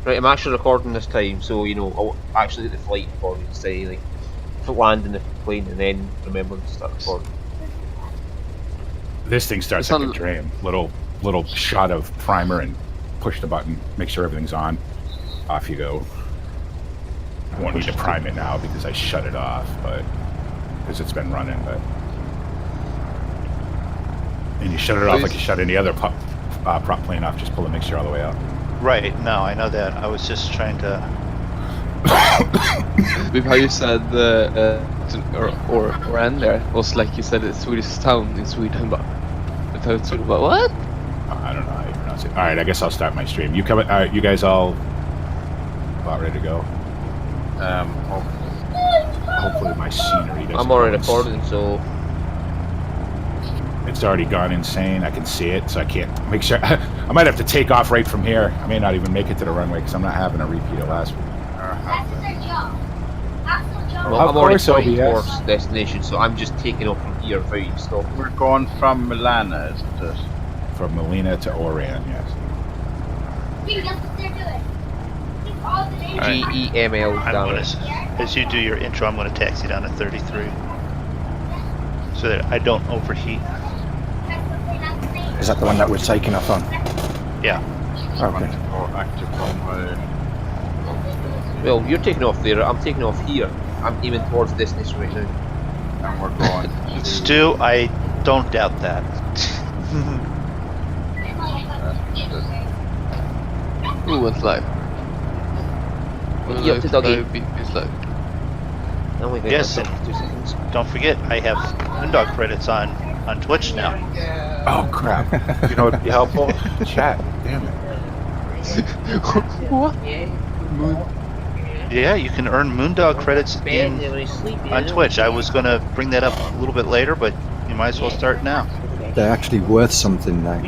Right, I'm actually recording this time, so I'll actually get the flight for you to say like landing the plane and then remember to start recording. This thing starts like a dream. Little shot of primer and push the button, make sure everything's on. Off you go. I won't need to prime it now because I shut it off, but because it's been running. But and you shut it off like you shut any other prop plane off. Just pull the mixture all the way out. Right. No, I know that. I was just trying to. With how you said or end there was like you said a Swedish town in Sweden, but without Sweden. But what? I don't know how you pronounce it. All right, I guess I'll start my stream. You coming? You guys all about ready to go? Hopefully my scenery doesn't. I'm already recording, so it's already gone insane. I can see it, so I can't make sure. I might have to take off right from here. I may not even make it to the runway because I'm not having a repeat of last week. well, I'm already flying towards destination, so I'm just taking off from here without you stopping. We're going from Milan, isn't it? From Melina to Oran, yes. Dude, that's what they're doing. GEML down. As you do your intro, I'm going to taxi down to 33 so that I don't overheat. Is that the one that we're taking off on? Yeah. Okay. Active runway. Well, you're taking off there. I'm taking off here. I'm aiming towards destination right now. And we're going. Stu, I don't doubt that. Who went live? Yep, Doggy. Yes, and 2 seconds. don't forget, I have MrMoonDog credits on Twitch now. Oh crap! You know what'd be helpful? Chat. Damn it. What? Yeah, you can earn MrMoonDog credits on Twitch. I was going to bring that up a little bit later, but you might as well start now. They're actually worth something now.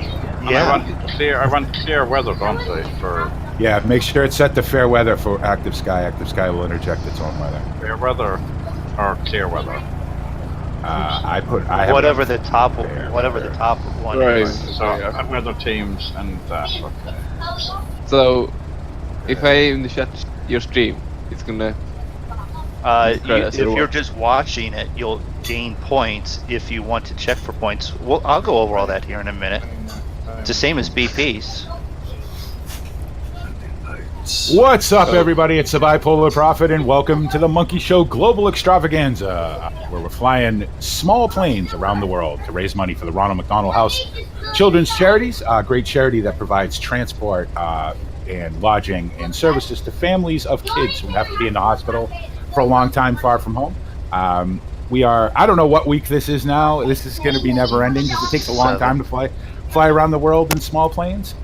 Yeah. I want clear weather, don't I? For Yeah, make sure it's set to fair weather for active sky. Active sky will interject its own weather. fair weather or clear weather. I have Whatever the top one Right. is. So weather teams and that. Okay. So, if I in the chat your stream, it's gonna. If you're just watching it, you'll gain points if you want to check for points. Well, I'll go over all that here in a minute. It's the same as BP's. What's up, everybody? It's the Bipolar Prophet, and welcome to the Monkey Show Global Extravaganza, where we're flying small planes around the world to raise money for the Ronald McDonald House Children's Charities, a great charity that provides transport and lodging and services to families of kids who have to be in the hospital for a long time far from home. We are, I don't know what week this is now. This is going to be never ending because it takes a long time to fly around the world in small planes.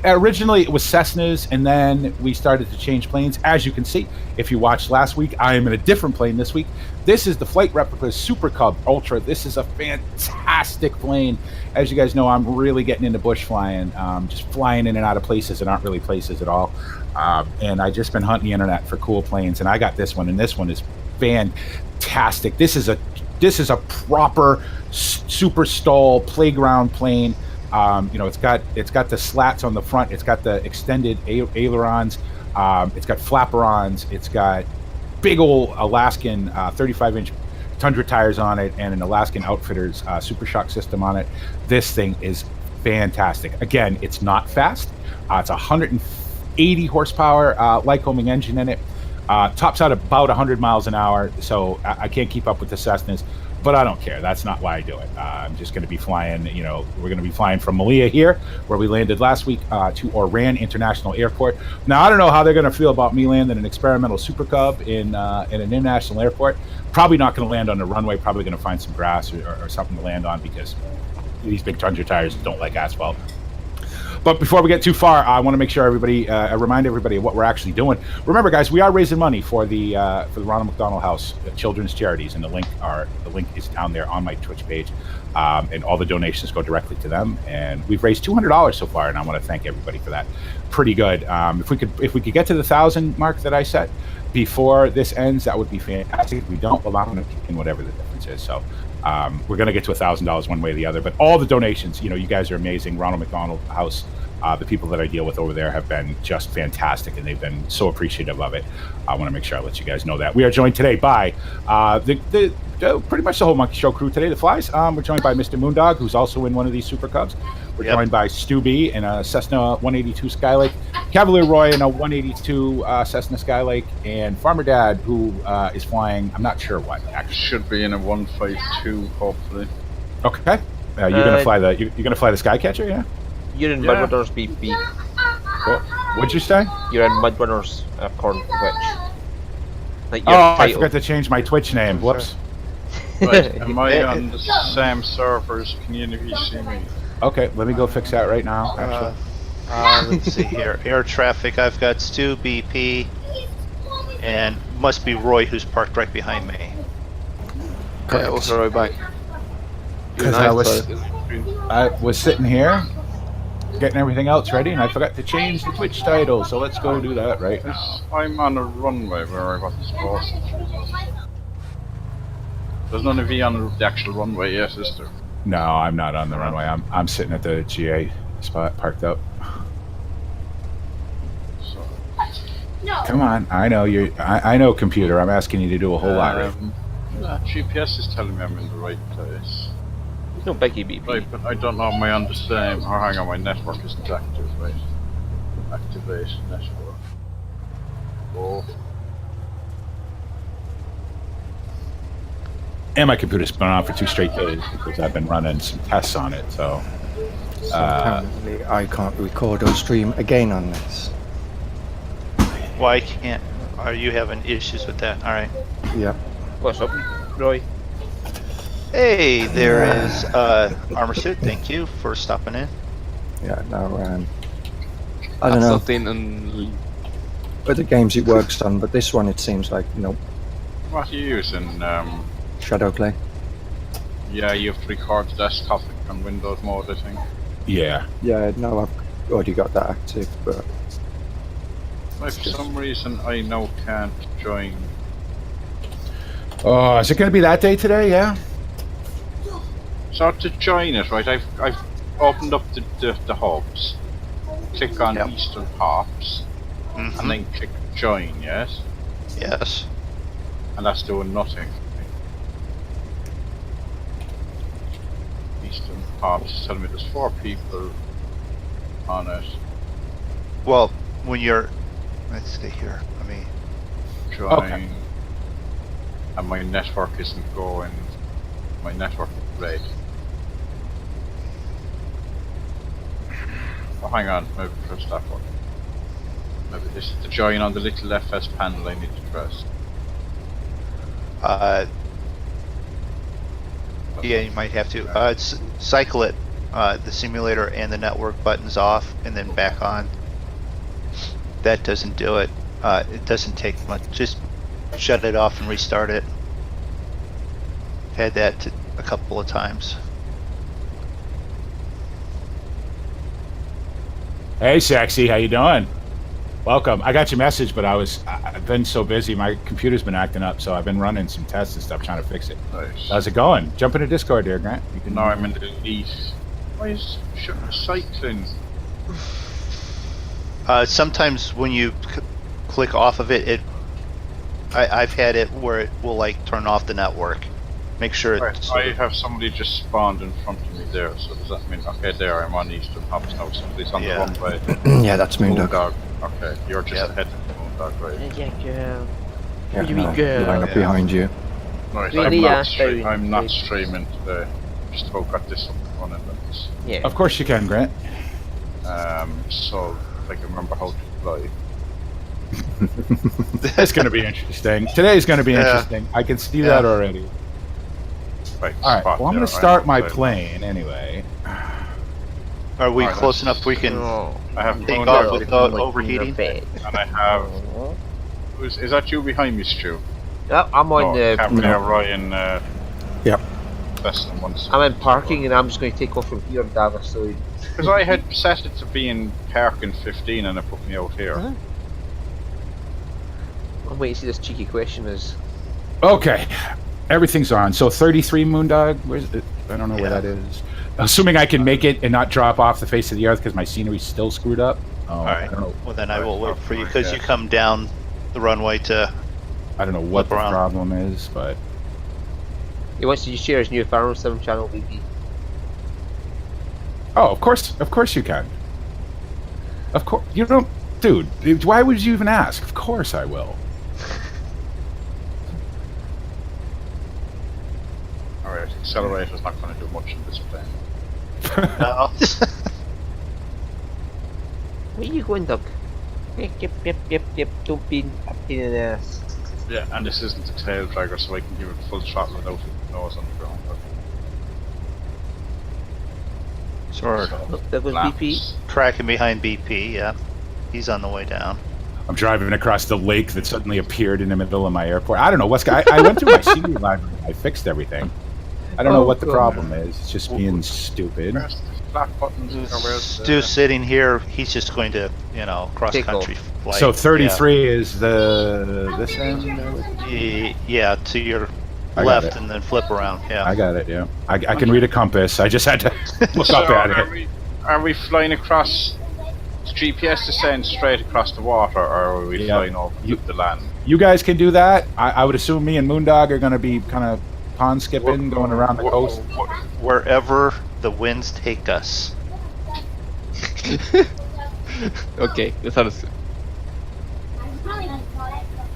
Originally it was Cessnas, and then we started to change planes. As you can see, if you watched last week, I am in a different plane this week. This is the Flight Replica Super Cub Ultra. This is a fantastic plane. As you guys know, I'm really getting into bush flying, just flying in and out of places that aren't really places at all. And I just been hunting the internet for cool planes, and I got this one, and this one is fantastic. This is a proper super stall playground plane. It's got the slats on the front. It's got the extended ailerons. It's got flaperons. It's got big old Alaskan 35-inch Tundra tires on it and an Alaskan Outfitters Super Shock system on it. This thing is fantastic. Again, it's not fast. It's 180 horsepower Lycoming engine in it. Tops out about 100 miles an hour, so I can't keep up with the Cessnas. But I don't care. That's not why I do it. I'm just going to be flying, we're going to be flying from Melilla here, where we landed last week, to Oran International Airport. Now, I don't know how they're going to feel about me landing an experimental Super Cub in an international airport. Probably not going to land on the runway. Probably going to find some grass or something to land on because these big Tundra tires don't like asphalt. But before we get too far, I want to make sure remind everybody of what we're actually doing. Remember, guys, we are raising money for the Ronald McDonald House Children's Charities, and the link is down there on my Twitch page, and all the donations go directly to them. And we've raised $200 so far, and I want to thank everybody for that. Pretty good. If we could get to the 1,000 mark that I set before this ends, that would be fantastic. If we don't, well, I'm going to kick in whatever the difference is. So We're going to get to $1,000 one way or the other. But all the donations, you guys are amazing. Ronald McDonald House, the people that I deal with over there have been just fantastic, and they've been so appreciative of it. I want to make sure I let you guys know that. We are joined today by pretty much the whole Monkey Show crew today, the Flies. We're joined by MrMoonDog, who's also in one of these Super Cubs. We're joined by Stu B in a Cessna 182 Skylake, Cavalier Roy in a 182 Cessna Skylake, and Farmer Dad, who is flying, I'm not sure what, actually. Should be in a 152, hopefully. Okay. You're gonna fly the Skycatcher, yeah? You're in Midwinter's BP. What'd you say? You're in Midwinter's according to Twitch. Like I forgot to change my Twitch name. Whoops. Right, am I on the same servers? Can you see me? Okay, let me go fix that right now, actually. Let's see here. Air traffic, I've got Stu, BP, and must be Roy, who's parked right behind me. Okay, also Roy back. Because I was sitting here, getting everything else ready, and I forgot to change the Twitch title, so let's go do that right now. I'm on a runway where I got this boss. There's none of you on the actual runway yet, is there? No, I'm not on the runway. I'm sitting at the GA spot, parked up. So, come on, I know you. I know, computer. I'm asking you to do a whole lot. Right? GPS is telling me I'm in the right place. No biggie BP. Right, but I don't know am I on the same. Or hang on, my network isn't active. Right, activate network. Oh. And my computer's been on for 2 straight days because I've been running some tests on it. So apparently I can't record or stream again on this. Why can't? Are you having issues with that? All right. Yeah. What's up, Roy? Hey, there is Armor Suit. Thank you for stopping in. Yeah. No. I don't know. Other games it works on, but this one it seems like nope. What are you using? Shadowplay. Yeah, you have to record the desktop on Windows mode, I think. yeah. Yeah. No, I've already got that active, but For some reason, I now can't join. Oh, is it going to be that day today? Yeah. So to join it, right? I've opened up the hubs. Click on Eastern Hops, and then click join. Yes. Yes. And that's doing nothing. Eastern Hops is telling me there's 4 people on it. Well, when you're, let's see here. Let me join. Okay. And my network isn't going. My network is red. Oh, hang on, maybe press that one. Maybe this is the join on the little FS panel I need to press. Yeah, you might have to cycle it, the simulator and the network buttons off, and then back on. That doesn't do it. It doesn't take much. Just shut it off and restart it. Had that a couple of times. Hey, sexy, how you doing? Welcome. I got your message, but I've been so busy. My computer's been acting up, so I've been running some tests and stuff trying to fix it. Nice. How's it going? Jump into Discord there, Grant. You can. No, I'm in the elite. Why is cycling? Sometimes when you click off of it, I've had it where it will like turn off the network. Make sure it's. I have somebody just spawned in front of me there, so does that mean, okay, there, I'm on Eastern Hops now, somebody's on the runway. yeah, that's MoonDog. Okay, you're just ahead of the MoonDog, right? Yeah, girl. Yeah, You no, girl. line up behind you. Right, Really, I'm not streaming today. Just about got this up and running. Yeah. Of course you can, Grant. So, if I can remember how to fly. It's going to be interesting. Today's going to be interesting. I can see that already. Right, All right, well, I'm going to start my plane anyway. Are we close enough we can I have take off without overheating? And I have... Is that you behind me, Stu? Yeah, I'm on the. Cavalier Roy and... Yep. I'm in parking and I'm just going to take off from here, Davos, so... Because I had set it to be in parking 15 and it put me out here. I'm waiting to see this cheeky question is... Okay. Everything's on. So 33 MrMoonDog. Where's it? I don't know where that is. Assuming I can make it and not drop off the face of the earth because my scenery's still screwed up. Oh, All right. Well, then I will wait for you because you come down the runway to. I don't know what the problem is, but He wants to share his new Farm Sim channel, BB. oh, of course you can. Of course you don't, dude. Why would you even ask? Of course I will. Alright, accelerator's not going to do much in this plane. No. Where are you going, Doug? Yep, don't be a pain in the ass. Yeah, and this isn't a tail dragger, so I can give it full throttle without the nose on the ground. Sort Look, there goes Laps. BP. tracking behind BP. Yeah, he's on the way down. I'm driving across the lake that suddenly appeared in the middle of my airport. I don't know what's. I went through my CD library. I fixed everything. I don't know what the problem is. It's just being stupid. Where's the flat buttons? Or where's Stu's sitting here. He's just going to, cross country flight. So 33 is this end? Yeah, to your I got left it. and then flip around. Yeah. I got it. Yeah, I can read a compass. I just had to look up at it. Are we flying across? The GPS is saying straight across the water, or are we flying over the land? You guys can do that. I would assume me and MrMoonDog are going to be kind of pond skipping, going around the coast. Wherever the winds take us. Okay, that's understood.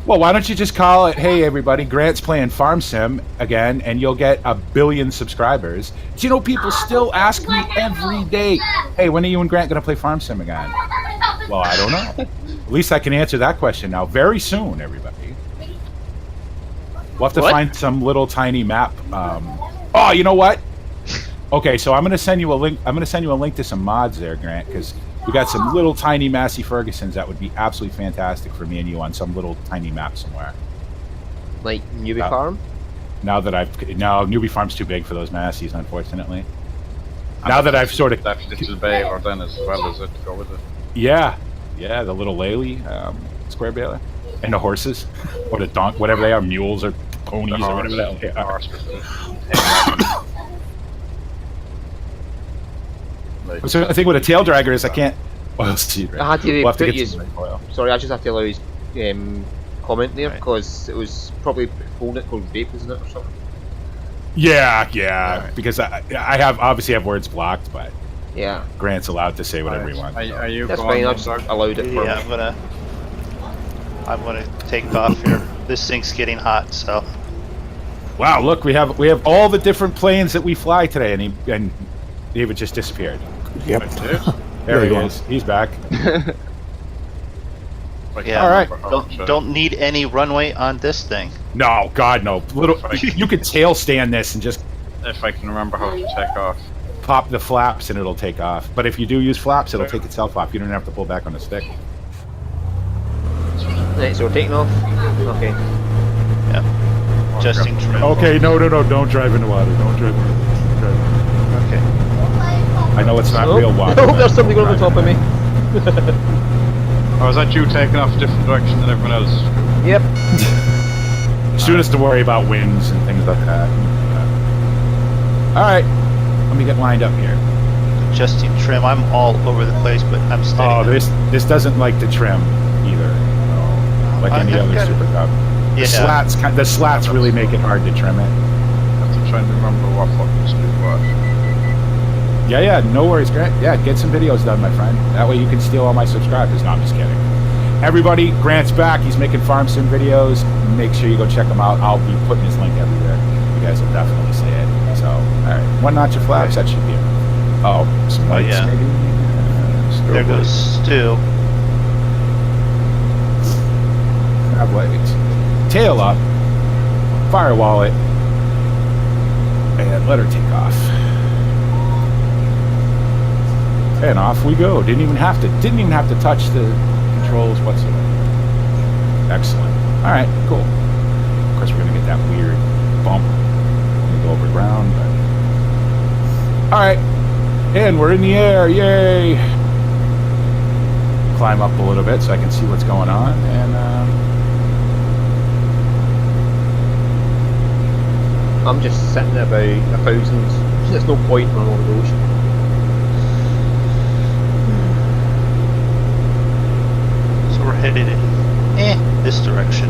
Well, why don't you just call it, hey, everybody, Grant's playing Farm Sim again, and you'll get 1 billion subscribers. Do you know, people still ask me every day, hey, when are you and Grant going to play Farm Sim again? Well, I don't know. At least I can answer that question now. Very soon, everybody. We'll have to find some little tiny map. Oh, you know what? Okay, so I'm going to send you a link. I'm going to send you a link to some mods there, Grant, because we got some little tiny Massey Fergusons that would be absolutely fantastic for me and you on some little tiny map somewhere. Like Newbie Farm? No, Newbie Farm's too big for those Masseys, unfortunately. Now that I've sort of that little bay or then as well as it to go with it. Yeah, the little Lely square baler, and the horses, or the donk, whatever they are, mules or ponies or whatever they are. So I think what a tail dragger is, I can't. Well, see, right. I had to We'll have to put get his, some oil. sorry, I just have to allow his comment there because it was probably phone it called vape, isn't it, or something? Yeah, because I obviously have words blocked, but Yeah. Grant's allowed to say whatever he wants. Are you That's going fine, I just allowed it for Yeah, me. I'm gonna take off here. This thing's getting hot, so. Wow, look, we have all the different planes that we fly today, and David just disappeared. Yep. There he is. He's back. Yeah. All right. Don't need any runway on this thing. No, God, no. You could tail stand this and just If I can remember how to take off. pop the flaps and it'll take off. But if you do use flaps, it'll take itself off. You don't have to pull back on the stick. Right, so we're taking off. Okay. Yeah. Adjusting trim. Okay, no, don't drive in the water. Don't drive. Okay. I know it's not Oh, real water. oh, there's something on the top of me. Or is that you taking off a different direction than everyone else? Yep. Students to worry about winds and things like that. All right, let me get lined up here. Adjusting trim. I'm all over the place, but I'm steady. Oh, this doesn't like to trim either, like any I've other got- Super Cup. Yeah. The slats really make it hard to trim it. I have to try and remember what buttons do what. Yeah, no worries, Grant. Yeah, get some videos done, my friend. That way you can steal all my subscribers. No, I'm just kidding. Everybody, Grant's back. He's making Farm Sim videos. Make sure you go check him out. I'll be putting his link everywhere. You guys will definitely see it. So, all right. One notch of flaps, that should be it. Oh, some lights yeah. maybe? There goes Stu. Have lights. Tail up. Firewall it. And let her take off. And off we go. Didn't even have to touch the controls whatsoever. Excellent. All right, cool. Of course, we're gonna get that weird bump when we go over ground. But... all right, and we're in the air. Yay! Climb up a little bit so I can see what's going on. And I'm just sitting at about 1,000. There's no point running over the ocean. So we're headed in this direction.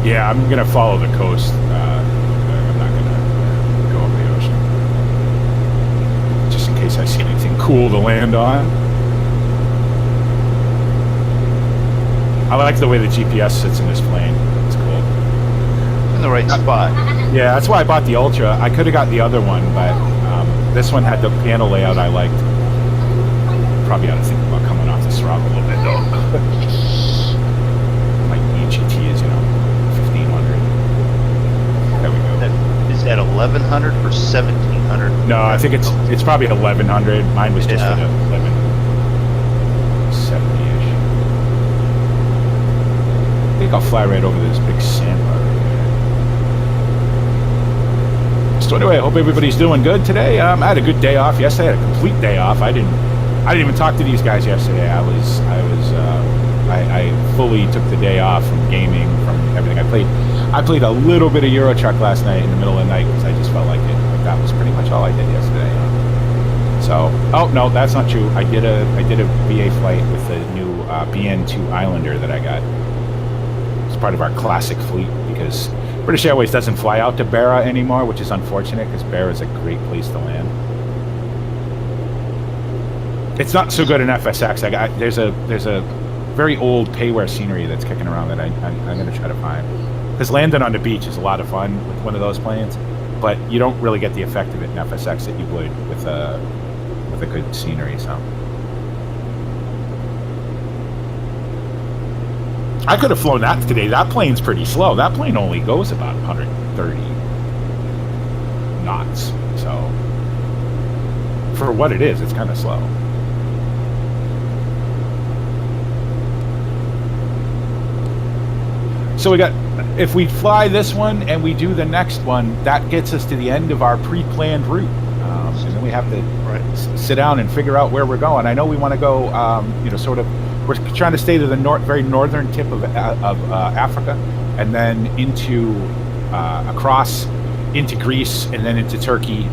Yeah, I'm gonna follow the coast. I'm not gonna go over the ocean, just in case I see anything cool to land on. I like the way the GPS sits in this plane. It's cool. In the right spot. Yeah, that's why I bought the Ultra. I could have got the other one, but this one had the panel layout I liked. Probably ought to think about coming off the throttle a little bit though. My EGT is, 1500. There we go. Is that 1100 or 1700? No, I think it's probably 1100. Mine was just at 1170-ish. I think I'll fly right over this big sandbar right there. So anyway, I hope everybody's doing good today. I had a good day off yesterday. I had a complete day off. I didn't even talk to these guys yesterday. I fully took the day off from gaming, from everything. I played a little bit of Euro Truck last night in the middle of the night because I just felt like it. Like that was pretty much all I did yesterday. So, oh no, that's not true. I did a VA flight with the new BN2 Islander that I got. It's part of our classic fleet because British Airways doesn't fly out to Barra anymore, which is unfortunate because Barra is a great place to land. It's not so good in FSX. There's a very old payware scenery that's kicking around that I'm going to try to find. Because landing on the beach is a lot of fun with one of those planes, but you don't really get the effect of it in FSX that you would with a good scenery. So I could have flown that today. That plane's pretty slow. That plane only goes about 130 knots. So for what it is, it's kind of slow. So if we fly this one and we do the next one, that gets us to the end of our pre-planned route. So then we have to sit down and figure out where we're going. I know we want to go, we're trying to stay to the very northern tip of Africa, and then across into Greece, and then into Turkey,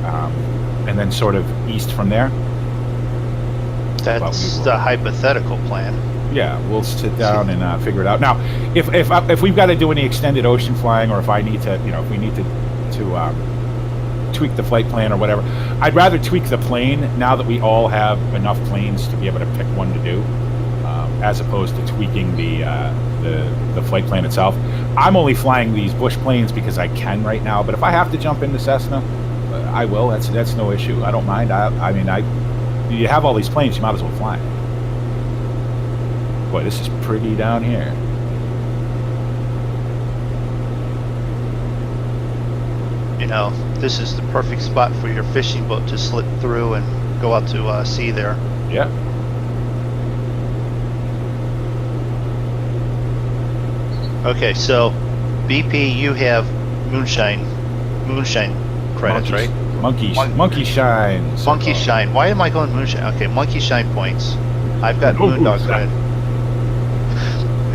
and then sort of east from there. That's the hypothetical plan. Yeah, we'll sit down and figure it out. Now, if we've got to do any extended ocean flying, or if I need to, if we need to tweak the flight plan or whatever, I'd rather tweak the plane now that we all have enough planes to be able to pick one to do, as opposed to tweaking the flight plan itself. I'm only flying these bush planes because I can right now, but if I have to jump into Cessna, I will. That's no issue. I don't mind. You have all these planes, you might as well fly. Boy, this is pretty down here. This is the perfect spot for your fishing boat to slip through and go out to sea there. Yeah. Okay, so BP, you have moonshine credits, right? Monkey shine. Monkey shine. Why am I going moonshine? Okay, monkey shine points. I've got MrMoonDog credit.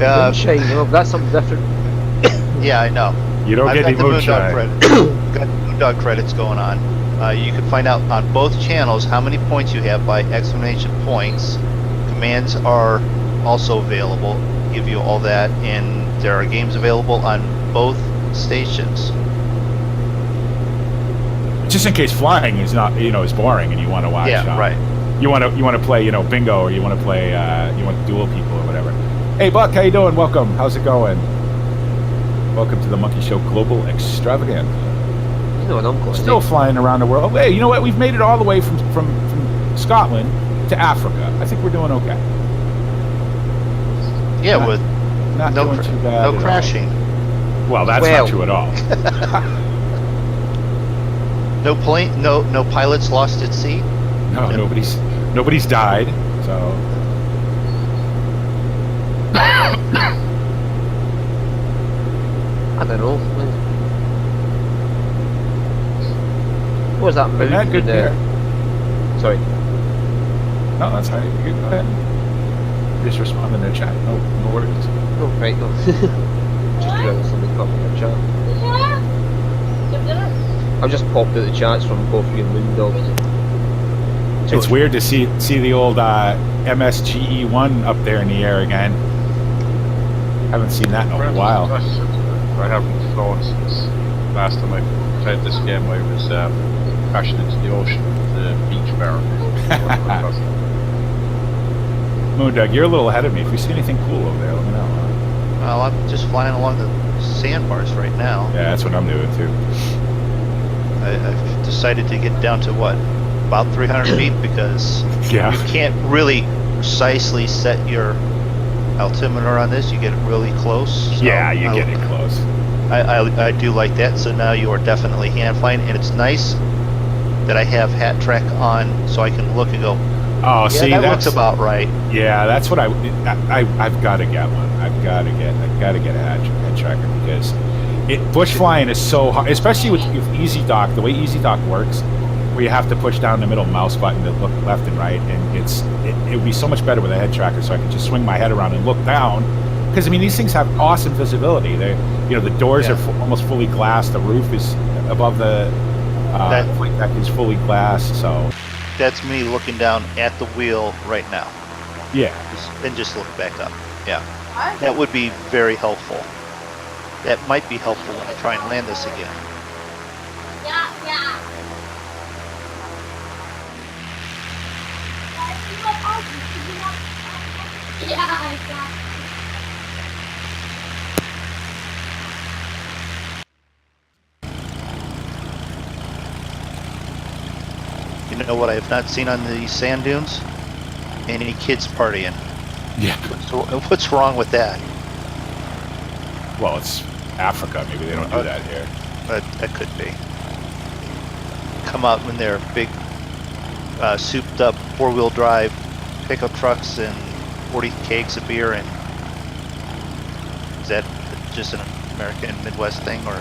Moonshine, that's something different. Yeah, I know. You don't get any moonshine. Got MrMoonDog credits going on. You can find out on both channels how many points you have by exclamation points. Commands are also available. Give you all that, and there are games available on both stations. Just in case flying is not, is boring and you want to watch. Yeah, right. You want to play, bingo, or you want to play, you want to duel people or whatever. Hey, Buck, how you doing? Welcome. How's it going? Welcome to the Monkey Show Global Extravaganza. Still flying around the world. Hey, you know what? We've made it all the way from Scotland to Africa. I think we're doing okay. Yeah, with not doing too bad. No crashing. Well, that's not true at all. No plane, no pilots lost at sea. No, nobody's died. So. I don't know. What was that movie? That good there. Sorry. No, that's right. Go ahead. Just respond in their chat. No worries. Oh, right, no. Just realised something popped in the chat. I've just popped out the chats from both you and MrMoonDog. It's weird to see the old MSGE1 up there in the air again. Haven't seen that in a while. I haven't flown since last time I played this game. I was crashing into the ocean with the beach bar. MrMoonDog, you're a little ahead of me. If you see anything cool over there, let me know. Well, I'm just flying along the sandbars right now. Yeah, that's what I'm doing too. I've decided to get down to what? About 300 feet because you can't really precisely set your altimeter on this. You get really close. So yeah, you get it close. I do like that. So now you are definitely hand flying, and it's nice that I have hat track on so I can look and go, oh, see, that that's looks about right. Yeah, that's what I've got to get one. I've got to get a head tracker because bush flying is so hard, especially with Easy Dock. The way Easy Dock works, where you have to push down the middle mouse button to look left and right, and it would be so much better with a head tracker, so I can just swing my head around and look down. Because I mean, these things have awesome visibility. They, the doors are almost fully glass. The roof is above the flight deck is fully glass. So that's me looking down at the wheel right now. Yeah, and just look back up. Yeah, that would be very helpful. That might be helpful when I try and land this again. Yeah. You know what I have not seen on these sand dunes? Any kids partying. Yeah. What's wrong with that? Well, it's Africa. Maybe they don't do that here. But that could be. Come out when they're big, souped up 4-wheel drive pickup trucks and 40 kegs of beer. And is that just an American Midwest thing, or?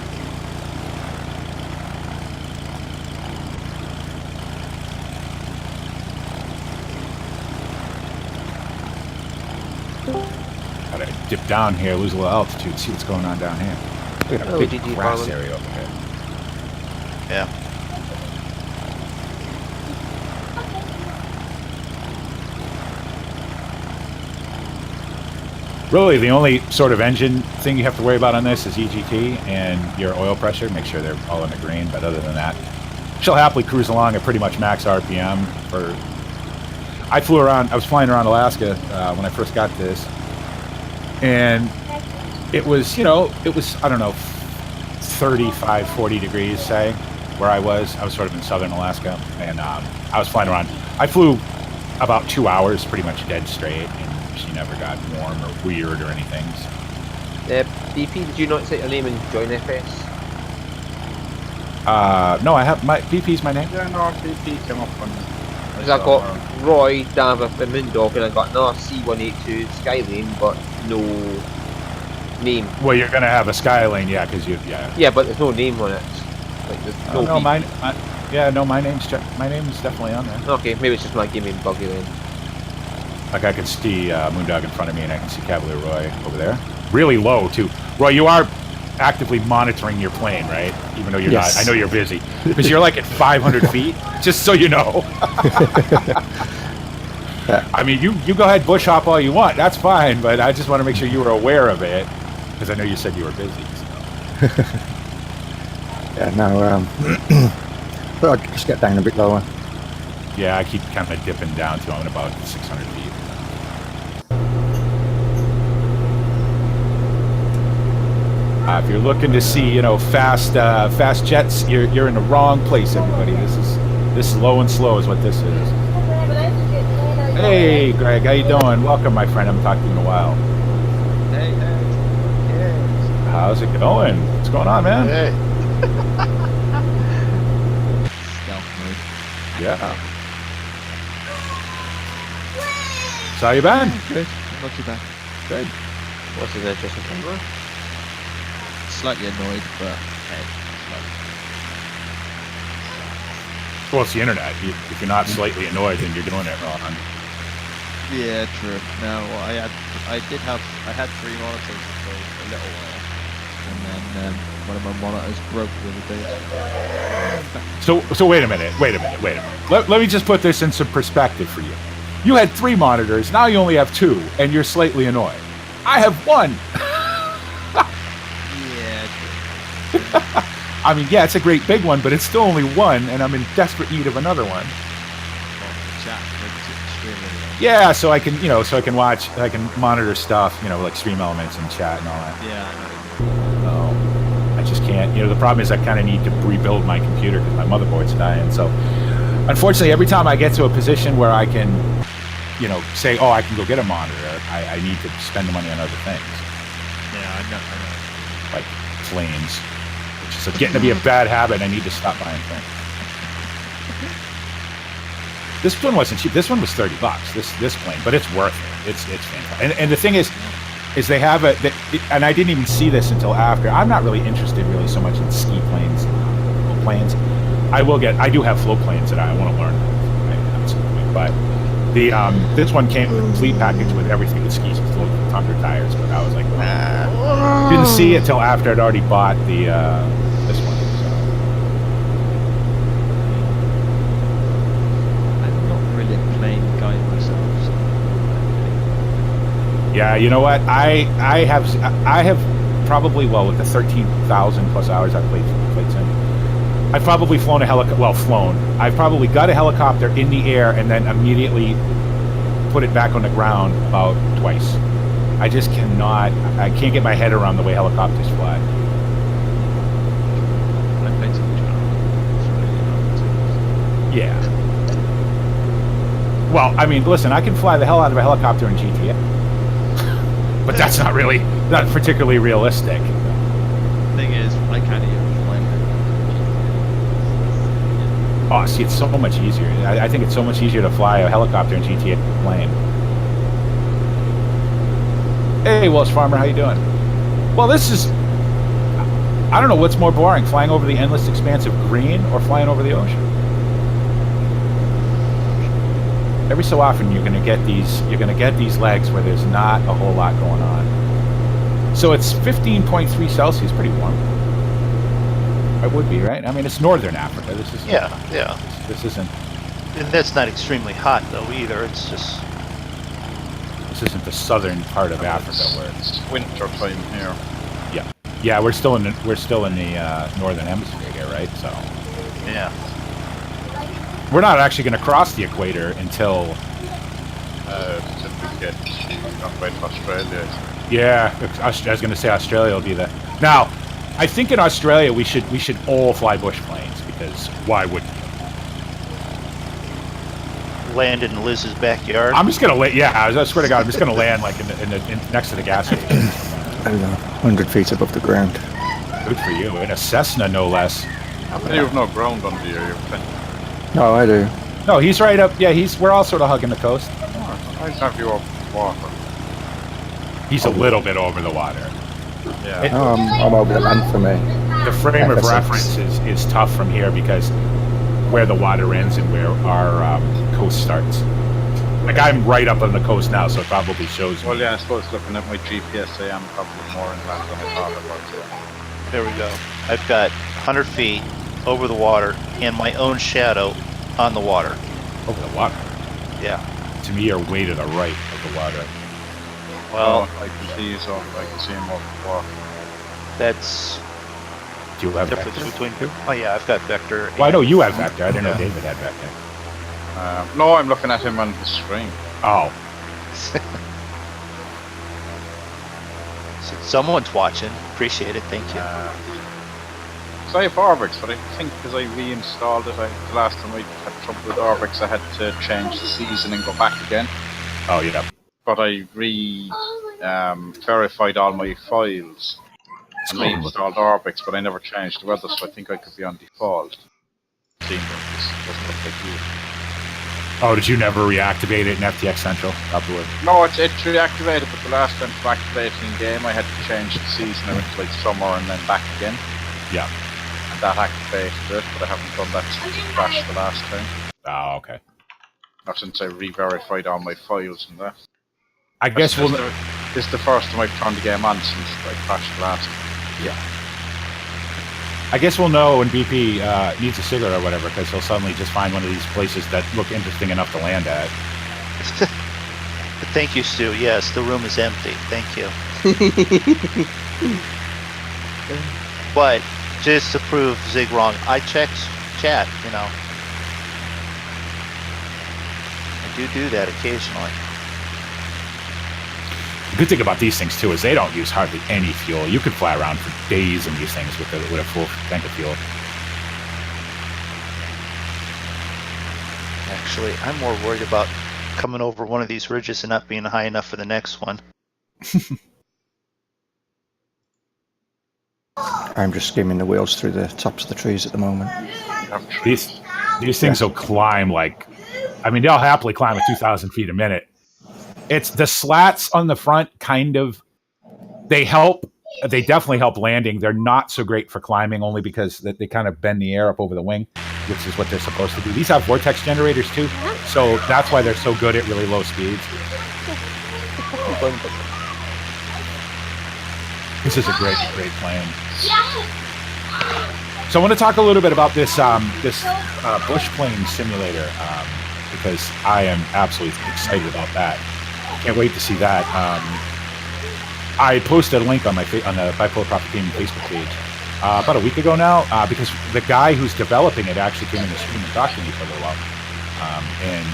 Gotta dip down here, lose a little altitude, see what's going on down here. Look at a big grass area over here. Yeah. Really, the only sort of engine thing you have to worry about on this is EGT and your oil pressure. Make sure they're all in the green, but other than that, she'll happily cruise along at pretty much max RPM. I was flying around Alaska when I first got this, and it was, I don't know, 35, 40 degrees, say, where I was sort of in southern Alaska, and I was flying around. I flew about 2 hours pretty much dead straight, and she never got warm or weird or anything. So. BP, did you not say your name and join FS? No, I have BP's my name. Yeah, no, BP came up on. Because I got Roy, Dafydd, and MrMoonDog, and I got another C182 Skylane, but no name. Well, you're gonna have a Skylane, yeah, because Yeah, but there's no name on it. Like there's no. No, my name's definitely on there. Okay, maybe it's just my gaming buggy then. Like I can see MrMoonDog in front of me, and I can see Cavalier Roy over there. Really low too. Roy, you are actively monitoring your plane, right? Even though you're not. I know you're busy because you're like at 500 feet. Just so you know. I mean, you go ahead, bush hop all you want. That's fine, but I just want to make sure you were aware of it because I know you said you were busy. So. Yeah, no. But I'll just get down a bit lower. Yeah, I keep kind of dipping down to I'm at about 600 feet. If you're looking to see, fast jets, you're in the wrong place, everybody. This is low and slow is what this is. Hey, Greg, how you doing? Welcome, my friend. I haven't talked to you in a while. Hey. How's it going? What's going on, man? Hey. Stealth mode. Yeah. So how you been? Good. Not too bad. Good. What's an interesting thing? Slightly annoyed, but hey, Well, it's the internet. If you're not slightly annoyed, then you're doing it wrong. Yeah, true. No, I had 3 monitors for a little while, and then one of my monitors broke the other day. So wait a minute. Let me just put this in some perspective for you. You had 3 monitors, now you only have 2, and you're slightly annoyed. I have 1. Yeah. I mean, yeah, it's a great big one, but it's still only 1, and I'm in desperate need of another one. Yeah, so I can, watch, I can monitor stuff, like Stream Elements and chat and all that. Yeah. I just can't. The problem is I kind of need to rebuild my computer because my motherboard's dying. So, unfortunately, every time I get to a position where I can, say, oh, I can go get a monitor, I need to spend the money on other things. Yeah, I know. Like flames, which is getting to be a bad habit. I need to stop buying things. This one wasn't cheap. This one was $30. This plane, but it's worth it. It's fantastic. And the thing is they have and I didn't even see this until after. I'm not really interested so much in ski planes, planes. I do have float planes that I want to learn. But this one came with a complete package with everything with skis, float, thunder tires. But I was like, nah. Didn't see it till after I'd already bought this one. Yeah, you know what? I have probably, with the 13,000 plus hours I've played Sim, I've probably flown a helicopter. Well, flown. I've probably got a helicopter in the air and then immediately put it back on the ground about twice. I just cannot. I can't get my head around the way helicopters fly. Yeah. Well, I mean, listen, I can fly the hell out of a helicopter in GTA. But that's not particularly realistic. Thing is, I can't even fly it. Oh, see, it's so much easier. I think it's so much easier to fly a helicopter in GTA plane. Hey, Welsh Farmer, how you doing? Well, this is... I don't know what's more boring, flying over the endless expanse of green or flying over the ocean. Every so often you're gonna get these legs where there's not a whole lot going on. So it's 15.3 Celsius, pretty warm. It would be, right? I mean, it's northern Africa. This is This isn't. And that's not extremely hot though either. It's just. This isn't the southern part of Africa where it's winter time here. Yeah, we're still in the northern hemisphere here, right? So. Yeah. We're not actually going to cross the equator until we get to Australia. Yeah, I was going to say Australia will be there. Now, I think in Australia we should all fly bush planes because why wouldn't you? Land in Liz's backyard. I'm just going to I swear to God, I'm just going to land like in next to the gas station. I don't know, 100 feet above the ground. Good for you, in a Cessna no less. How many have no ground under you? No, I do. No, he's right up. Yeah, we're all sort of hugging the coast. I have you off water. He's a little bit over the water. Yeah. I'm over the land for me. The frame of reference is tough from here because where the water ends and where our coast starts. Like I'm right up on the coast now, so it probably shows me. Well, yeah, I suppose looking at my GPS, I am probably more inland than I thought I was. There we go. I've got 100 feet over the water and my own shadow on the water. Over the water? Yeah. To me, you're way to the right of the water. Well, I can see him over the water. That's Do you have the difference vector? between. Oh yeah, I've got vector. Well, I know you have vector. I didn't know David had vector. No, I'm looking at him on the screen. Oh. Someone's watching. Appreciate it. Thank you. So I have Orbix, but I think because I reinstalled it, the last time I had trouble with Orbix, I had to change the season and go back again. Oh, yeah. But I verified all my files and reinstalled Orbix, but I never changed the weather, so I think I could be on default. Seeing that this doesn't look like you. Oh, did you never reactivate it in FTX Central afterward? No, it's reactivated, but the last time to activate it in game, I had to change the season. I went to like summer and then back again. Yeah. And that activated it, but I haven't done that since it crashed the last time. Oh, okay. Not since I re-verified all my files and that. I guess we'll. This is the first time I've turned the game on since I crashed last. Yeah. I guess we'll know when BP needs a cigarette or whatever, because he'll suddenly just find one of these places that look interesting enough to land at. Thank you, Stu. Yes, the room is empty. Thank you. But just to prove Zig wrong, I checked chat. You know, I do that occasionally. The good thing about these things too is they don't use hardly any fuel. You could fly around for days in these things with a full tank of fuel. Actually, I'm more worried about coming over one of these ridges and not being high enough for the next one. I'm just skimming the wheels through the tops of the trees at the moment. These things will climb like, I mean, they'll happily climb at 2,000 feet a minute. It's the slats on the front kind of, they help. They definitely help landing. They're not so great for climbing, only because they kind of bend the air up over the wing, which is what they're supposed to do. These have vortex generators too, so that's why they're so good at really low speeds. This is a great plane. So I want to talk a little bit about this bush plane simulator, because I am absolutely excited about that. Can't wait to see that. I posted a link on the Bipolar Prophet Gaming Facebook page about a week ago now, because the guy who's developing it actually came in the stream and talked to me for a little while. And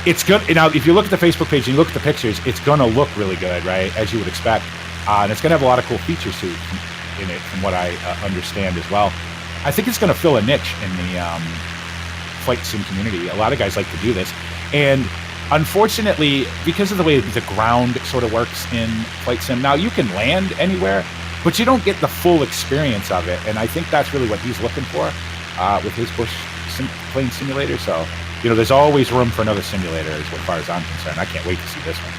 it's good. Now, if you look at the Facebook page and you look at the pictures, it's going to look really good, right? As you would expect. And it's going to have a lot of cool features too in it, from what I understand as well. I think it's going to fill a niche in the flight sim community. A lot of guys like to do this. And unfortunately, because of the way the ground sort of works in flight sim, now you can land anywhere, but you don't get the full experience of it. And I think that's really what he's looking for with his bush plane simulator. So, you know, there's always room for another simulator as far as I'm concerned. I can't wait to see this one.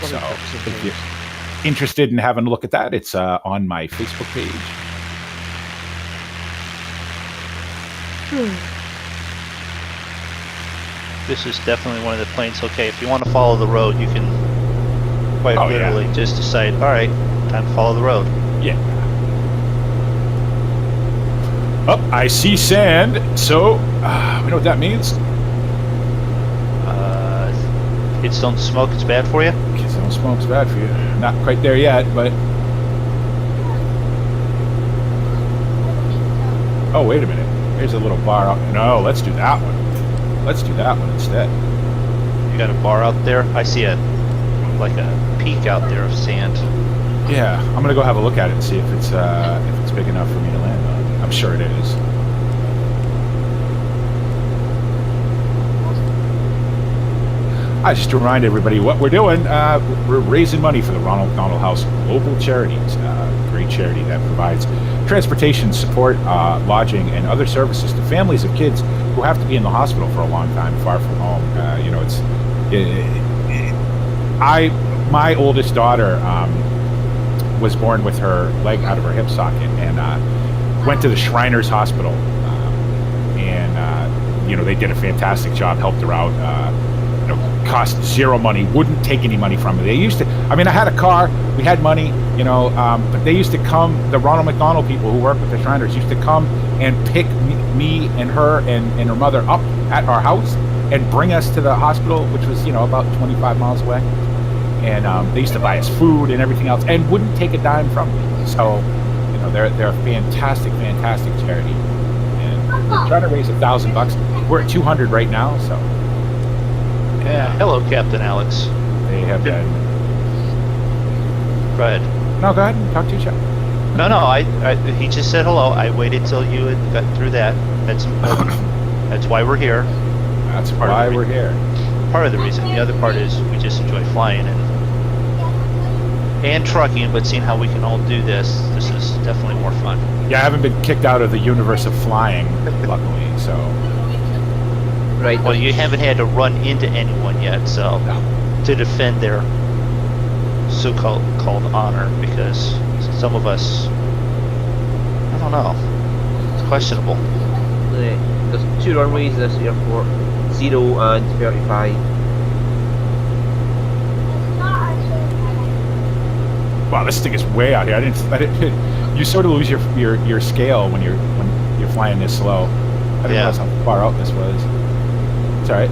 So if you're interested in having a look at that, it's on my Facebook page. This is definitely one of the planes. Okay, if you want to follow the road, you can quite literally just decide, all right, time to follow the road. Yeah. Oh, I see sand. So, you know what that means? Kids don't smoke, it's bad for you? Kids don't smoke, it's bad for you. Not quite there yet, but... Oh, wait a minute. Here's a little bar out. No, let's do that one. Let's do that one instead. You got a bar out there? I see like a peak out there of sand. Yeah, I'm gonna go have a look at it and see if it's big enough for me to land on. I'm sure it is. I just to remind everybody what we're doing. We're raising money for the Ronald McDonald House Global Charities, great charity that provides transportation support, lodging, and other services to families of kids who have to be in the hospital for a long time, far from home. You know, my oldest daughter was born with her leg out of her hip socket and went to the Shriners Hospital, and you know, they did a fantastic job, helped her out. You know, cost zero money, wouldn't take any money from me. They used to, I mean, I had a car, we had money, you know, but they used to come, the Ronald McDonald people who work with the Shriners used to come and pick me and her and her mother up at our house and bring us to the hospital, which was, you know, about 25 miles away. And they used to buy us food and everything else and wouldn't take a dime from me. So, you know, they're a fantastic charity. And we're trying to raise $1,000. We're at 200 right now, so. Yeah, hello, Captain Alex. They have been. Go ahead. No, go ahead. Talk to you, Chuck. No, he just said hello. I waited till you had got through that. That's important. That's why we're here. That's why we're here. Part of the reason. The other part is we just enjoy flying and trucking, but seeing how we can all do this is definitely more fun. Yeah, I haven't been kicked out of the universe of flying, luckily, so... Right. Well, you haven't had to run into anyone yet, so to defend their so-called honor, because some of us, I don't know, it's questionable. there's 2 runways in this airport, 0 and 35. Wow, this thing is way out here. I didn't. You sort of lose your scale when you're flying this slow. I didn't realize how far out this was. It's all right.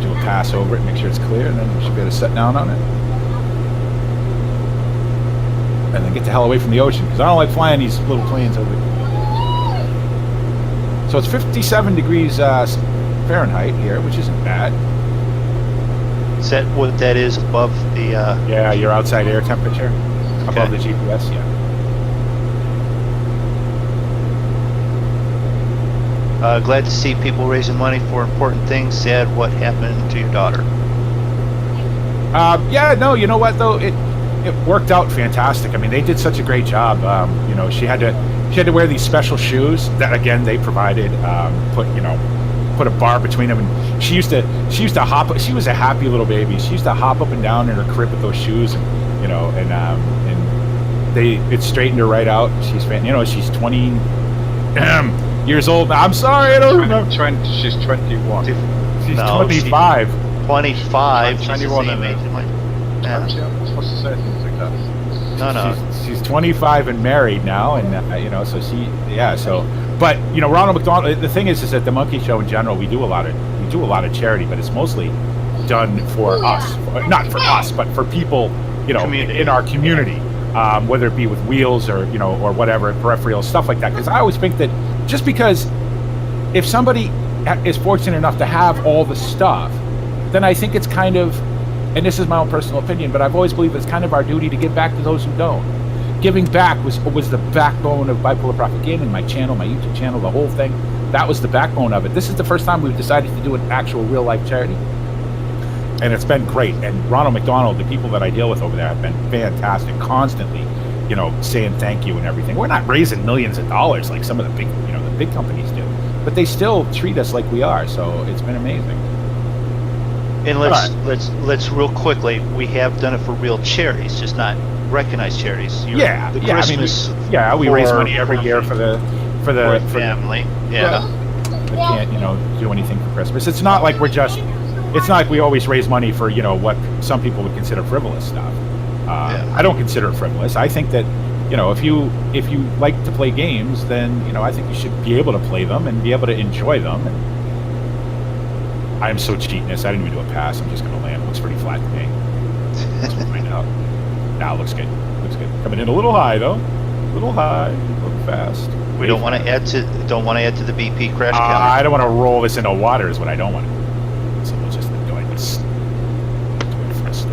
Do a pass over it, make sure it's clear, and then you should be able to set down on it. And then get the hell away from the ocean, because I don't like flying these little planes over. So it's 57 degrees Fahrenheit here, which isn't bad. Is that what that is above the... Yeah, your outside air temperature. Above the GPS, yeah. Glad to see people raising money for important things. Sad what happened to your daughter. Yeah, no, you know what though? It worked out fantastic. I mean, they did such a great job. You know, she had to wear these special shoes that again they provided. Put a bar between them, and she used to hop. She was a happy little baby. She used to hop up and down in her crib with those shoes, and it straightened her right out. She's 20 years old. I'm sorry, I don't remember. She's 21. She's 25. 25. 21 and yeah. I'm supposed to say things like that. No. She's 25 and married now, and so but Ronald McDonald. The thing is that the Monkey Show in general, we do a lot of charity, but it's mostly done for us, not for us, but for people in our community, whether it be with wheels or or whatever, peripheral stuff like that. Because I always think that just because if somebody is fortunate enough to have all the stuff, then I think it's kind of, and this is my own personal opinion, but I've always believed it's kind of our duty to give back to those who don't. Giving back was the backbone of Bipolar Prophet Gaming, my channel, my YouTube channel, the whole thing. That was the backbone of it. This is the first time we've decided to do an actual real-life charity. And it's been great. And Ronald McDonald, the people that I deal with over there have been fantastic, constantly, saying thank you and everything. We're not raising millions of dollars like some of the big companies do, but they still treat us like we are. So it's been amazing. And let's real quickly, we have done it for real charities, just not recognized charities. We raise money every year for the family. Yeah. We can't, do anything for Christmas. It's not like it's not like we always raise money for, what some people would consider frivolous stuff. I don't consider it frivolous. I think that, if you like to play games, then, I think you should be able to play them and be able to enjoy them. And I'm so cheating this. I didn't even do a pass. I'm just going to land. It looks pretty flat to me. Let's find out. Now it looks good. Coming in a little high though. A little high. A little fast. We don't want to add to the BP crash count. I don't want to roll this into water. Is what I don't want to do. So we'll just do it first.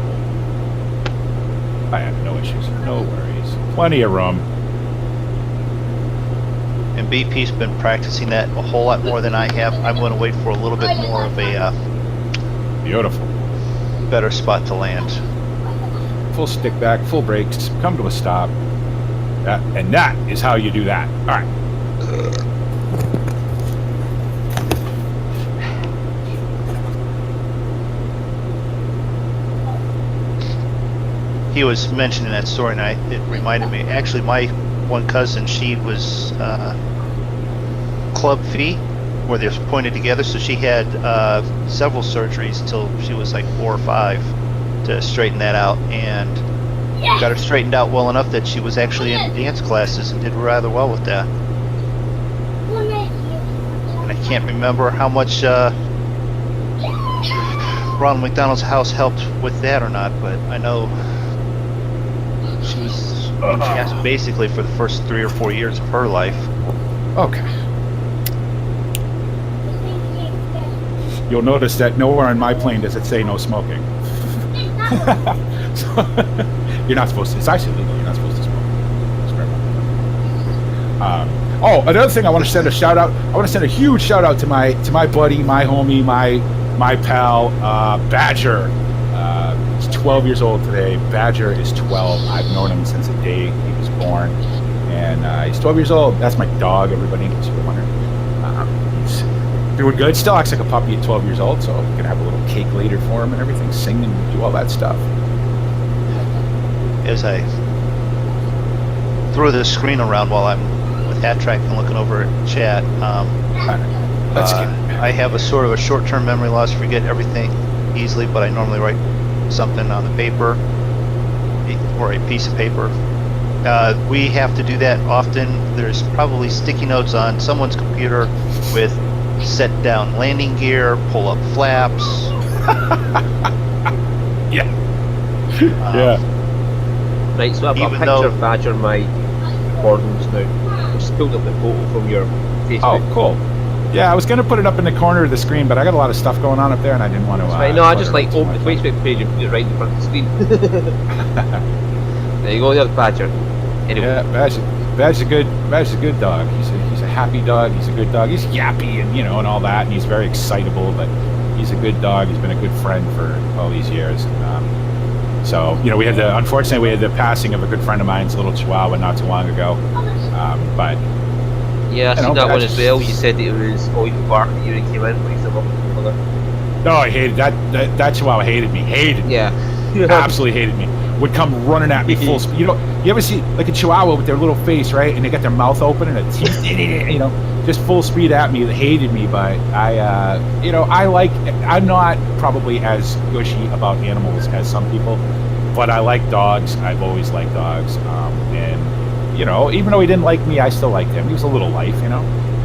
I have no issues. No worries. Plenty of room. And BP's been practicing that a whole lot more than I have. I'm going to wait for a little bit more of a beautiful, better spot to land. Full stick back, full brakes, come to a stop. That is how you do that. All right. He was mentioning that story, and it reminded me. Actually, my one cousin, she was club feet, where they're pointed together, so she had several surgeries until she was like 4 or 5 to straighten that out, and got her straightened out well enough that she was actually in dance classes and did rather well with that. And I can't remember how much Ronald McDonald's house helped with that or not, but I know she asked basically for the first 3 or 4 years of her life. Okay. You'll notice that nowhere on my plane does it say no smoking. So, you're not supposed to. It's actually legal. You're not supposed to smoke. Another thing, I want to send a shout out. I want to send a huge shout out to my buddy, my homie, my pal, Badger. He's 12 years old today. Badger is 12. I've known him since the day he was born, and he's 12 years old. That's my dog. Everybody, in case you were wondering. He's doing good. Still acts like a puppy at 12 years old. So we're gonna have a little cake later for him and everything. Sing and do all that stuff. As I throw the screen around while I'm with with Hat Track and looking over at chat. I have a sort of a short-term memory loss, forget everything easily, but I normally write something on the paper or a piece of paper. We have to do that often. There's probably sticky notes on someone's computer with set down landing gear, pull up flaps. Yeah. Right, so I've got a picture of Badger on my recordings now. I just pulled up the photo from your Facebook. Oh, cool. Yeah, I was going to put it up in the corner of the screen, but I got a lot of stuff going on up there, and I didn't want to... no, I just like open the Facebook page and put it right in front of the screen. There you go, there's Badger. Anyway. Yeah, Badger's a good dog. He's a happy dog. He's a good dog. He's yappy and and all that, and he's very excitable. But he's a good dog. He's been a good friend for all these years. So unfortunately we had the passing of a good friend of mine's little Chihuahua not too long ago. But yeah, I seen that one as well. You said that it was all you bark that you came in, but he's a lovely mother. No, I hated that. That Chihuahua hated me. Yeah. Absolutely hated me. Would come running at me full speed. You ever see like a Chihuahua with their little face, right? And they got their mouth open and a teeth, just full speed at me. That hated me, but I'm not probably as gushy about animals as some people, but I like dogs. I've always liked dogs, and even though he didn't like me, I still liked him. He was a little life, It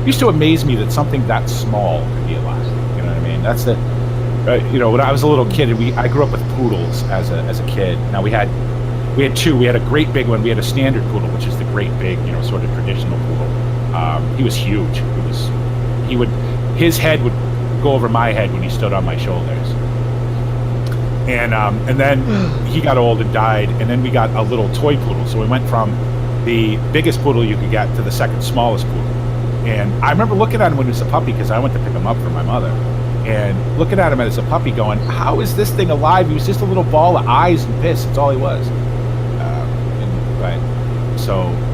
used to amaze me that something that small could be alive. You know what I mean? That's the when I was a little kid, and I grew up with poodles as a kid. Now we had two. We had a great big one. We had a standard poodle, which is the great big, sort of traditional poodle. He was huge. His head would go over my head when he stood on my shoulders. And then he got old and died, and then we got a little toy poodle. So we went from the biggest poodle you could get to the second smallest poodle. And I remember looking at him when he was a puppy, because I went to pick him up for my mother. And looking at him as a puppy going, how is this thing alive? He was just a little ball of eyes and piss. That's all he was.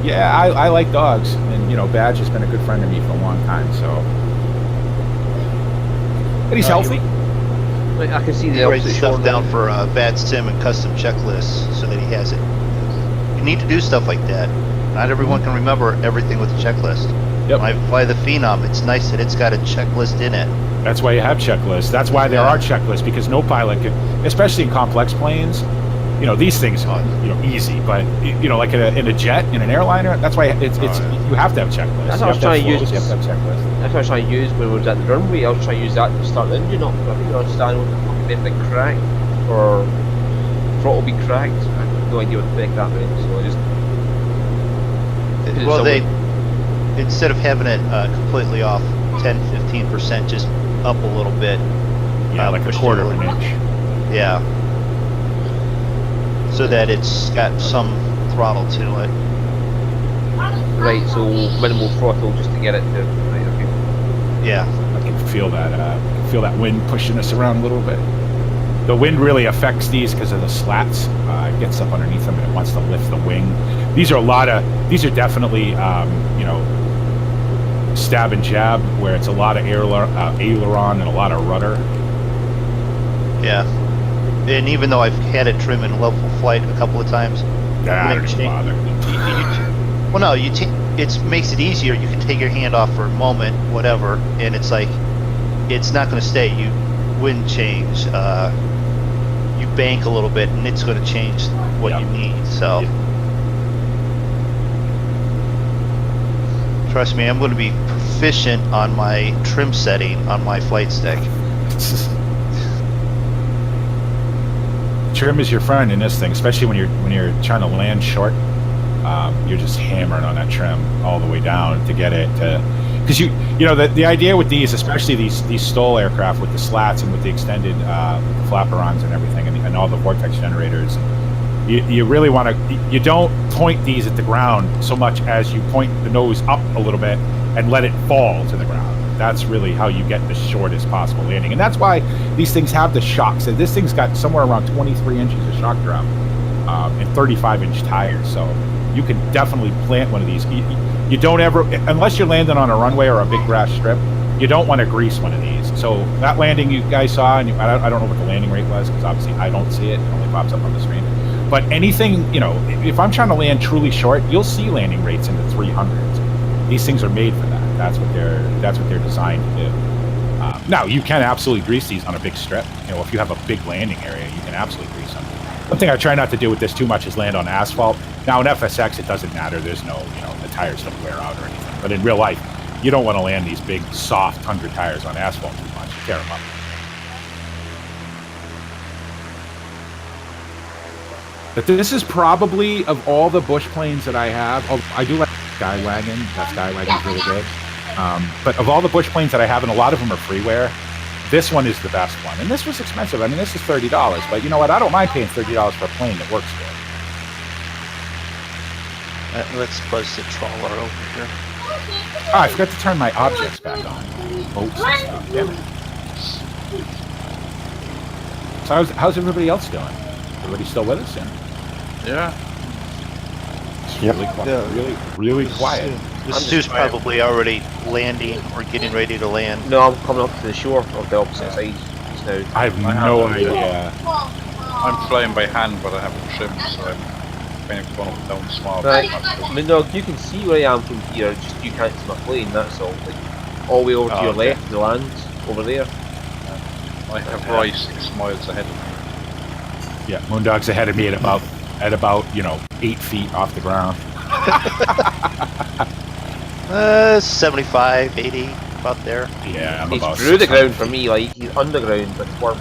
I like dogs. And, Badge has been a good friend to me for a long time. So, but he's healthy. I can see the writes stuff down for Bad Sim and custom checklists so that he has it. You need to do stuff like that. Not everyone can remember everything with the checklist. Yep. When I fly the Phenom, it's nice that it's got a checklist in it. That's why you have checklists. That's why there are checklists, because no pilot can, especially in complex planes, these things are easy, but like in a jet, in an airliner, that's why it's you have to have checklists. That's what I was trying to use. You have to have checklists. That's what I was trying to use when we were at the runway. I was trying to use that to start the engine up. I didn't understand what the fucking bit like cracked or throttle be cracked. I have no idea what the heck that meant, so I just. Instead of having it completely off 10-15%, just up a little bit. Yeah, like a quarter of an inch. Yeah. So that it's got some throttle to it. Right, so minimal throttle just to get it to. Right, okay. Yeah. I can feel that wind pushing us around a little bit. The wind really affects these because of the slats. It gets up underneath them and it wants to lift the wing. These are definitely, stab and jab, where it's a lot of aileron and a lot of rudder. Yeah. And even though I've had it trim in level flight a couple of times, doesn't bother. Well, no, it makes it easier. You can take your hand off for a moment, whatever, and it's like, it's not going to stay. You wind change, you bank a little bit, and it's going to change what you need. So, trust me, I'm going to be proficient on my trim setting on my flight stick. Trim is your friend in this thing, especially when you're trying to land short. You're just hammering on that trim all the way down to get it to, because the idea with these, especially these STOL aircraft with the slats and with the extended flaperons and everything, and all the vortex generators, you really want to, you don't point these at the ground so much as you point the nose up a little bit and let it fall to the ground. That's really how you get the shortest possible landing, and that's why these things have the shocks. So this thing's got somewhere around 23 inches of shock drop and 35-inch tires, so you can definitely plant one of these. You don't ever, unless you're landing on a runway or a big grass strip, you don't want to grease one of these. So that landing you guys saw, and I don't know what the landing rate was, because obviously I don't see it only pops up on the screen. But anything, if I'm trying to land truly short, you'll see landing rates in the 300s. These things are made for that. That's what they're designed to do. Now, you can absolutely grease these on a big strip. You know, if you have a big landing area, you can absolutely grease them. One thing I try not to do with this too much is land on asphalt. Now, in FSX, it doesn't matter. There's no, the tires don't wear out or anything. But in real life, you don't want to land these big, soft Tundra tires on asphalt too much. You tear them up. But this is probably, of all the bush planes that I have, I do like Skywagon. That Skywagon's really good. But of all the bush planes that I have, and a lot of them are freeware, this one is the best one. And this was expensive. I mean, this is $30. But you know what? I don't mind paying $30 for a plane that works good. Let's buzz the trawler over here. Oh, I forgot to turn my objects back on. Boats and stuff. Damn it. So how's everybody else doing? Everybody still with us? Yeah. It's really quiet. Really quiet. Stu's probably already landing or getting ready to land. No, I'm coming up to the shore of the opposite side just now. I have no idea. I'm flying by hand, but I haven't trimmed, so I'm kind of going up and down small. Right. MrMoonDog, you can see where I am from here, just you can't see my plane, that's all. Like, all the way over to your left, the land's over there. I have Roy 6 miles ahead of me. Yeah, MrMoonDog's ahead of me at about 8 feet off the ground. 75, 80, about there. Yeah, I'm he's about through the ground for me, like he's underground, but warm.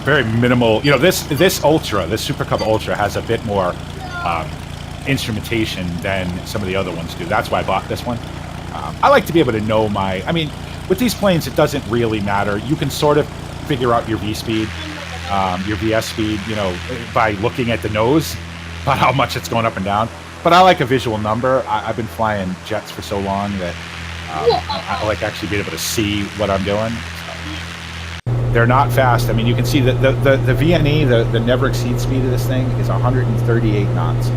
Very minimal. This Ultra, this Super Cub Ultra, has a bit more instrumentation than some of the other ones do. That's why I bought this one. I like to be able to know with these planes, it doesn't really matter. You can sort of figure out your V speed, your VS speed, by looking at the nose, about how much it's going up and down. But I like a visual number. I've been flying jets for so long that I like actually being able to see what I'm doing. They're not fast. I mean, you can see that the VNE, the never exceed speed of this thing is 138 knots.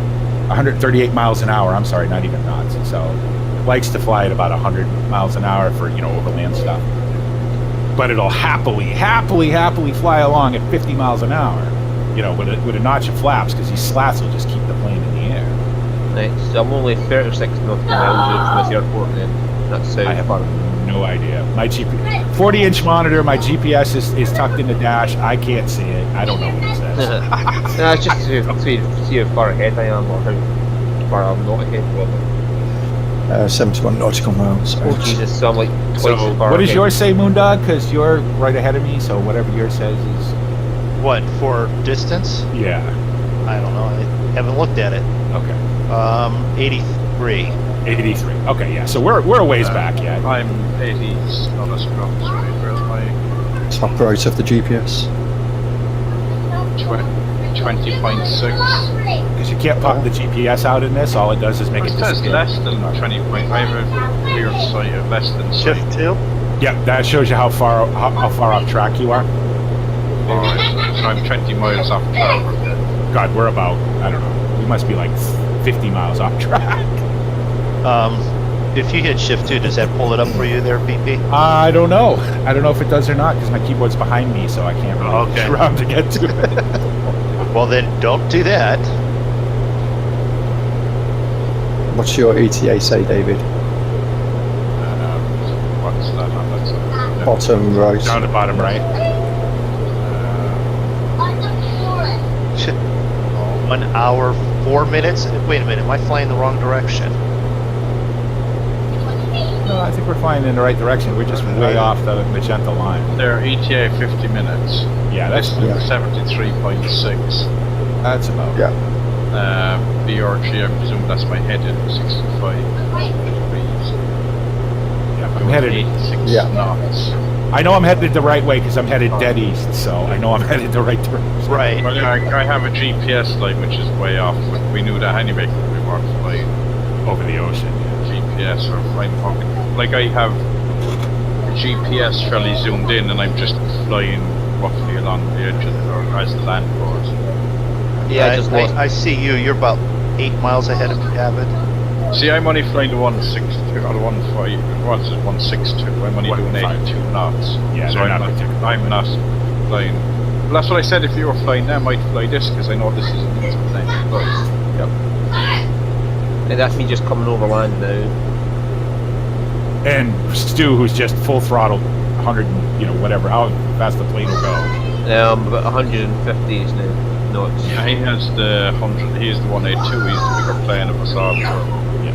138 miles an hour. I'm sorry, not even knots. So it likes to fly at about 100 miles an hour for, overland stuff. But it'll happily fly along at 50 miles an hour, with a notch of flaps, because these slats will just keep the plane in the air. Right, so I'm only 36 nautical miles away from this airport, then that's south. I have no idea. My 40-inch monitor, my GPS is tucked in the dash. I can't see it. I don't know what it says. No, it's just to see how far ahead I am, or how far I'm not ahead, probably. 71 nautical miles. Oh Jesus, so I'm like twice as far what does ahead. yours say, MrMoonDog? Because you're right ahead of me, so whatever yours says is... What, for distance? Yeah. I don't know. I haven't looked at it. Okay. 83. 83. Okay, yeah. So we're a ways back yet. I'm 80. No, that's wrong. Sorry, where's my Top right of the GPS. 20.6? Because you can't pop the GPS out in this. All it does is make it It says disappear. less than 20. I have a weird sight of less than sight. Shift 2? Yeah, that shows you how far off track you are. Alright, so I'm 20 miles off track. God, we're about, I don't know, we must be like 50 miles off track. If you hit Shift 2, does that pull it up for you there, PP? I don't know. I don't know if it does or not, because my keyboard's behind me, so I can't really Okay. get around to get to it. Well, then don't do that. What's your ETA say, David? What's that on? That's Bottom right. Down to bottom right. 1 hour, 4 minutes? Wait a minute, am I flying the wrong direction? No, I think we're flying in the right direction. We're just way off the magenta line. Their ETA 50 minutes. Yeah, that's 73.6. that's about. Yeah. BRG, I presume that's my headed 65 degrees. Yeah, I'm headed. 86 Yeah. knots. I know I'm headed the right way because I'm headed dead east, so I know I'm headed the right direction. Right. Well, I have a GPS line which is way off, but we knew that anyway because we weren't flying Over the ocean. GPS or flying pocket. Like I have GPS fairly zoomed in and I'm just flying roughly along the edge of it, or as the land goes. Yeah, I see you. You're about 8 miles ahead of David. See, I'm only flying the 162 or the 15. What's it? 162. I'm only doing 82 knots. Yeah, so they're I'm not particularly I'm not flying. Well, that's what I said. If you were flying, I might fly this because I know this is an easy plane to fly. Yep. And that's me just coming over land now. And Stu, who's just full throttle, 100, whatever, how fast the plane will go. About 150s now, knots. Yeah, he has the 100. He's the 182. He's the bigger plane of us all. So. Yeah.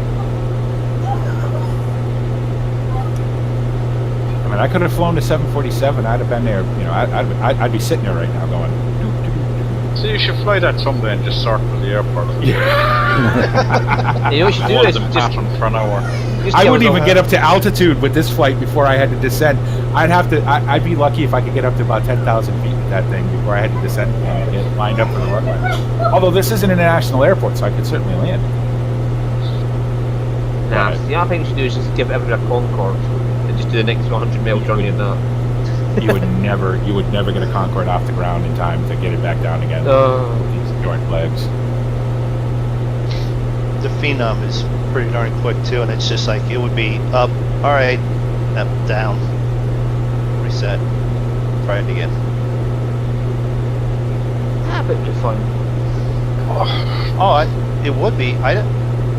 I mean, I could have flown the 747. I'd have been there. I'd be sitting there right now going. So you should fly that someday and just circle the airport. Yeah. You know what you should do is just for an hour. I wouldn't even get up to altitude with this flight before I had to descend. I'd be lucky if I could get up to about 10,000 feet with that thing before I had to descend and get lined up for the runway. Although this is an international airport, so I could certainly land. Nah, the other thing you should do is just give everyone a Concorde and just do the next 100-mile journey in that. You would never get a Concorde off the ground in time to get it back down again. These joint legs. The Phenom is pretty darn quick too, and it's just like it would be up, all right, up, down, reset, try it again. But it'd be fun. It would be. I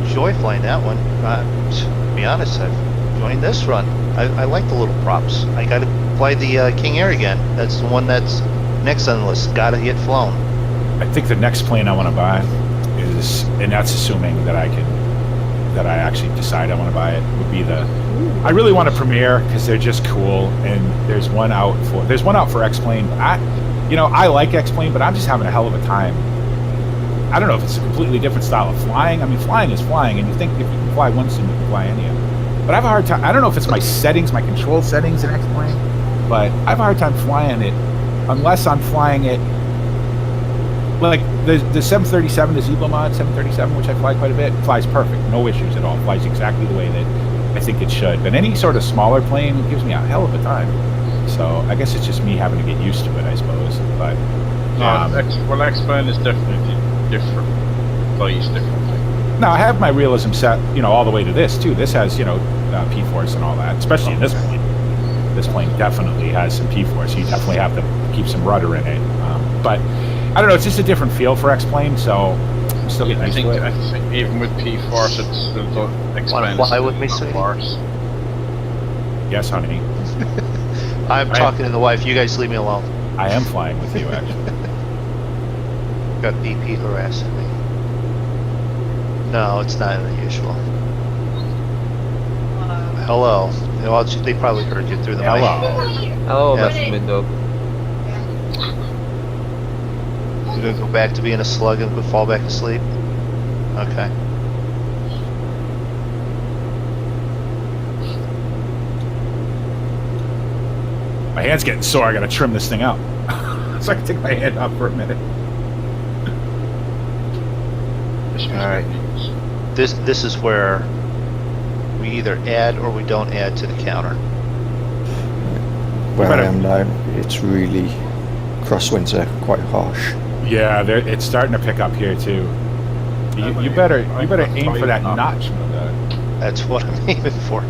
enjoy flying that one. To be honest, I've joined this run. I like the little props. I got to fly the King Air again. That's the one that's next on the list. Got to get flown. I think the next plane I want to buy is, and that's assuming that I actually decide I want to buy it, would be I really want a Premier because they're just cool, and there's one out for X-Plane. I like X-Plane, but I'm just having a hell of a time. I don't know if it's a completely different style of flying. I mean, flying is flying, and you think if you can fly one sim, you can fly any of them. But I have a hard time. I don't know if it's my settings, my control settings in X-Plane, but I have a hard time flying it unless I'm flying it like the 737, the Zebra Mod 737, which I fly quite a bit, flies perfect, no issues at all. Flies exactly the way that I think it should. But any sort of smaller plane gives me a hell of a time. So I guess it's just me having to get used to it, I suppose. But X-Plane is definitely different. Flies differently. Now I have my realism set, all the way to this too. This has, P-force and all that, especially in this plane. This plane definitely has some P-force. You definitely have to keep some rudder in it. But I don't know. It's just a different feel for X-Plane, so I'm still getting used to it. I think even with P-force, it's still X-Plane. Fly with me, sweetie? Yes, honey. I'm talking to the wife. You guys leave me alone. I am flying with you, actually. Got BP harassing me. No, it's not unusual. Hello. Well, they probably heard you through the mic. Hello, MrMoonDog. You gonna go back to being a slug and fall back asleep? Okay. My hand's getting sore. I gotta trim this thing out. So I can take my hand off for a minute. Alright. This is where we either add or we don't add to the counter. Where I am now, it's really crosswinds are quite harsh. Yeah, it's starting to pick up here too. You better aim for that notch. That's what I'm aiming for.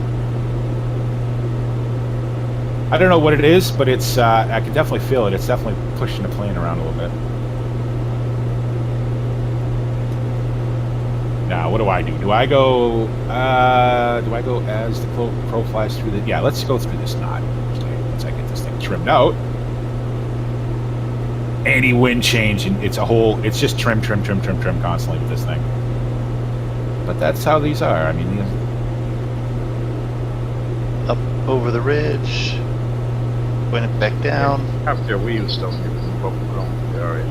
I don't know what it is, but it's I can definitely feel it. It's definitely pushing the plane around a little bit. Now, what do I do? Do I go as the crow flies through the? Yeah, let's go through this knot once I get this thing trimmed out. Any wind change, and it's just trim constantly with this thing. But that's how these are. I mean, up over the ridge, when it back down. Have their wheels stuff you can rub around the area.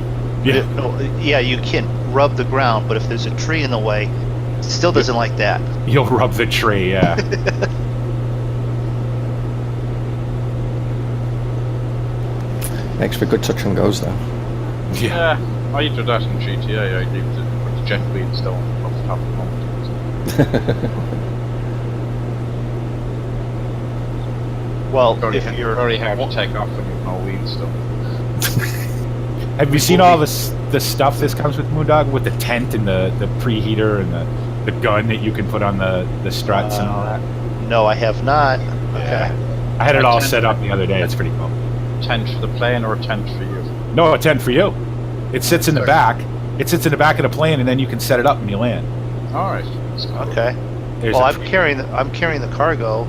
Yeah, you can rub the ground, but if there's a tree in the way, it still doesn't like that. You'll rub the tree, yeah. Makes for good touch and goes though. Yeah, I do that in GTA. I leave put the jet wheels down off the top of the mountain. Well, if you're very hard to take off when you've no wheels though. Have you seen all the stuff this comes with MrMoonDog, with the tent and the preheater and the gun that you can put on the struts and all that? No, I have not. Yeah. Okay. I had it all set up the other day. It's pretty cool. Tent for the plane or a tent for you? No, a tent for you. It sits in the back. It sits in the back of the plane, and then you can set it up when you land. All right. Okay. There's Well, a- I'm carrying the cargo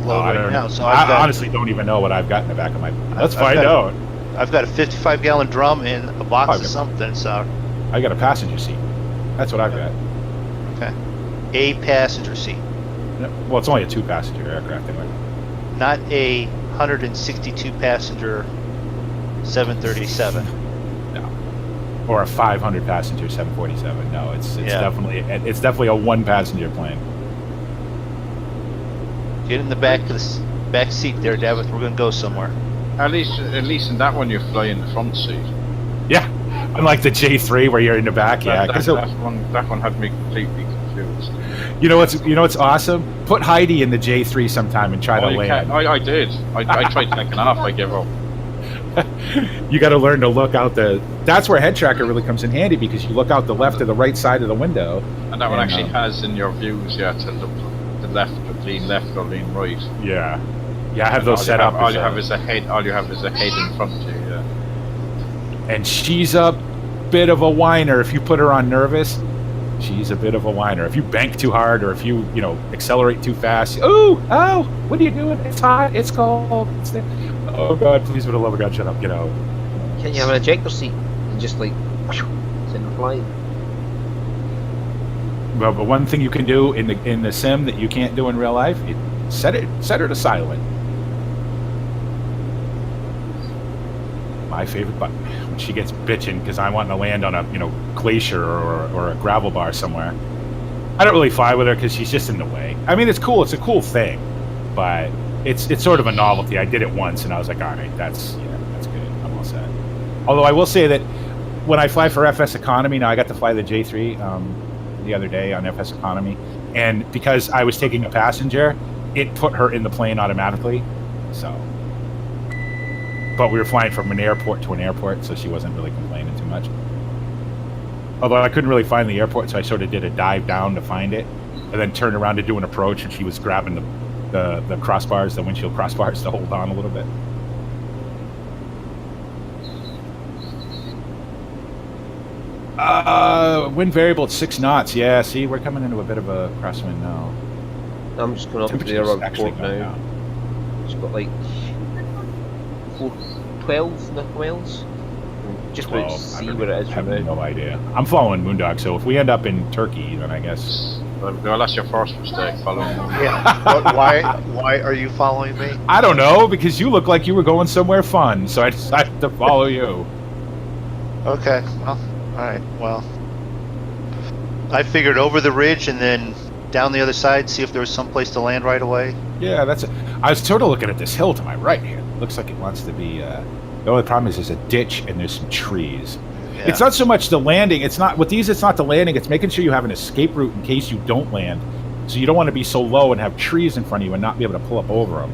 load I right don't now, know. so I honestly don't even know what I've got in the back of my. Let's I've find got- out. I've got a 55-gallon drum and a box Okay. of something. So I got a passenger seat. That's what I've got. okay, a passenger seat, Well, it's only a 2-passenger aircraft anyway. not a 162 passenger 737. Or a 500 passenger 747. No, it's Yeah. definitely a 1-passenger plane. Get in the back of the back seat there, David. We're gonna go somewhere. At least in that one you fly in the front seat. Yeah, unlike the J3 where you're in the back. Yeah, That, 'cause that one had me completely confused. you know what's awesome? Put Heidi in the J3 sometime and try to you land. can't. I did. I tried taking off. I gave up. You got to learn to look out the. That's where head tracker really comes in handy because you look out the left or the right side of the window. And that one actually has in your views, to look the left, or lean left, or lean right. Yeah, I have those set up. All you have is a head. All you have is a head in front of you. Yeah. And she's a bit of a whiner. If you put her on nervous, she's a bit of a whiner. If you bank too hard or if you accelerate too fast, oh, what are you doing? It's hot. It's cold. Oh God, please, for the love of God, shut up. Can't you have an ejector seat and just like send her flying? Well, but one thing you can do in the sim that you can't do in real life, you set her to silent. My favorite button when she gets bitching because I want to land on a glacier or a gravel bar somewhere. I don't really fly with her because she's just in the way. I mean, it's cool. It's a cool thing, but it's sort of a novelty. I did it once and I was like, all right, that's good. I'm all set. Although I will say that when I fly for FS Economy, now I got to fly the J3 the other day on FS Economy, and because I was taking a passenger, it put her in the plane automatically. So, but we were flying from an airport to an airport, so she wasn't really complaining too much. Although I couldn't really find the airport, so I sort of did a dive down to find it, and then turned around to do an approach, and she was grabbing the crossbars, the windshield crossbars, to hold on a little bit. Wind variable at 6 knots. Yeah, see, we're coming into a bit of a crosswind now. I'm just going up to the Temperature's actually airport gone now. down. It's got like 12 nautical just about to 12, see where it is I have from now. no idea. I'm following MrMoonDog, so if we end up in Turkey, then I guess... Well, that's your first mistake. Following. Yeah. But why are you following me? I don't know, because you look like you were going somewhere fun, so I decided to follow you. Okay. Well, all right. Well, I figured over the ridge and then down the other side, see if there was some place to land right away. Yeah, that's it. I was sort of looking at this hill to my right here. Looks like it wants to be... the only problem is there's a ditch and there's some trees. Yeah. It's not so much the landing. It's not with these. It's not the landing. It's making sure you have an escape route in case you don't land. So you don't want to be so low and have trees in front of you and not be able to pull up over them.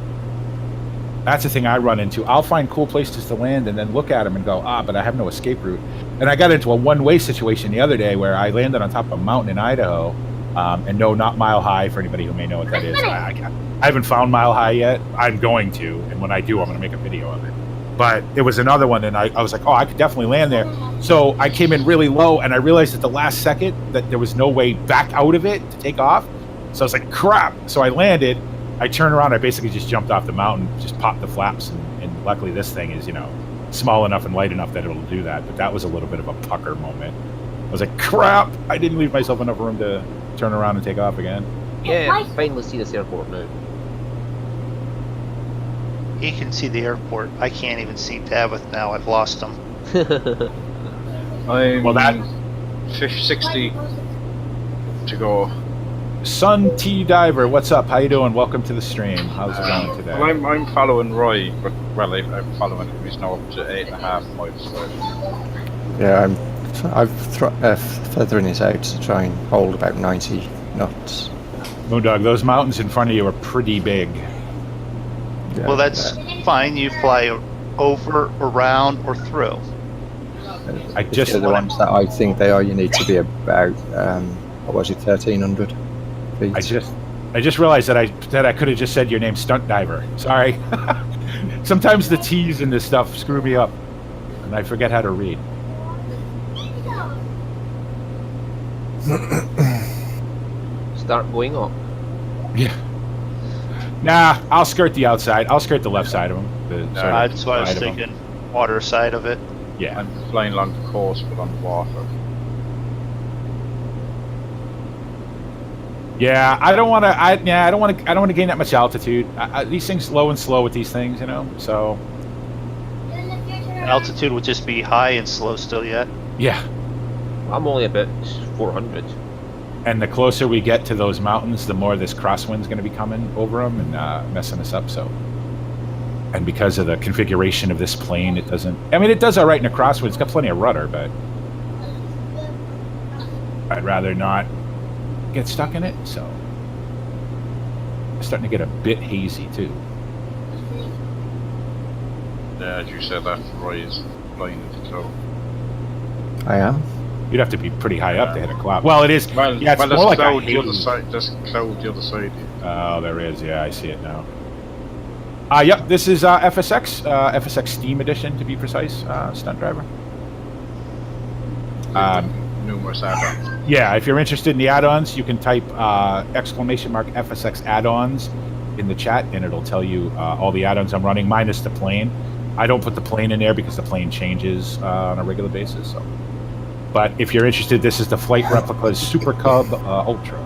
That's the thing I run into. I'll find cool places to land and then look at them and go, but I have no escape route. And I got into a one-way situation the other day where I landed on top of a mountain in Idaho, and no, not Mile High for anybody who may know what that is. I haven't found Mile High yet. I'm going to, and when I do, I'm going to make a video of it. But it was another one, and I was like, I could definitely land there. So I came in really low, and I realized at the last second that there was no way back out of it to take off. So I was like, crap. So I landed. I turned around. I basically just jumped off the mountain, just popped the flaps, and luckily this thing is, small enough and light enough that it'll do that. But that was a little bit of a pucker moment. I was like, crap. I didn't leave myself enough room to turn around and take off again. Yeah, I can finally see this airport now. He can see the airport. I can't even see Dafydd now. I've lost him. I'm fish 60 to go. Sun T Diver, what's up? How you doing? Welcome to the stream. How's it going today? Well, I'm following Roy, but I'm following him. He's now up to 8.5 miles away. Yeah, I'm feathering it out to try and hold about 90 knots. MrMoonDog, those mountains in front of you are pretty big. Yeah, Well, that's fine. You fly over, around, or through. I just the ones that I think they are, you need to be about 1,300 feet. I just realized that I could have just said your name, Stunt Diver. Sorry. Sometimes the T's in this stuff screw me up, and I forget how to read. start going up. Yeah. Nah, I'll skirt the outside. I'll skirt the left side of them. That's what I was thinking. Water side of it. Yeah. I'm flying along the coast, but on the water. Yeah, I don't want to. I don't want to gain that much altitude. These things low and slow with these things, you know. So Altitude would just be high and slow still yet. yeah. I'm only about 400. And the closer we get to those mountains, the more this crosswind's going to be coming over them and messing us up. So, and because of the configuration of this plane, it doesn't. I mean, it does all right in a crosswind. It's got plenty of rudder, but I'd rather not get stuck in it. So, it's starting to get a bit hazy too. Yeah, as you said, that Roy is flying into cloud. I am. You'd have to be pretty high up to hit a cloud. Well, it is. Well, yeah, it's there's more like cloud a the other haze. side. There's cloud the other side. Oh, there is. Yeah, I see it now. Yep, this is FSX, FSX Steam Edition to be precise, stunt driver. Numerous add-ons. Yeah, if you're interested in the add-ons, you can type !FSX add-ons in the chat, and it'll tell you all the add-ons I'm running, minus the plane. I don't put the plane in there because the plane changes on a regular basis. So, but if you're interested, this is the Flight Replica's Super Cub Ultra.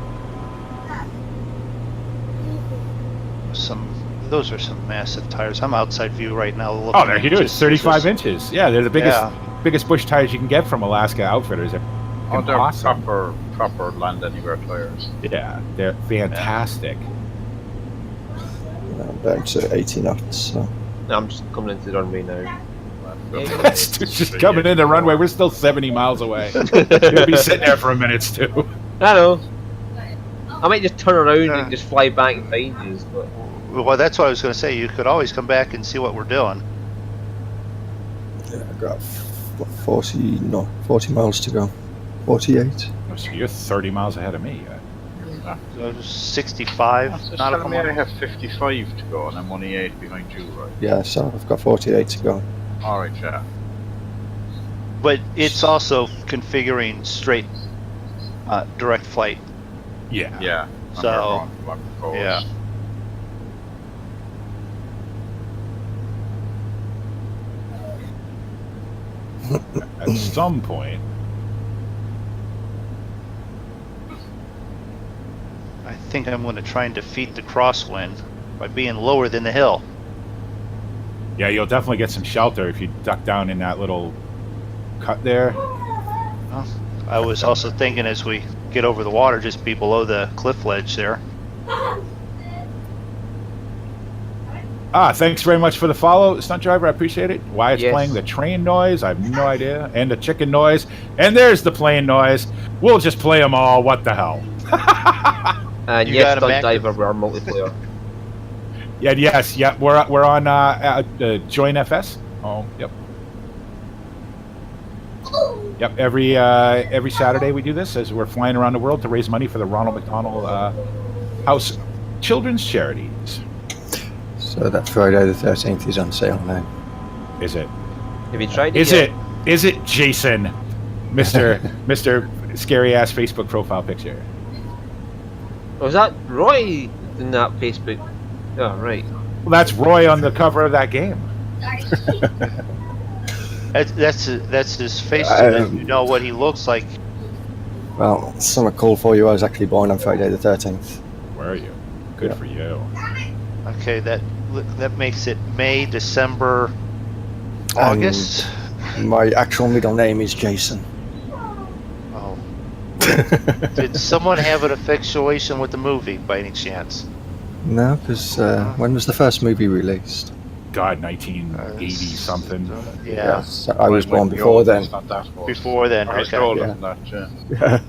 Those are some massive tires. I'm outside view right now. Oh, there you do. It's 35 inches. Yeah, they're the biggest bush tires you can get from Alaska Outfitters. They're awesome. proper land anywhere tires. Yeah, they're fantastic. I'm down to 80 knots. So. I'm just coming into the runway now. It's just coming in the runway. We're still 70 miles away. You'll be sitting there for a minute, too. I know. I might just turn around and just fly back in ages, but... Well, that's what I was going to say. You could always come back and see what we're doing. Yeah, I've got 40 miles to go. 48. Oh, so you're 30 miles ahead of me. 65. Not a I have 55 to go, and I'm only 8 behind you, right? Yeah, so I've got 48 to go. All right, yeah. But it's also configuring straight direct flight. Yeah. Yeah. So, yeah. At some point. I think I'm going to try and defeat the crosswind by being lower than the hill. Yeah, you'll definitely get some shelter if you duck down in that little cut there. Well, I was also thinking as we get over the water, just be below the cliff ledge there. Thanks very much for the follow, Stunt Driver. I appreciate it. Wyatt's Yes. playing the train noise. I have no idea. And the chicken noise. And there's the plane noise. We'll just play them all. What the hell? And You yes, got 'em Stunt active. Diver, we're multiplayer. Yeah, yes, yeah. We're on Join FS. Oh, yep. Yep, every Saturday we do this as we're flying around the world to raise money for the Ronald McDonald House Children's Charities. So that Friday the 13th is on sale now. Is it? Have you tried it Is yet? it? Is it Jason, Mr. Scary ass Facebook profile picture? Was that Roy in that Facebook? Oh, right. Well, that's Roy on the cover of that game. That's his face, so that you know what he looks like. Well, something cool for you. I was actually born on Friday the 13th. Where are you? Good for you. Okay, that makes it May, December, August. My actual middle name is Jason. Oh. Did someone have an infatuation with the movie by any chance? No, because when was the first movie released? God, 1980 something. Yeah. Yes, I was born before then. It's not that old. Before then, I was okay. older Yeah. than that, yeah. Yeah.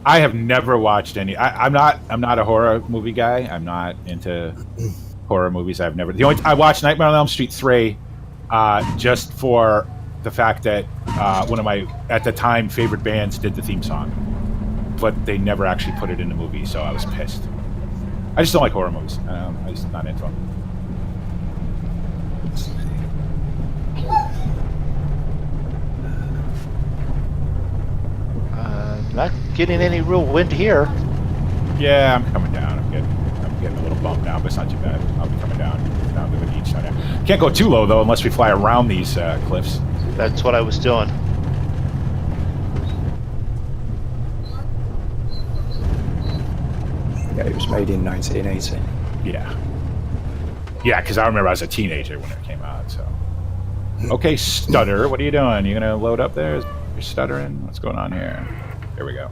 I have never watched any. I'm not a horror movie guy. I'm not into horror movies. I watched Nightmare on Elm Street 3 just for the fact that one of my at the time favorite bands did the theme song, but they never actually put it in the movie, so I was pissed. I just don't like horror movies. I'm just not into them. Not getting any real wind here. Yeah, I'm coming down. I'm getting a little bump now, but it's not too bad. I'll be coming down to the beach side. Can't go too low though, unless we fly around these cliffs. That's what I was doing. Yeah, it was made in 1980. Yeah. Yeah, because I remember I was a teenager when it came out. So. Okay, Stutter, what are you doing? You gonna load up there? You're stuttering. What's going on here? Here we go.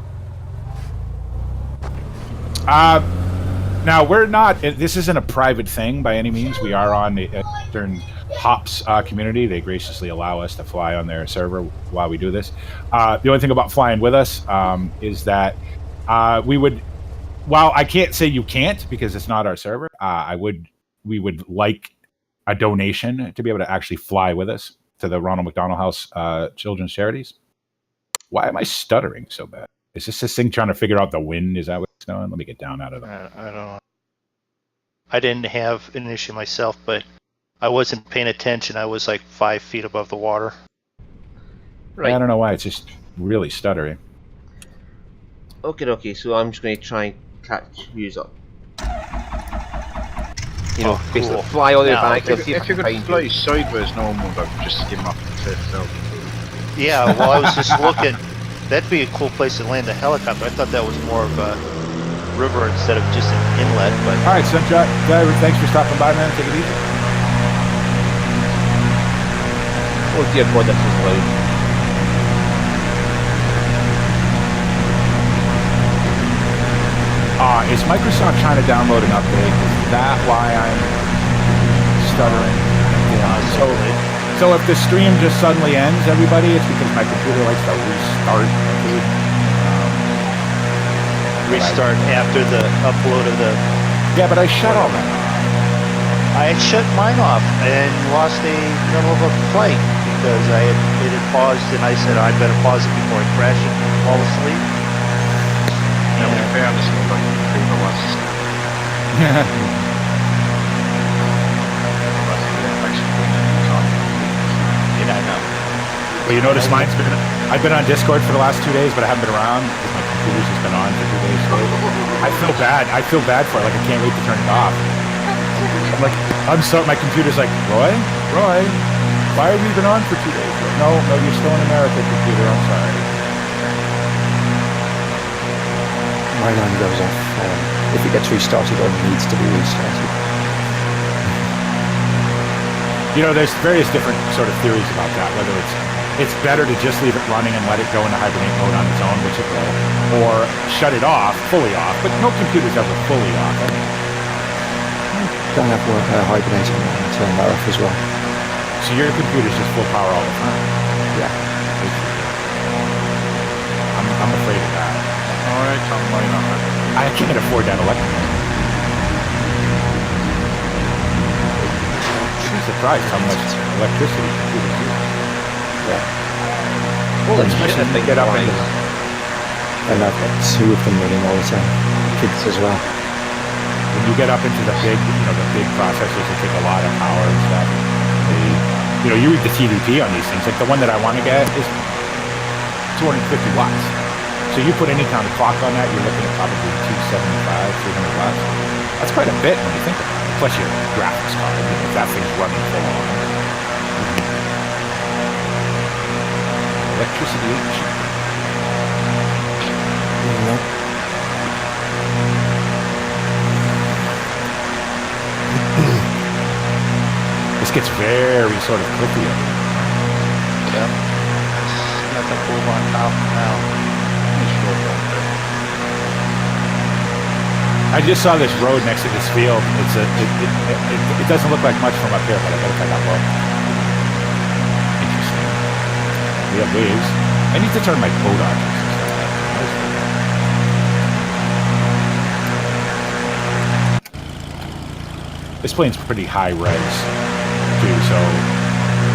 Now we're not. This isn't a private thing by any means. We are on the Eastern Hops community. They graciously allow us to fly on their server while we do this. The only thing about flying with us is that we would. While I can't say you can't because it's not our server, we would like a donation to be able to actually fly with us to the Ronald McDonald House Children's Charities. Why am I stuttering so bad? Is this thing trying to figure out the wind? Is that what it's doing? Let me get down out of that. I don't know. I didn't have an issue myself, but I wasn't paying attention. I was like 5 feet above the water. Right. I don't know why. It's just really stuttering. Okay, so I'm just going to try and catch yous up. You know, basically fly all the way back. If you could fly sideways, MrMoonDog, just skim off the cliff. So. Yeah, well, I was just looking. That'd be a cool place to land a helicopter. I thought that was more of a river instead of just an inlet. But all right, Sunshot Driver, thanks for stopping by, man. Take it easy. Oh dear God, this is loud. Is Microsoft trying to download an update? Is that why I'm stuttering? Yeah. So if the stream just suddenly ends, everybody, it's because my computer likes to restart. Restart after the upload of the... Yeah, but I shut all that off. I had shut mine off and lost a middle of a flight because it had paused and I said I better pause it before I crash and fall asleep. Yeah, we found this one, but Frito wants to stop. Yeah, I know. Well, you notice I've been on Discord for the last 2 days, but I haven't been around because my computer's just been on for 2 days straight. I feel bad for it. Like, I can't wait to turn it off. I'm like, my computer's like, Roy, why have you been on for 2 days? No, you're still in America, computer. I'm sorry. My line goes off if it gets restarted or needs to be restarted. You know, there's various different sort of theories about that, whether it's better to just leave it running and let it go into hibernate mode on its own, which it will, or shut it off, fully off, but no computer's ever fully off. Don't have hibernating and turn that off as well. So your computer's just full power all the time? Yeah. I'm afraid of that. Alright, I'm mine on it. I can't afford that electric. I'm surprised how much electricity computers use. Yeah. Well, especially if they get up into them. And I've got 2 of them running all the time. Kids as well. When you get up into the big processors that take a lot of power and stuff, you read the TDP on these things. Like the one that I want to get is 250 watts. So you put any kind of clock on that, you're looking at probably 275, 300 watts. That's quite a bit when you think about it. Plus your graphics card, if that thing's running full on. Electricity ain't cheap. This gets very sort of cliffy. Yep. Got the pool on top now. I just saw this road next to this field. It doesn't look like much from up here, but I gotta tell that look. Interesting. We have waves. I need to turn my boat on. This plane's pretty high res too, so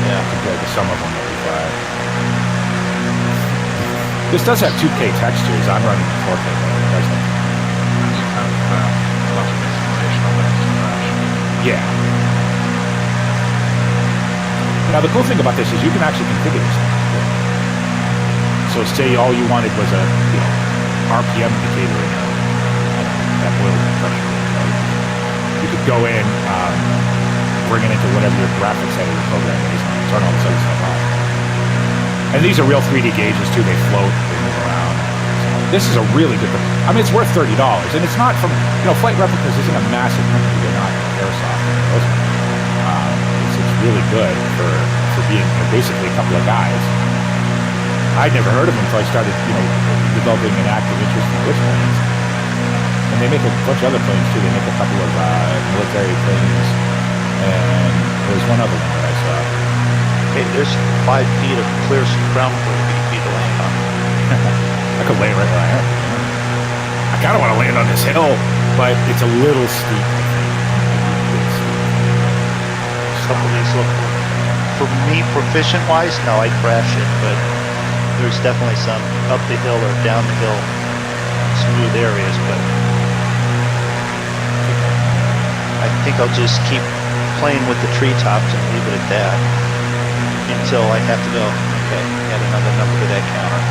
yeah, compared to some of them that we fly. This does have 2K textures. I'm running 4K. Yeah. Now the cool thing about this is you can actually configure this. So say all you wanted was a RPM indicator in that oil pressure. You could go in, bring it into whatever your graphics editor program is, and turn all this other stuff on. And these are real 3D gauges too. They float, they move around. So this is a really good. I mean, it's worth $30, and it's not from Flight Replicas isn't a massive company. They're not Airsoft. It's really good for being basically a couple of guys. I'd never heard of them until I started, developing an active interest in Bush planes. And they make a bunch of other planes too. They make a couple of military planes, and there's one other one that I saw. Hey, there's 5 feet of clear ground for you to land on. I could land right where I am. I kind of want to land on this hill, but it's a little steep. Some of these look, for me, proficient-wise, no, I'd crash it, but there's definitely some up the hill or down the hill smooth areas, but I think I'll just keep playing with the treetops and leave it at that until I have to go, okay, add another number to that counter.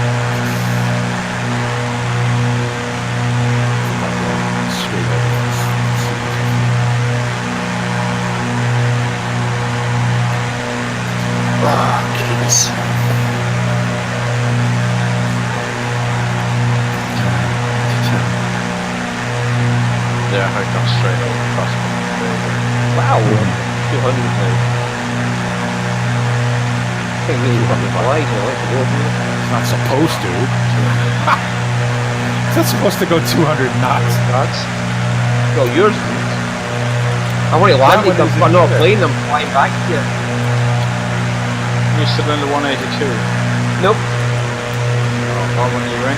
Ah, kids. Yeah, I come straight over across. Wow, 200 now. I think really fucking flies now, It's not supposed to. It's not supposed to go 200 knots. Well, yours isn't. I've already landed, I'm not a plane, I'm flying back here. You're still in the 182? Nope. How long are you in?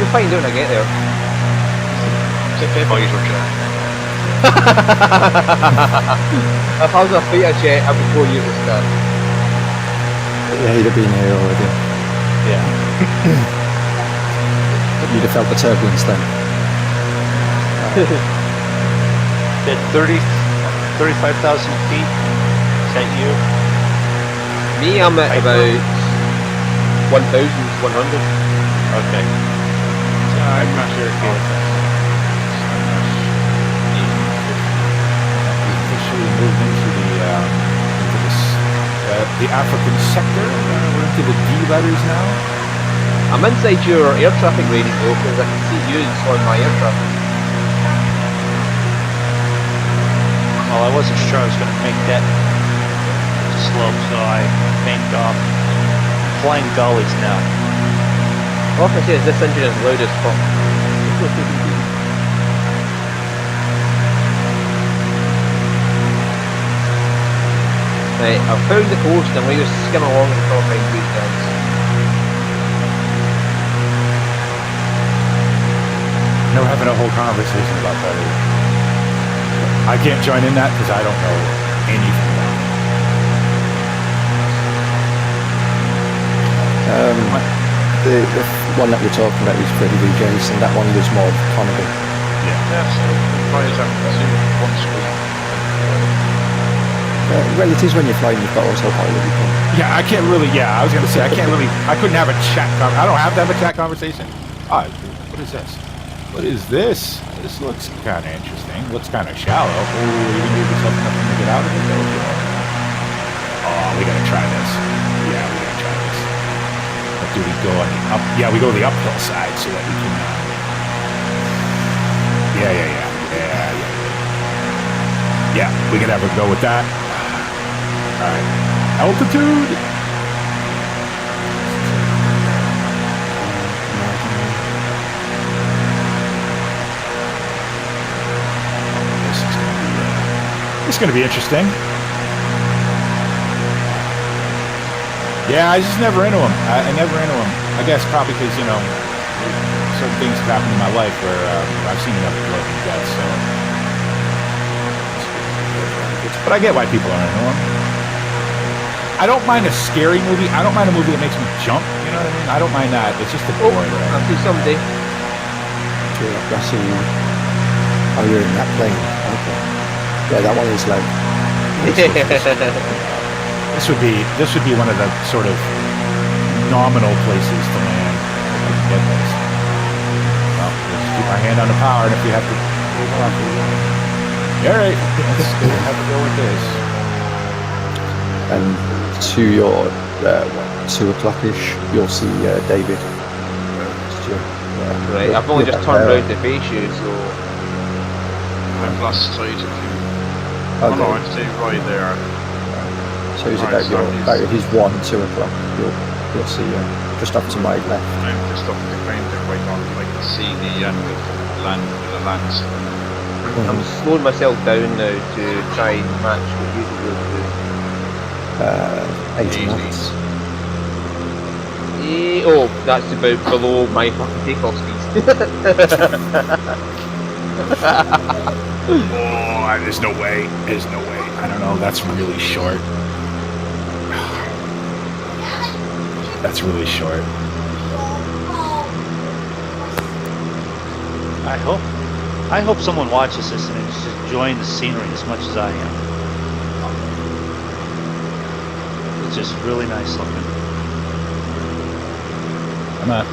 You'll find out when I get there. Fighter jet. If I was a fighter jet, I would go use this stuff. Yeah, he'd have been here already. Yeah. You'd have felt the turbulence then. At 35,000 feet, is that you? Me, I'm at about 1,100. Okay. I'm not sure if you're Officially moved into the African sector. We're into the D letters now. I'm inside your air traffic rating though, because I can see you on my air traffic. Well, I wasn't sure I was going to make that slope, so I banked off. Flying gullies now. All I can say is this engine is loud as fuck. Right, I've found the coast and we just skim along and try to find these guys. No, having a whole conversation about that. I can't join in that because I don't know anything about it. The one that we're talking about is Freddie V. Jason. That one was more comedy. Yeah, so the players have to see one screen. Well, it is when you're flying, you've got autopilot. You can. Yeah, I can't really. Yeah, I was gonna say I couldn't have a chat. I don't have to have a chat conversation. What is this? What is this? This looks kind of interesting. Looks kind of shallow. Oh, you can give yourself nothing to get out of it. Oh, we gotta try this. Yeah, we gotta try this. But do we go on the up? Yeah, we go to the uphill side so that we can. Yeah, we can have a go with that. All right, altitude. This is going to be interesting. Yeah, I just never into them. I never into them. I guess probably because certain things have happened in my life where I've seen enough blood and death. So, but I get why people are into them. I don't mind a scary movie. I don't mind a movie that makes me jump. You know what I mean? I don't mind that. It's just a boring. I'll see someday. I see you. Oh, you're in that plane. Okay. Yeah, that one is like. This would be one of the sort of nominal places to land. If I can get this. hand on the power, and if you have to move on. All right, let's have to go with this. And to your 2 o'clock-ish, you'll see David. Right, I've only just turned round to face you, so... I've lost sight of you. Okay. Oh no, I see Roy there. So he's Right, about his 2 o'clock. You'll see just up to my left. I'm just up the ground there right on. I can see the end of the landscape. I'm slowing myself down now to try and match what you do. 80 knots. Oh, that's about below my fucking takeoff speed. Oh, there's no way. There's no way. I don't know. That's really short. That's really short. I hope someone watches this and is just enjoying the scenery as much as I am. It's just really nice looking. Come on.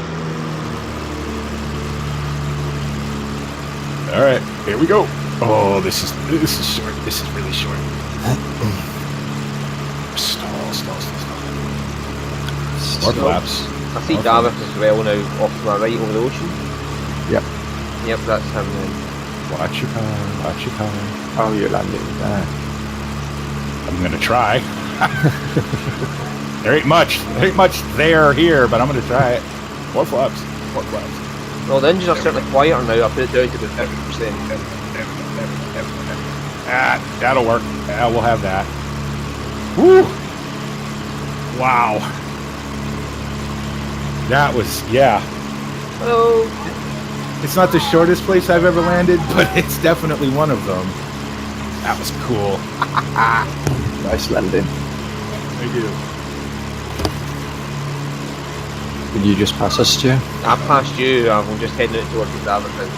All right, here we go. Oh, this is short. This is really short. Stall. More flaps. I see Dafydd as well now, off to my right over the ocean. Yep. Yep, that's him then. Watch your car. Oh, you're landing there. I'm gonna try. There ain't much there here, but I'm gonna try it. More flaps. Well, the engines are certainly quieter now. I put it down to about 50%. That'll work. Yeah, we'll have that. Woo! Wow. That was, yeah. Hello. It's not the shortest place I've ever landed, but it's definitely one of them. That was cool. Nice landing. Thank you. Did you just pass us, Stu? I passed you. I'm just heading out towards the Dafydd now.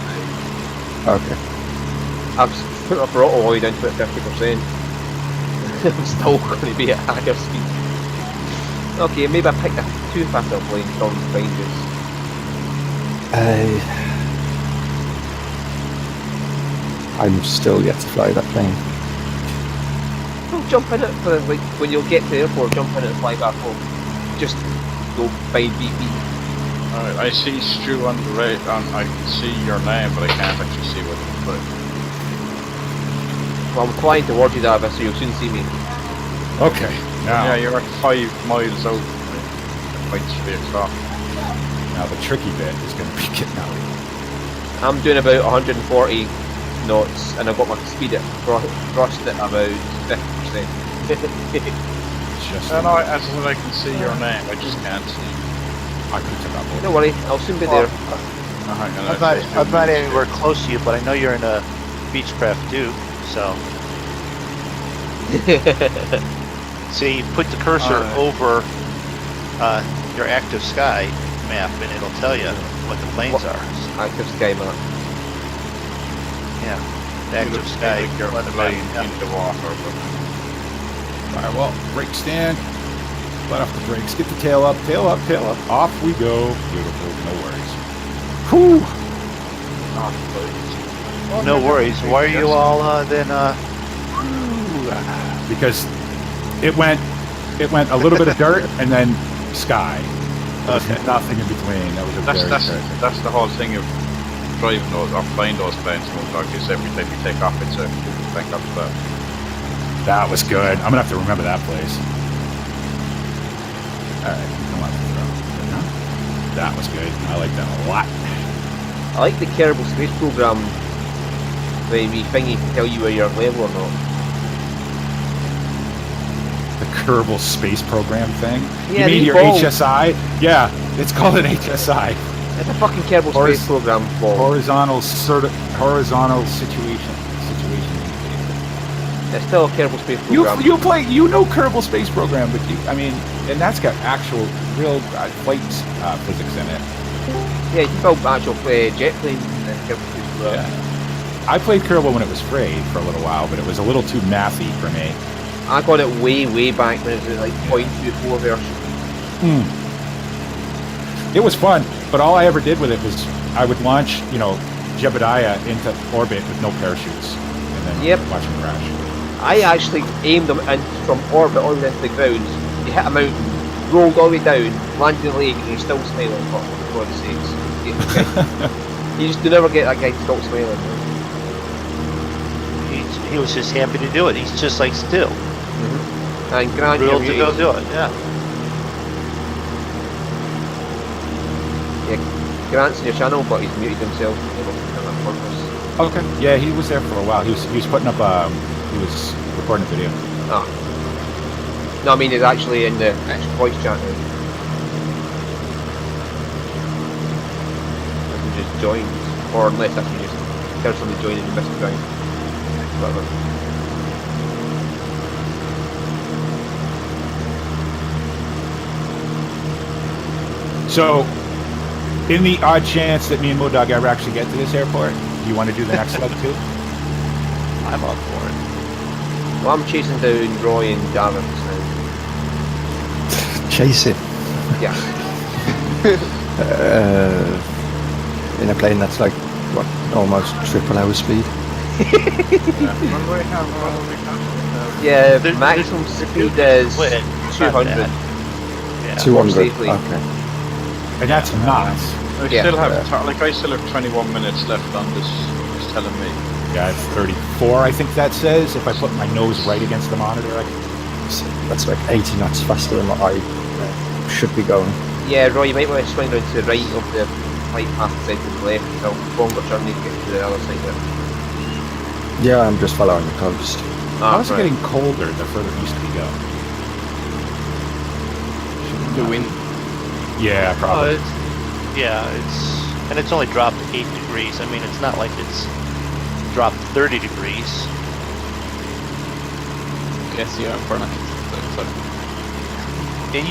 Okay. I've put my throttle all the way down to about 50%. I'm still going to be at higher speed. Okay, maybe I picked a too fast a plane from Rangers. I'm still yet to fly that plane. Well, jump in it for like when you'll get to the airport. Jump in it and fly back home. Just go by BP. Alright, I see Stu on the right. I can see your name, but I can't actually see what you put. Well, I'm flying towards you, Dafydd, so you'll soon see me. Okay. Now, Yeah, you're at 5 miles out. Like 3 o'clock. now the tricky bit is going to be getting out. I'm doing about 140 knots, and I've got my speed at thrust at about 50%. Just No, as soon as I can see your name, I just can't see. I could have took out more. Don't worry, I'll soon be there. I'm not anywhere close to you, but I know you're in a Beechcraft too, so. See, you put the cursor over your active sky map and it'll tell you what the planes are. Active sky map. Yeah, the active sky. Like you're flying in the water. Alright, well, brake stand. Let off the brakes. Get the tail up. Off we go. Beautiful. No worries. Whew. No worries. Why are you all then? Because it went a little bit of dirt and then sky. Okay. Nothing in between. That was a That's the whole thing of driving those or flying those planes. MrMoonDog is every time you take off, it's a thing up there. That was good. I'm gonna have to remember that place. Alright, come on. That was good. I like that a lot. I like the Kerbal Space Program. The wee thingy to tell you where you're level or not. The Kerbal Space Program thing? Yeah, you mean your balls. HSI? Yeah, it's called an HSI. It's a fucking Kerbal Space Program ball. Horizontal situation. It's still a Kerbal Space Program. You know Kerbal Space Program, but and that's got actual real flight physics in it. Yeah, you can build actual jet planes in Kerbal Space Program. Yeah. I played Kerbal when it was free for a little while, but it was a little too mathy for me. I got it way back when it was like 0.24 version. It was fun, but all I ever did with it was I would launch, Jebediah into orbit with no parachutes, and then watch him crash. I actually aimed him in from orbit all the way into the ground. He hit a mountain, rolled all the way down, landed in the lake, and he's still smiling. For God's sakes, you just do never get that guy to stop smiling. He was just happy to do it. He's just like Stu. And Grant, thrilled to go do it. Yeah. Grant's in your channel, but he's muted himself. Okay. Yeah, he was there for a while. He was putting up. He was recording a video. Oh. No, I mean he's actually in the voice chat now. I can just join, or unless I can just tell somebody to join and you missed the ground. Whatever. So, in the odd chance that me and MoonDog ever actually get to this airport, do you want to do the next leg too? I'm up for it. Well, I'm chasing down Roy and Dafydd now. Chasing? Yeah. In a plane that's like, what, almost triple hour speed? Yeah, the maximum speed is 200. Yeah. 200, safely. okay. And that's nuts. I still have 21 minutes left on this. It's telling me. Yeah, it's 34, I think that says. If I put my nose right against the monitor, That's like 80 knots faster than what I should be going. Yeah, Roy, you might want to swing round to the right of the flight path instead of the left. It's a longer journey to get to the other side of it. Yeah, I'm just following the coast. How's it getting colder the further east we go? The wind. Yeah, probably. And it's only dropped 8 degrees. I mean, it's not like it's dropped 30 degrees. Yes, you are Fahrenheit. Sorry. And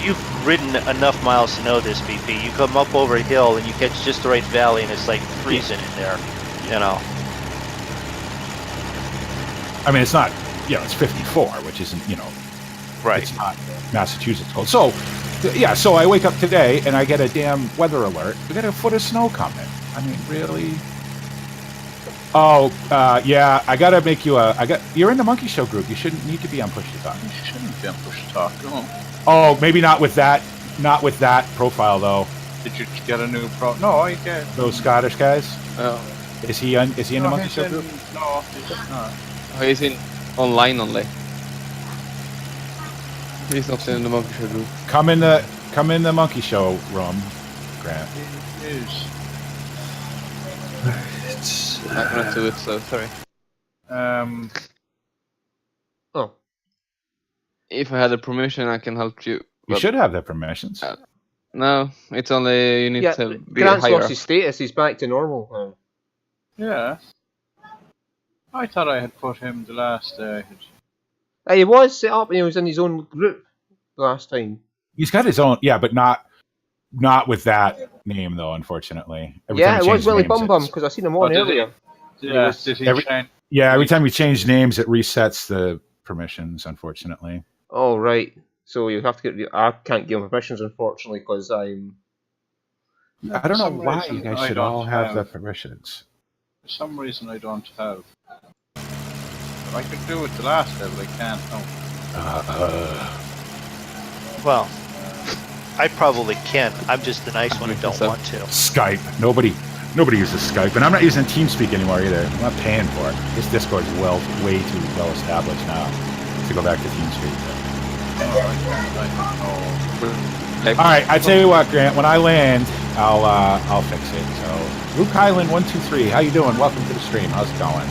you've ridden enough miles to know this, BP. You come up over a hill and you catch just the right valley, and it's like freezing in there. You know. I mean, it's not, it's 54, which isn't, Right. It's not Massachusetts cold. So, so I wake up today and I get a damn weather alert. We got a foot of snow coming. I mean, really? Oh, yeah, I gotta make you you're in the Monkey Show group. You shouldn't need to be on Push to Talk. You shouldn't be on Push to Talk, no. Oh, maybe not with that profile, though. Did you get a new pro? No, I get those Scottish guys. Oh. Is he in the Monkey Show group? No, he's not. Oh, he's in online only. He's not in the Monkey Show group. Come in the Monkey Show room, Grant. He is. I cannot do it, so sorry. Oh. If I had a permission, I can help you. You should have the permissions. No, it's only you need to be Grant's higher. lost his status. He's back to normal now. Yeah. I thought I had put him the last day. He was set up and he was in his own group last time. He's got his own, but not with that name though. Unfortunately, It was Willy Bum Bum because I seen him on earlier. Every time we change names, it resets the permissions. Unfortunately. Oh right, so you have to get. I can't give him permissions unfortunately because I'm. I don't know why you guys should all have the permissions. For some reason, I don't have. I could do it the last day, but I can't now. Well, I probably can. I'm just the nice one who don't want to. Skype. Nobody uses Skype, and I'm not using TeamSpeak anymore either. I'm not paying for it. This Discord is way too well established now to go back to TeamSpeak. All right, I tell you what, Grant. When I land, I'll fix it. So, Luke Highland 123, how you doing? Welcome to the stream. How's it going?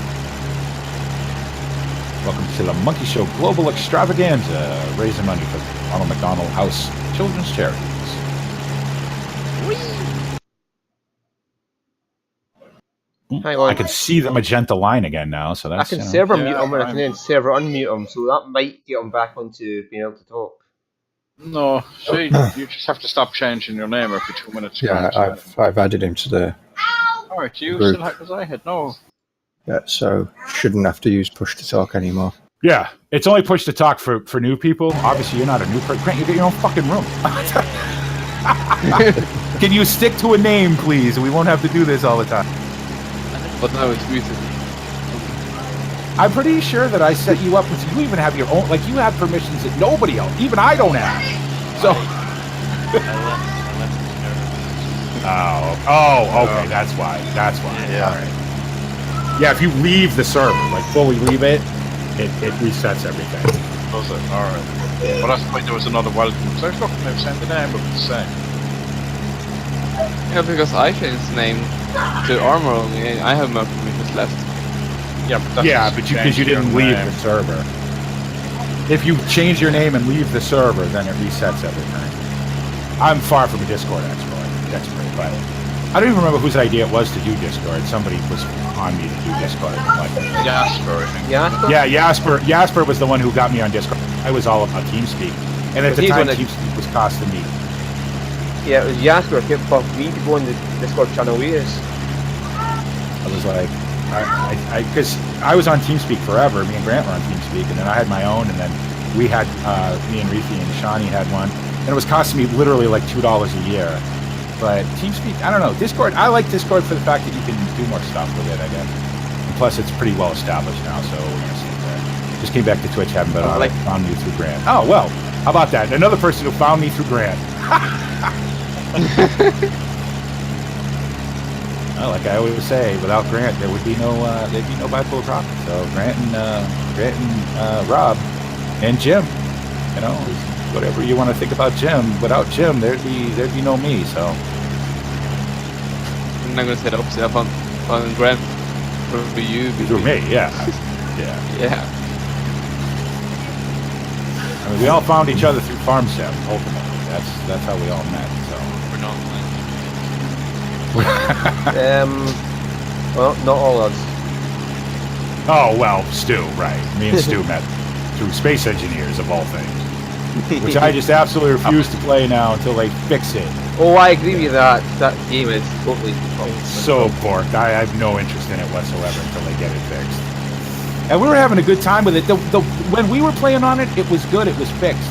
Welcome to the Monkey Show Global Extravaganza, raising money for Ronald McDonald House Children's Charities. I can see the magenta line again now, so that's. I can server mute him and I can then server unmute him, so that might get him back onto being able to talk. No, see, you just have to stop changing your name every 2 minutes. Yeah, I've added him to the. Alright, you group. still have, because I had no. Yeah, so shouldn't have to use Push to Talk anymore. Yeah, it's only Push to Talk for new people. Obviously, you're not a new person. Grant, you get your own fucking room. Can you stick to a name, please? We won't have to do this all the time. But now it's muted. I'm pretty sure that I set you up with. You even have your own. Like you have permissions that nobody else, even I don't have. So. Okay, that's why. Yeah. All right. Yeah, if you leave the server, like fully leave it, it resets everything. Does it? Alright. Well, that's why there was another welcome. So I was looking, they've sent the name of the same. Yeah, because I changed the name to Armor only, and I have more permissions left. Yeah, but because you didn't leave the server. If you change your name and leave the server, then it resets everything. I'm far from a Discord expert, but I don't even remember whose idea it was to do Discord. Somebody was on me to do Discord. Jasper, I think. Yeah, Jasper was the one who got me on Discord. I was all about TeamSpeak, and at the time, TeamSpeak was costing me. Yeah, it was Jasper who kept fucking me to go on the Discord channel with us. I was like, because I was on TeamSpeak forever. Me and Grant were on TeamSpeak, and then I had my own, and then we had me and Reefy and Shawnee had one, and it was costing me literally like $2 a year. But TeamSpeak, I don't know. Discord, I like Discord for the fact that you can do more stuff with it, I guess. And plus, it's pretty well established now, so we're gonna stick there. Just came back to Twitch, haven't been on. I found you through Grant. Oh well, how about that? Another person who found me through Grant. Well, like I always say, without Grant, there would be no Bipolar Prophet. So Grant and Rob and Jim, you know, whatever you want to think about Jim. Without Jim, there'd be no me. So I'm not gonna say the opposite. I found Grant for you. Through me, yeah. Yeah. I mean, we all found each other through Farm Sim. Ultimately, that's how we all met. So We're not Well, not all of us. Oh well, Stu, right? Me and Stu met through Space Engineers of all things, which I just absolutely refuse to play now until they fix it. Oh, I agree with that. That game is totally So borked. I have no interest in it whatsoever until they get it fixed. And we were having a good time with it. When we were playing on it, it was good. It was fixed.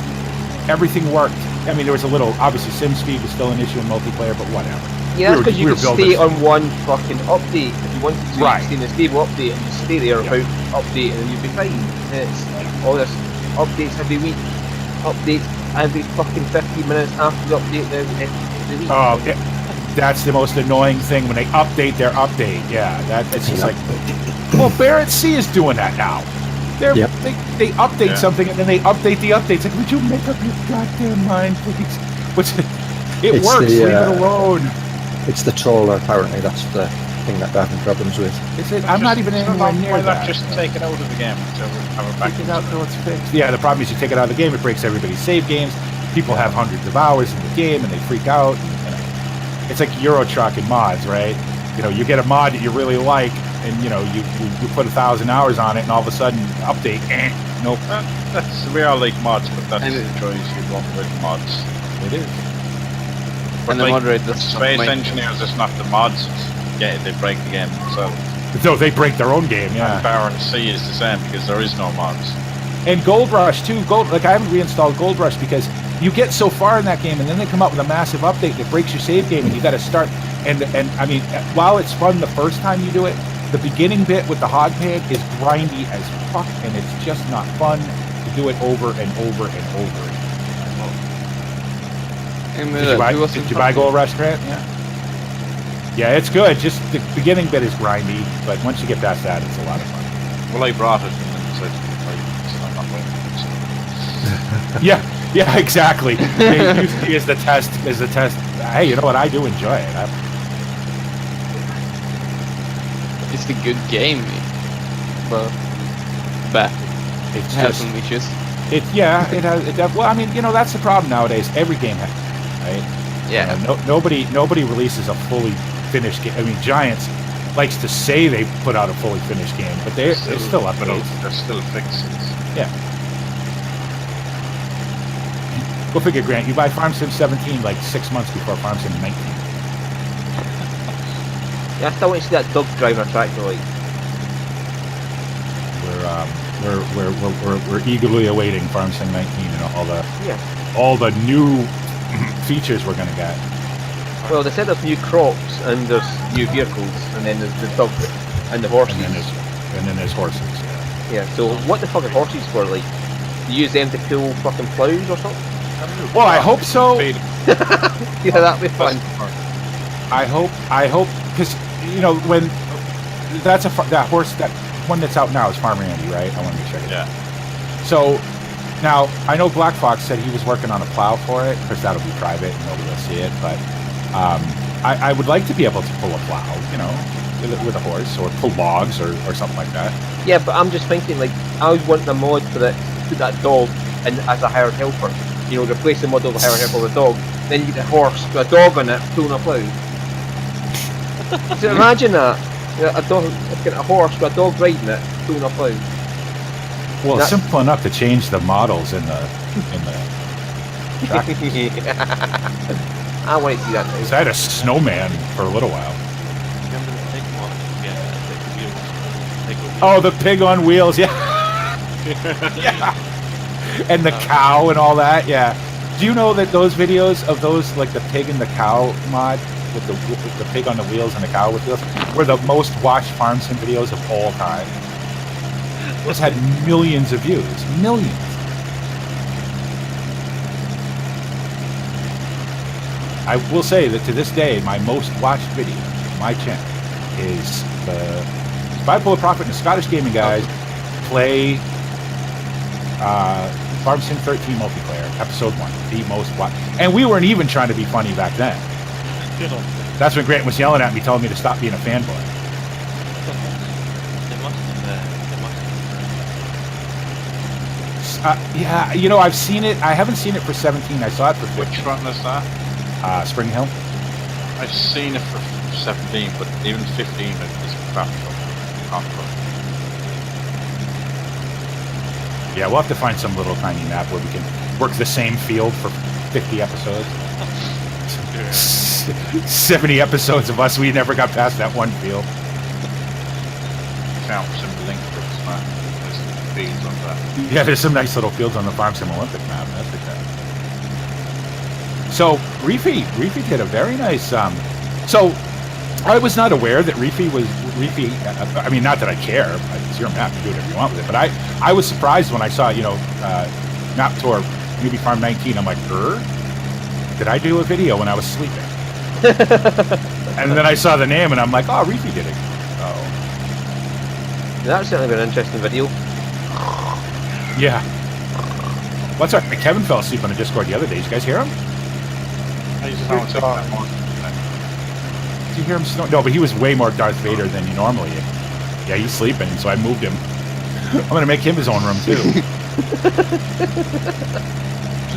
Everything worked. I mean, there was a little, obviously, sim speed was still an issue in multiplayer, but whatever. Yeah, that's because you could stay on one fucking update. If you wanted to, you right. could stay in a stable update and just stay there about update, and then you'd be fine. It's all this updates every week, updates every fucking 15 minutes after the update every week. Oh, that's the most annoying thing when they update their update. Yeah, it's just like, well, Barrett C is doing that now. They update something and then they update the updates. Like, would you make up your goddamn mind, please? It works. Leave it alone. It's the troller, apparently. That's the thing that they're having problems with. Is it? I'm not even anywhere near that. Just take it out of the game until we have it back. Take it out until it's fixed. Yeah, the problem is you take it out of the game, it breaks everybody's save games. People have hundreds of hours in the game and they freak out. It's like Euro Truck and mods, right? You know, you get a mod that you really like, and you know you put 1,000 hours on it, and all of a sudden update. Nope. We all like mods, but that's the choice you want with mods. It is. But and the moderator Space Engineers, it's not the mods. Yeah, they break the game themselves. So they break their own game. Yeah. And Baron C is the same because there is no mods. And Gold Rush too. Like I haven't reinstalled Gold Rush because you get so far in that game, and then they come up with a massive update that breaks your save game, and you got to start. And I mean, while it's fun the first time you do it, the beginning bit with the hog pig is grindy as fuck, and it's just not fun to do it over and over and over again. Did you buy Gold Rush, Grant? Yeah, it's good. Just the beginning bit is grindy, but once you get past that, it's a lot of fun. Well, I brought it, and then said, I'm not going to. Yeah, exactly. They used me as the test. Hey, you know what? I do enjoy it. It's a good game, but it has some issues. It has. Well, I mean, you know, that's the problem nowadays. Every game has, right? Yeah. Nobody releases a fully finished game. I mean, Giants likes to say they put out a fully finished game, but they're still updates. They're still fixes. Yeah. Go figure, Grant. You buy Farm Sim 17 like 6 months before Farm Sim 19. Yeah, I still want to see that dog driver tractor like. We're eagerly awaiting Farm Sim 19 and all the new features we're gonna get. Well, they said there's new crops and there's new vehicles, and then there's the dog and the horses. And then there's horses. Yeah. So what the fuck are horses for? Like, you use them to pull fucking plows or something? Well, I hope so. Yeah, that'd be fun. I hope, because you know when that horse, that one that's out now is Farmer Andy, right? I want to make sure. Yeah. So now I know BlackFox said he was working on a plow for it. Of course, that'll be private and nobody will see it. But I would like to be able to pull a plow, you know, with a horse or pull logs or something like that. Yeah, but I'm just thinking like I would want a mod for that, put that dog in as a hired helper. You know, replace the mod of a hired helper with a dog. Then you get a horse with a dog on it pulling a plough. So imagine that. A dog, a horse with a dog riding it, pulling a plough. Well, it's simple enough to change the models in the track. I want to see that now. I had a snowman for a little while. Oh, the pig on wheels, yeah. Yeah. And the cow and all that, yeah. Do you know that those videos of those, like the pig and the cow mod, with the pig on the wheels and the cow with wheels, were the most watched farm sim videos of all time? Those had millions of views. Millions. I will say that to this day, my most watched video on my channel is the Bipolar Prophet and the Scottish Gaming Guys play Farm Sim 13 multiplayer, episode 1, the most watched. And we weren't even trying to be funny back then. That's when Grant was yelling at me, telling me to stop being a fanboy. Yeah, you know, I've seen it. I haven't seen it for 17. I saw it for 15. Which one is that? Spring Hill. I've seen it for 17, but even 15 is crap. Yeah, we'll have to find some little tiny map where we can work the same field for 50 episodes. 70 episodes of us, we never got past that one field. Found some link for fields on that. Yeah, there's some nice little fields on the Farm Sim Olympic map, that's for sure. So, Reefy did a very nice, so, I was not aware that Reefy, I mean, not that I care, it's your map, you do whatever you want with it, but I was surprised when I saw, you know, Map Tour, Newbie Farm 19, I'm like, did I do a video when I was sleeping? And then I saw the name and I'm like, oh, Reefy did it. Oh. That's certainly been an interesting video. Yeah. What's up? Kevin fell asleep on the Discord the other day. Did you guys hear him? I just don't Did you hear him snore? No, but he was way more Darth Vader than he normally is. Yeah, he's sleeping, so I moved him. I'm going to make him his own room, too.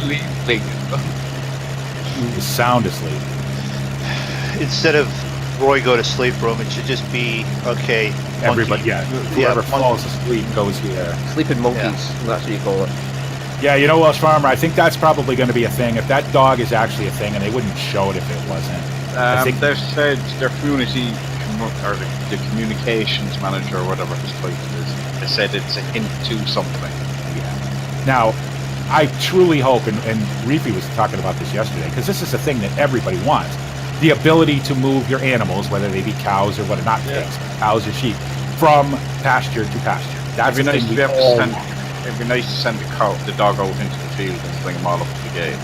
Sleeping. He was sound asleep. Instead of Roy go to sleep room, it should just be, okay, monkey. Everybody, yeah. Whoever falls asleep goes here. Sleeping monkeys, that's what you call it. Yeah, you know, Welsh Farmer, I think that's probably going to be a thing. If that dog is actually a thing, and they wouldn't show it if it wasn't. I think they've said their community, or the communications manager, or whatever his title is, they said it's a hint to something. Yeah. Now, I truly hope, and Reefy was talking about this yesterday, because this is a thing that everybody wants. The ability to move your animals, whether they be cows or what, not pigs, cows or sheep, from pasture to pasture. That's it'd be nice to be able to send. It'd be nice to send the dog out into the field and bring them all up to the gate.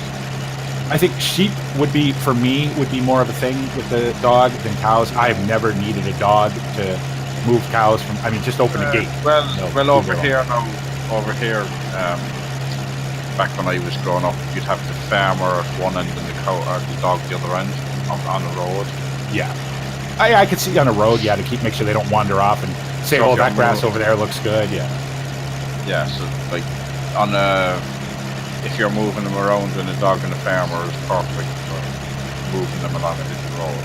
I think sheep would be, for me, would be more of a thing with the dog than cows. I've never needed a dog to move cows from. I mean, just open the gate. Well, over here, back when I was growing up, you'd have the farmer at one end and the cow or the dog the other end on the road. Yeah, I could see on a road. Yeah, to make sure they don't wander off and say, So "Oh, if that you're grass over there looks good." Yeah. Yeah, so like on if you're moving them around in a dog and a farmer is perfect for moving them along a different road.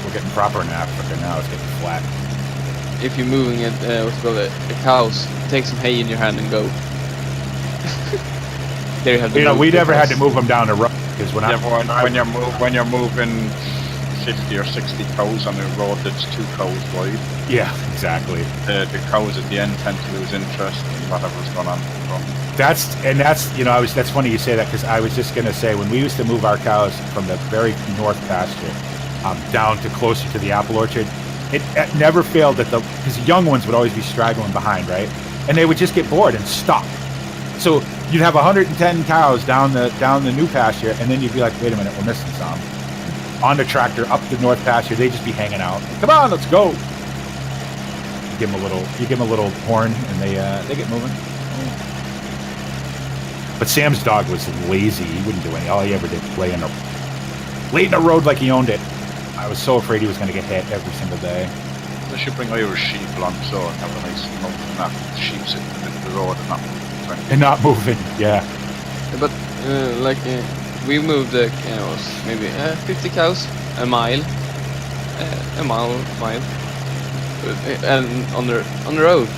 We're getting proper in Africa now. It's getting flat. If you're moving it, what's it called, the cows, take some hay in your hand and go. There you have the we never had to move them down the road because when when you're moving 50 or 60 cows on a road that's 2 cows wide. Yeah, exactly. The cows at the end tend to lose interest in whatever's going on. That's that's funny you say that, because I was just going to say, when we used to move our cows from the very north pasture down to closer to the apple orchard, it never failed that because the young ones would always be straggling behind, right? And they would just get bored and stop. So you'd have 110 cows down the new pasture, and then you'd be like, wait a minute, we're missing some. On the tractor up the north pasture, they'd just be hanging out. Come on, let's go. You give them a little horn, and they get moving. But Sam's dog was lazy. He wouldn't do anything. All he ever did was lay in the road like he owned it. I was so afraid he was going to get hit every single day. They should bring Irish sheep along so and have a nice smoke and that sheep sitting in the middle of the road and not moving. Not moving, yeah. But we moved maybe 50 cows a mile, and on the road.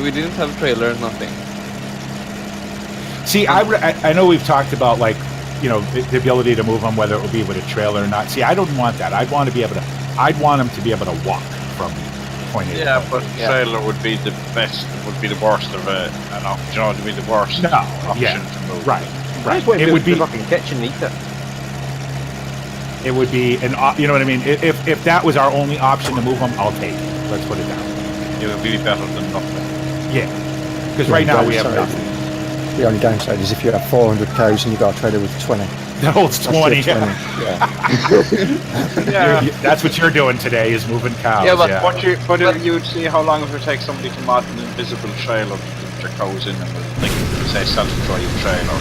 We didn't have a trailer, nothing. See, I know we've talked about the ability to move them, whether it would be with a trailer or not. See, I don't want that. I'd want them to be able to walk from point A. Yeah, but trailer would be the best. Would be the worst of it. Would be the worst option to move. Right. It would be the fucking kitchen, eat it. It would be you know what I mean. If that was our only option to move them, I'll take it. Let's put it down. It would be better than nothing. Yeah, because right now we have nothing. The only downside is if you have 400 cows and you've got a trailer with 20. That holds 20. Yeah. That's what you're doing today, is moving cows. Yeah, but you would see how long it would take somebody to mod an invisible trailer to put your cows in, and say self-drive trailer.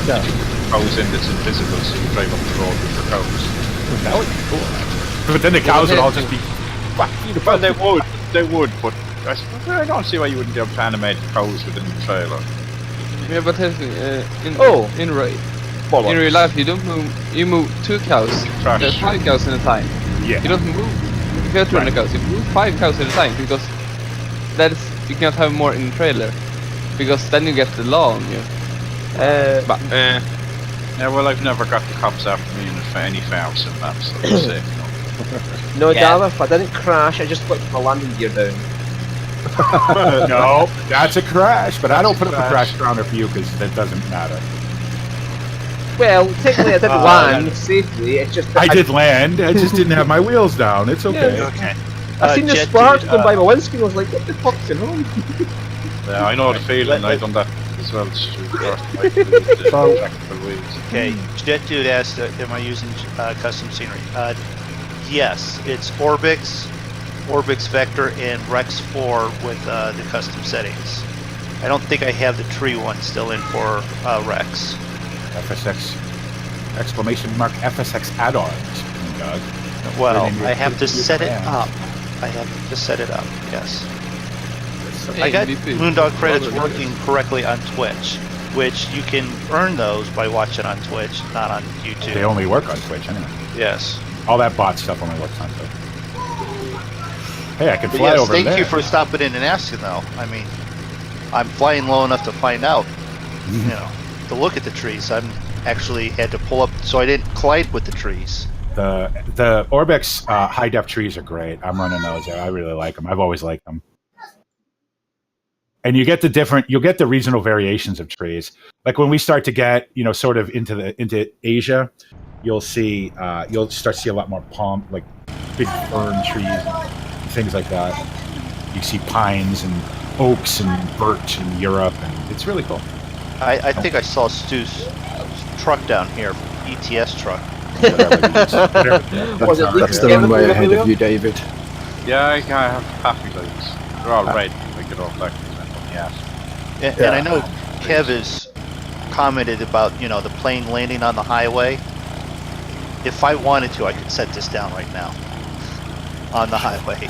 Yeah. Cows in that's invisible, so you drive up the road with your cows. That would be cool. But then the cows would all just be. Well, they would, but I don't see why you wouldn't be able to animate cows within the trailer. Yeah, but in real life you don't move. You move 2 cows. There's 5 cows at a time. Yeah. You don't move. If you have 200 cows, you move 5 cows at a time, because you cannot have more in the trailer, because then you get the law on you. Yeah, well, I've never got the cops after me in any farms and that, so I'm safe. No, Davith, I didn't crash. I just flipped my landing gear down. No, that's a crash, but I don't put up a crash counter for you because that doesn't matter. Well, technically I didn't land safely, it's just... I did land, I just didn't have my wheels down, it's okay. Yeah. Okay. I seen the sparks going by my windscreen, I was like, what the fuck's going on? Yeah, I know the feeling, I've done that as well, Okay, Jet Dude asked, am I using custom scenery? Yes, it's Orbix Vector, and Rex 4 with the custom settings. I don't think I have the tree one still in for Rex. FSX, FSX add-ons. Well, I have to set it up. Yes. I got MrMoonDog credits working correctly on Twitch, which you can earn those by watching on Twitch, not on YouTube. They only work on Twitch anyway. Yes. All that bot stuff only works on Twitch. Hey, I can fly over there. Thank you for stopping in and asking, though. I mean, I'm flying low enough to find out, to look at the trees. I'm actually had to pull up so I didn't collide with the trees. The Orbix high def trees are great. I'm running those. I really like them. I've always liked them. And you get you'll get the regional variations of trees. Like when we start to get, sort of into Asia, you'll start to see a lot more palm, like big fern trees and things like that. You see pines and oaks and birch in Europe, and it's really cool. I think I saw Stu's truck down here, ETS truck. That's the runway ahead of you, David. Yeah, I have happy lights. They're all red. I get off back. And I know Kev has commented about, the plane landing on the highway. If I wanted to, I could set this down right now on the highway.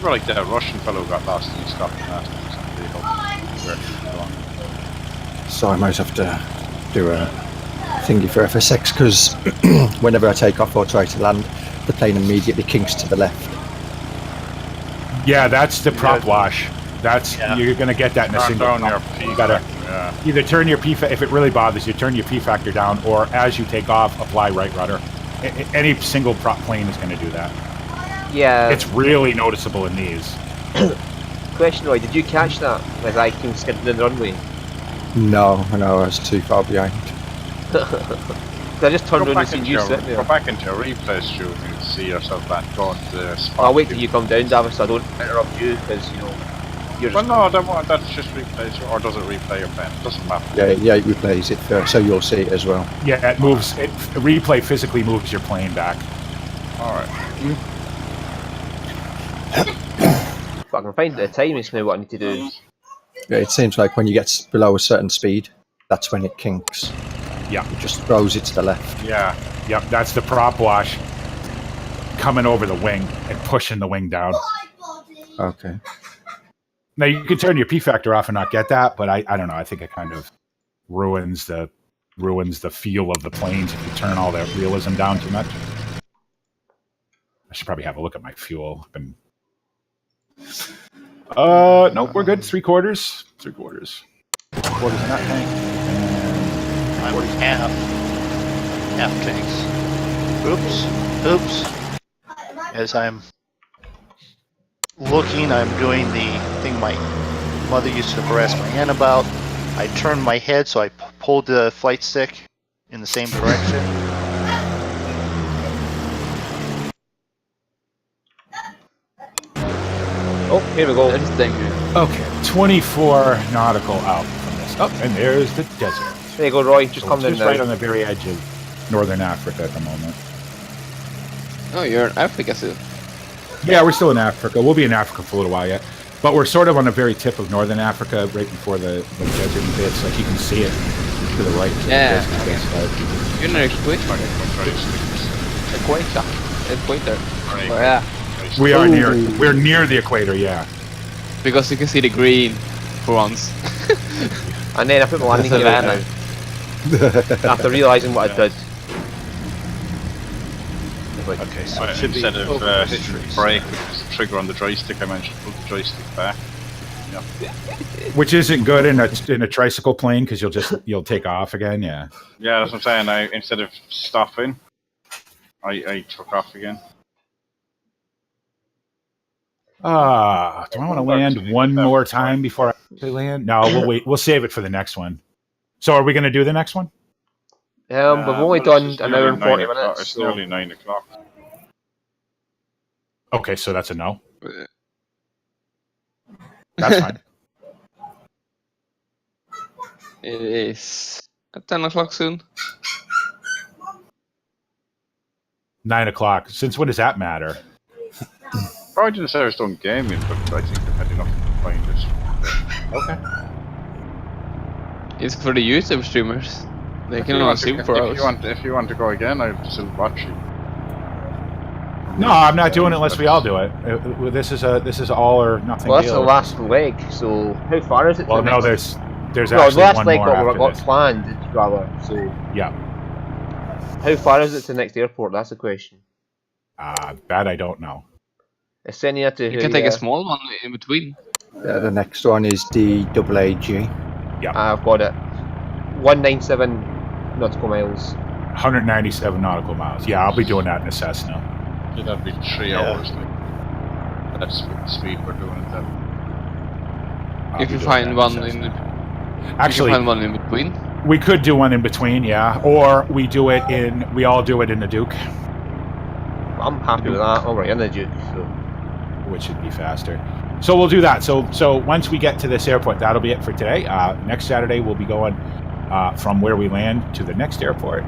Like the Russian fellow got lost and he stopped and asked him. So I might have to do a thingy for FSX, because whenever I take off or try to land, the plane immediately kinks to the left. Yeah, that's the prop wash. You're going to get that in a single. You got to either turn your P, if it really bothers you, turn your P factor down, or as you take off, apply right rudder. Any single prop plane is going to do that. Yeah. It's really noticeable in these. Question, Roy, did you catch that as I came skidding down the runway? No, I was too far behind. I just turned around and seen you Go sitting there. back into your replay, Stu, and you'll see yourself back going to the spot. I'll wait till you come down, David, so I don't interrupt you, because, you know, you're Well, just... no, that's just replays, or does it replay your pen? It doesn't matter. Yeah, it replays it first, so you'll see it as well. Yeah, it moves. Replay physically moves your plane back. Alright. If I can find the time, it's now what I need to do. Yeah, it seems like when you get below a certain speed, that's when it kinks. Yeah. It just throws it to the left. Yeah. Yep, that's the prop wash coming over the wing and pushing the wing down. Okay. Now you can turn your P factor off and not get that, but I don't know. I think it kind of ruins the feel of the planes if you turn all that realism down too much. I should probably have a look at my fuel. Nope, we're good. 3/4. 3/4. 3/4 in that tank. I'm half tanks. Oops. As I'm looking, I'm doing the thing my mother used to harass my aunt about. I turned my head, so I pulled the flight stick in the same direction. Oh, here we go. There's danger. Okay, 24 nautical out from this. Oh, and there's the desert. There you go, Roy. Just So come it's down just now. right on the very edge of northern Africa at the moment. Oh, you're in Africa still. Yeah, we're still in Africa. We'll be in Africa for a little while yet. But we're sort of on the very tip of northern Africa, right before the desert bits. Like you can see it to the right. Yeah, The desert bits. You're near Equator. Equator. Right. Oh, yeah. We are we're near the equator, yeah. Because you can see the green for once. And then I put my landing gear on now. After realising what I did. Okay, so it should be Instead of over hitting the trees. brake, which is the trigger on the joystick, I managed to pull the joystick back. Yeah. Which isn't good in a tricycle plane because you'll take off again, yeah. Yeah, that's what I'm saying. Instead of stopping, I took off again. Do I want to land one more time before I actually land? No, we'll wait. We'll save it for the next one. So are we going to do the next one? We've only done an hour and 40 minutes. It's So nearly 9 o'clock. Okay, so that's a no. That's fine. It is at 10 o'clock soon. 9 o'clock. Since when does that matter? Probably didn't say I was done gaming, but I think I've had enough to find this. Okay. It's for the YouTube streamers. They can only stream for hours. If you want to go again, I'll still watch you. No, I'm not doing it unless we all do it. This is all or nothing. well, that's deal. the last leg. So how far is it? Well, to the no, next? there's No, the actually last one leg more what we after got this. planned, rather. So Yeah. how far is it to the next airport? That's the question. That I don't know. It's sending you to. You can take a small one in between. The next one is the AAG. I've got it. 197 nautical miles. 197 nautical miles. Yeah, I'll be doing that in a Cessna. Yeah, that'd be 3 hours. Like. That's the speed we're doing it at. I'll If be you doing find that one Cessna. in the, Actually, you find one in between. we could do one in between, yeah. Or we all do it in the Duke, I'm happy with that. Alright, in the Duke. So which would be faster. So we'll do that. So once we get to this airport, that'll be it for today. Next Saturday, we'll be going from where we land to the next airport.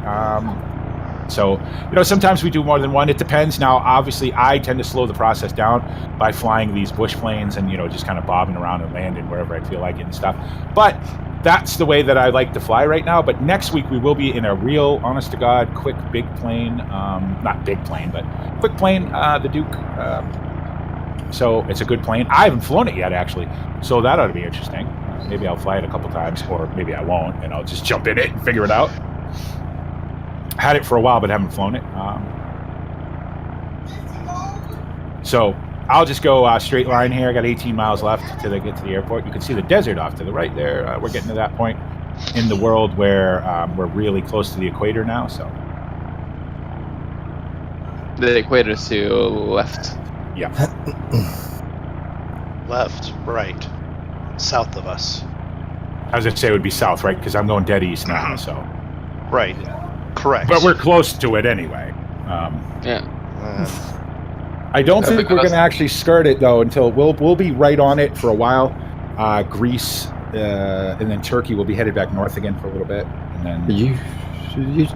So, sometimes we do more than one. It depends. Now, obviously, I tend to slow the process down by flying these bush planes and, just kind of bobbing around and landing wherever I feel like it and stuff. But that's the way that I like to fly right now. But next week, we will be in a real, honest-to-God, quick, big plane. Not big plane, but quick plane, the Duke. So it's a good plane. I haven't flown it yet, actually. So that ought to be interesting. Maybe I'll fly it a couple times, or maybe I won't, and I'll just jump in it and figure it out. Had it for a while, but haven't flown it. So I'll just go straight line here. I got 18 miles left till I get to the airport. You can see the desert off to the right there. We're getting to that point in the world where we're really close to the equator now. So The equator is to left. Yeah. Left, right, south of us. I was going to say it would be south, right? Because I'm going dead east now, so. Right. Correct. But we're close to it anyway. Yeah. I don't think we're going to actually skirt it, though, until we'll be right on it for a while. Greece, and then Turkey will be headed back north again for a little bit. And then You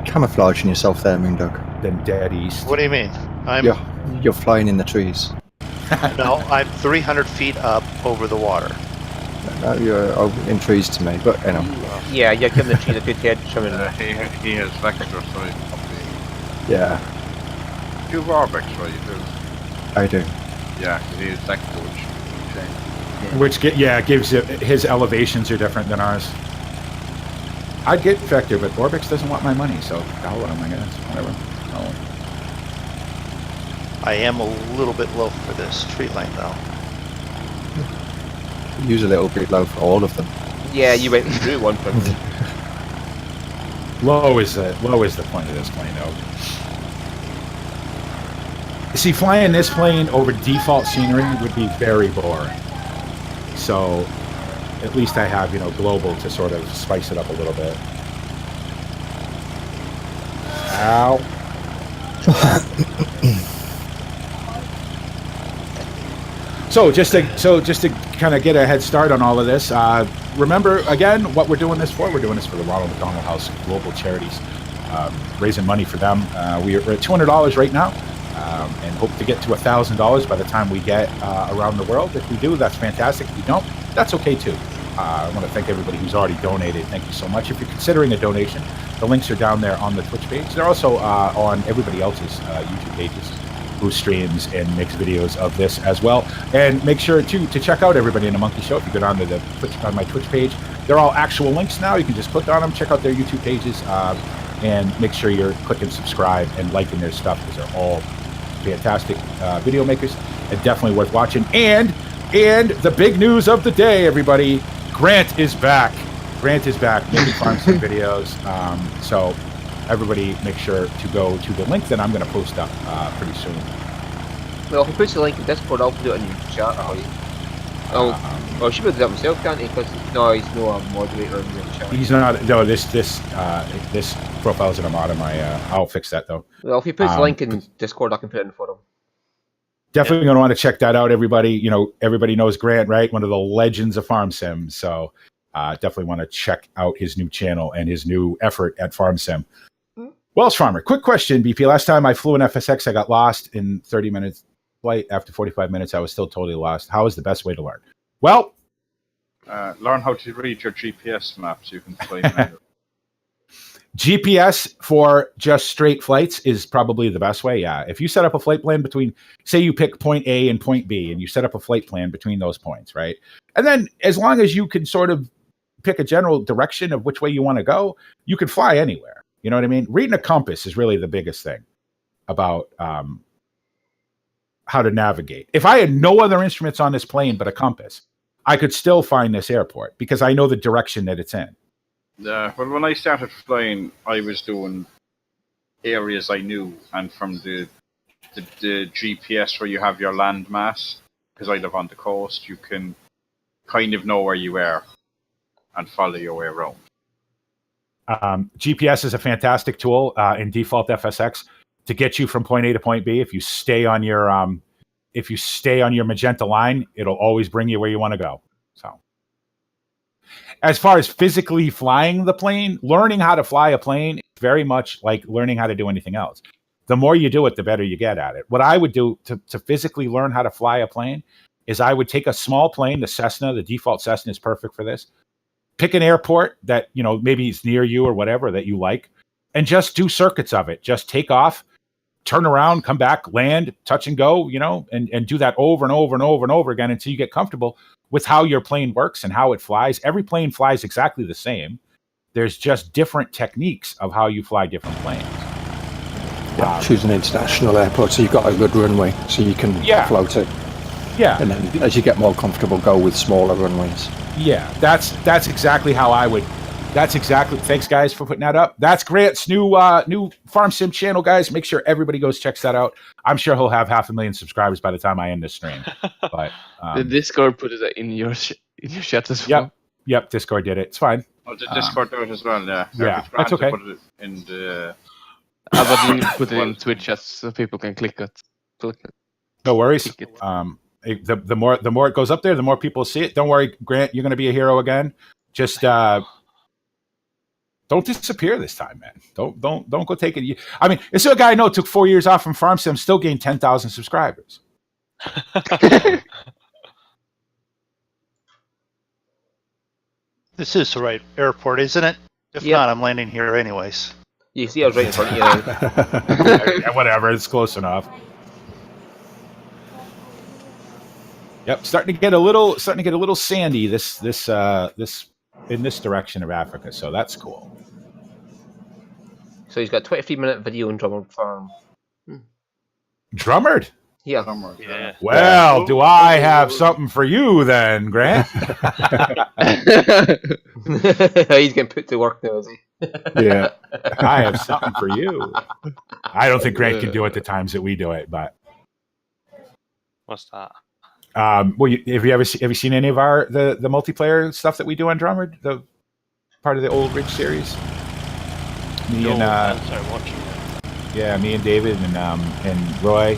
camouflaging yourself there, MrMoonDog. Then dead east. What do you mean? You're flying in the trees. No, I'm 300 feet up over the water. No, you're in trees to me, but you know. Yeah, you're giving the tree a good head trimming. He has vector, so he's Yeah, you have Arbex, right? You do. I do. Yeah, he has vector, which gives it, his elevations are different than ours. I'd get Vector, but Orbix doesn't want my money, so hell with him, I guess. Whatever. I am a little bit low for this tree line, though. Use a little bit low for all of them. Yeah, you went through one for me. Low is the point of this plane, though. See, flying this plane over default scenery would be very boring. So, at least I have, global to sort of spice it up a little bit. Ow. So just to kind of get a head start on all of this, remember again what we're doing this for. We're doing this for the Ronald McDonald House Global Charities, raising money for them. We're at $200 right now, and hope to get to $1,000 by the time we get around the world. If we do, that's fantastic. If we don't, that's okay too. I want to thank everybody who's already donated. Thank you so much. If you're considering a donation, the links are down there on the Twitch page. They're also on everybody else's YouTube pages, who streams and makes videos of this as well. And make sure to check out Everybody in the Monkey Show. If you go down to on my Twitch page, they're all actual links now. You can just click on them, check out their YouTube pages, and make sure you're clicking subscribe and liking their stuff, because they're all fantastic video makers and definitely worth watching. And the big news of the day, everybody, Grant is back. Grant is back making farm sim videos. So everybody make sure to go to the link that I'm going to post up pretty soon. Well, if he puts the link in Discord, I'll put it in your chat. Well, she would do that himself, can't he? Because he's no moderator in the chat. He's not. No, this profile's in a mod of my. I'll fix that though. Well, if he puts the link in Discord, I can put it in for him. Definitely going to want to check that out, everybody. Everybody knows Grant, right? One of the legends of Farm Sim. So definitely want to check out his new channel and his new effort at Farm Sim. Welsh Farmer, quick question, BP. Last time I flew an FSX, I got lost in 30 minutes flight. After 45 minutes, I was still totally lost. How is the best way to learn? Well, learn how to read your GPS maps. You can fly. GPS for just straight flights is probably the best way. Yeah. If you set up a flight plan between, say you pick point A and point B, and you set up a flight plan between those points, right? And then as long as you can sort of pick a general direction of which way you want to go, you can fly anywhere. You know what I mean? Reading a compass is really the biggest thing about how to navigate. If I had no other instruments on this plane but a compass, I could still find this airport because I know the direction that it's in. Well, when I started flying, I was doing areas I knew, and from the GPS where you have your land mass, because I live on the coast, you can kind of know where you are and follow your way around. GPS is a fantastic tool in default FSX to get you from point A to point B. If you stay on your magenta line, it'll always bring you where you want to go. So, as far as physically flying the plane, learning how to fly a plane is very much like learning how to do anything else. The more you do it, the better you get at it. What I would do to physically learn how to fly a plane is I would take a small plane, the Cessna, the default Cessna is perfect for this. Pick an airport that, maybe it's near you or whatever that you like, and just do circuits of it. Just take off, turn around, come back, land, touch and go, and do that over and over and over and over again until you get comfortable with how your plane works and how it flies. Every plane flies exactly the same. There's just different techniques of how you fly different planes. Choose an international airport so you've got a good runway so you can float it. Yeah. And then as you get more comfortable, go with smaller runways. Yeah, that's exactly how I would That's exactly. Thanks, guys, for putting that up. That's Grant's new Farm Sim channel, guys. Make sure everybody goes checks that out. I'm sure he'll have 500,000 subscribers by the time I end this stream. But the Discord put it in your chat as well. Yep. Discord did it. It's fine. Oh, the Discord do it as well. Yeah. Yeah, that's okay. Put it in the. But you need to put it in Twitch chat so people can click it. No worries. The more it goes up there, the more people see it. Don't worry, Grant. You're going to be a hero again. Just don't disappear this time, man. Don't go take it. I mean, this is a guy I know took 4 years off from Farm Sim, still gained 10,000 subscribers. This is the right airport, isn't it? If not, I'm landing here anyways. You see, I was right in front of you now. Yeah, whatever, it's close enough. Yep, starting to get a little sandy. This in this direction of Africa, so that's cool. So he's got 23-minute video on Drummond Farm. Drummond? Yeah. Yeah. Well, do I have something for you then, Grant? He's getting put to work now, is he? Yeah. I have something for you. I don't think Grant can do it the times that we do it, but What's that? well, have you seen any of the multiplayer stuff that we do on Drummond? The part of the old Ridge series? Me and watching it. Yeah, me and David and Roy.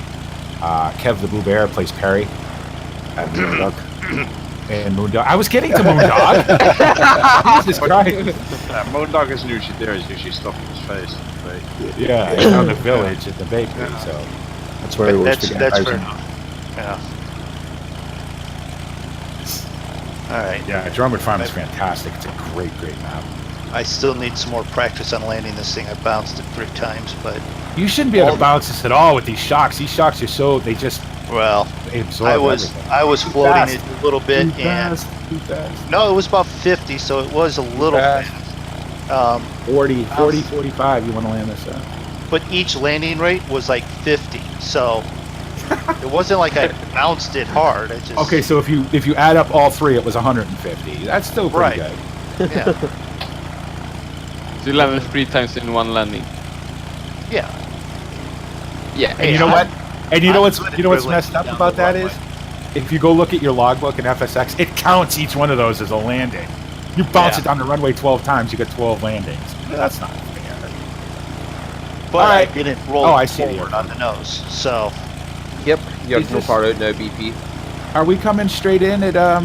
Kevthebluebear plays Perry. And MrMoonDog. And MrMoonDog. I was getting to MrMoonDog. Jesus Christ. MrMoonDog isn't usually there. He's usually stuff in his face. Right? Yeah, it's on the village at the bakery. So That's where he was. That's fair enough. Yeah. All right. yeah, Drummond Farm is fantastic. It's a great map. I still need some more practice on landing this thing. I bounced it 3 times, but You shouldn't be able to bounce this at all with these shocks. These shocks are so they well, absorb I was floating it a little bit, and too fast. no, it was about 50, so it was a little fast. fast. 40, 45. You want to land this up? But each landing rate was like 50, so it wasn't like I bounced it hard. I just Okay, so if you add up all 3, it was 150. That's still pretty Right. good. Yeah, So you landed 3 times in one landing. yeah. Yeah. And you know what? And you know what's equivalent messed up down about the that runway. is, if you go look at your logbook in FSX, it counts each one of those as a landing. You bounce Yeah. it down the runway 12 times, you get 12 landings. That's not fair. But All right. I didn't roll I see the forward on the nose, so Yep. You're Is no this- far out now, BP. Are we coming straight in at No,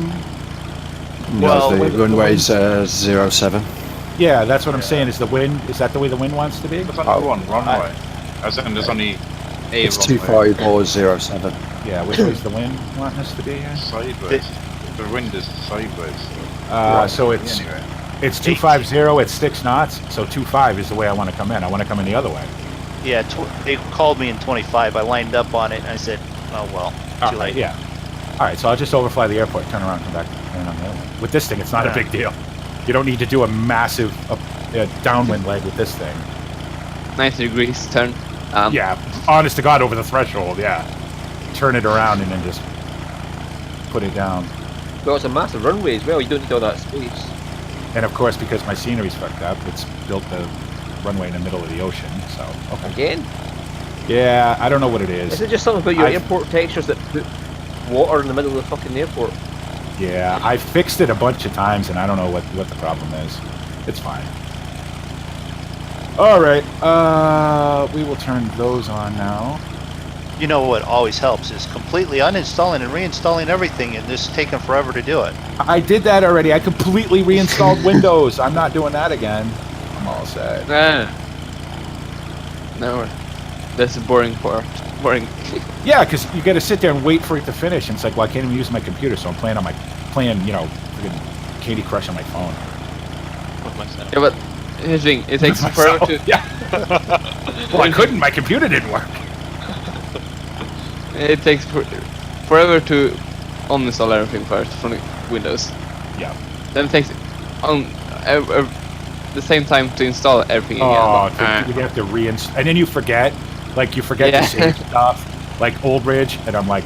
Well, the runway's 07. Yeah, that's what I'm saying. Is that the way the wind wants to be? There's only one runway. As in, there's only a It's runway. 25 or 07. Yeah, which way's the wind wanting us to be here? Sideways. The wind is sideways. So it's Anyway. it's 250 at 6 knots. So 25 is the way I want to come in. I want to come in the other way. yeah, they called me in 25. I lined up on it, and I said, "Oh well, All too right, late." yeah. All right, so I'll just overfly the airport, turn around, come back, and on the other one. With this thing, it's not a Yeah. big deal. You don't need to do a massive downwind leg with this thing. 90 degrees turn. Yeah, honest to God, over the threshold, yeah. Turn it around and then just put it down. Well, it's a massive runway as well. You don't need all that space. And of course, because my scenery's fucked up, it's built the runway in the middle of the ocean, so, okay. Again? Yeah, I don't know what it Is is. it just something about your I've- airport textures that put water in the middle of the fucking airport? Yeah, I fixed it a bunch of times, and I don't know what the problem is. It's fine. All right, we will turn those on now. You know what always helps is completely uninstalling and reinstalling everything, and this taking forever to do it. I did that already. I completely reinstalled Windows. I'm not doing that again. I'm all set. No, that's the boring part. Boring. Yeah, because you got to sit there and wait for it to finish, and it's like, well, I can't even use my computer, so I'm playing friggin' Candy Crush on my phone. With myself. Yeah, but here's the thing. It takes forever to. Yeah. Well, I couldn't. My computer didn't work. It takes forever to uninstall everything first from the Windows. Yeah. Then it takes the same time to install everything Oh, again. you have to reinstall, and then you forget. Like you forget Yeah. to save stuff, like Old Ridge, and I'm like,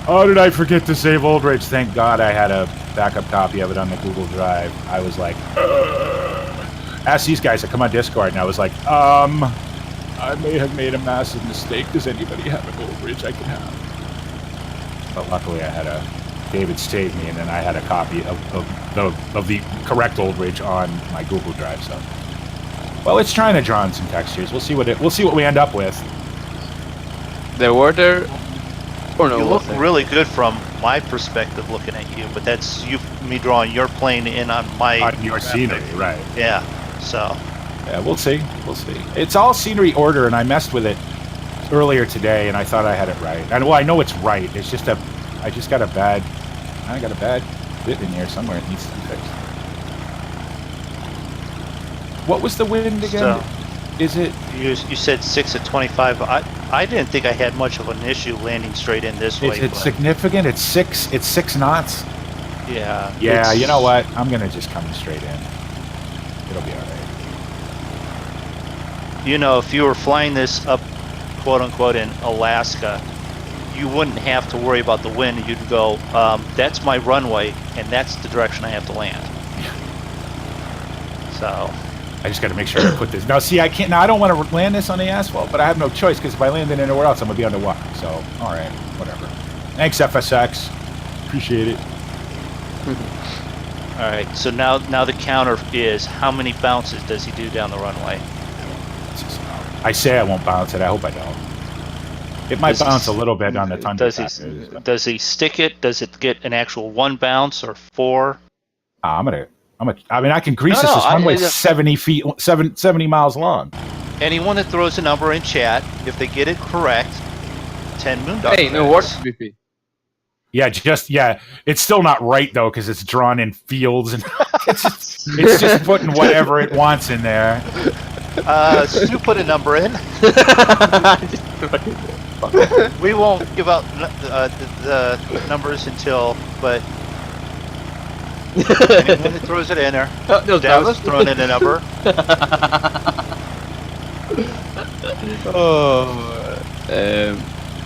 Oh, did I forget to save Old Ridge? Thank God I had a backup copy of it on the Google Drive. I was like, ask these guys to come on Discord, and I was like, I may have made a massive mistake. Does anybody have an Old Ridge I can have? But luckily I had David saved me, and then I had a copy of the correct Old Ridge on my Google Drive. So, well, it's trying to draw in some textures. We'll see what we end up with. The water. Or no, You look really good from my perspective looking at you, but that's me drawing your plane in on my... On your scenery, right. Yeah, so... Yeah, we'll see. It's all scenery order, and I messed with it earlier today, and I thought I had it right. And, well, I know it's right. It's just I got a bad bit in here somewhere. It needs to be fixed. What was the wind again? So, Is it... You said 6 at 25. I didn't think I had much of an issue landing straight in this way. Is it significant? It's 6 knots? Yeah. Yeah, you know what? I'm going to just come straight in. It'll be all right. You know, if you were flying this up, quote unquote, in Alaska, you wouldn't have to worry about the wind. You'd go, that's my runway, and that's the direction I have to land. So... I just got to make sure I put this. Now, see, I can't. Now, I don't want to land this on the asphalt, but I have no choice because if I land it anywhere else, I'm gonna be underwater. So, all right, whatever. Thanks, FSX. Appreciate it. All right. So now the counter is how many bounces does he do down the runway? I say I won't bounce it. I hope I don't. It might bounce a little bit on the Thunder. Does he stick it? Does it get an actual 1 bounce or 4? I mean, I can grease this runway 70 miles long. Anyone that throws a number in chat, if they get it correct, 10 MrMoonDog. Hey, no water BP. Yeah, it's still not right though because it's drawn in fields and it's just putting whatever it wants in there. Stu put a number in. We won't give out the numbers until, but. Anyone that throws it in there, Dallas throwing in a number.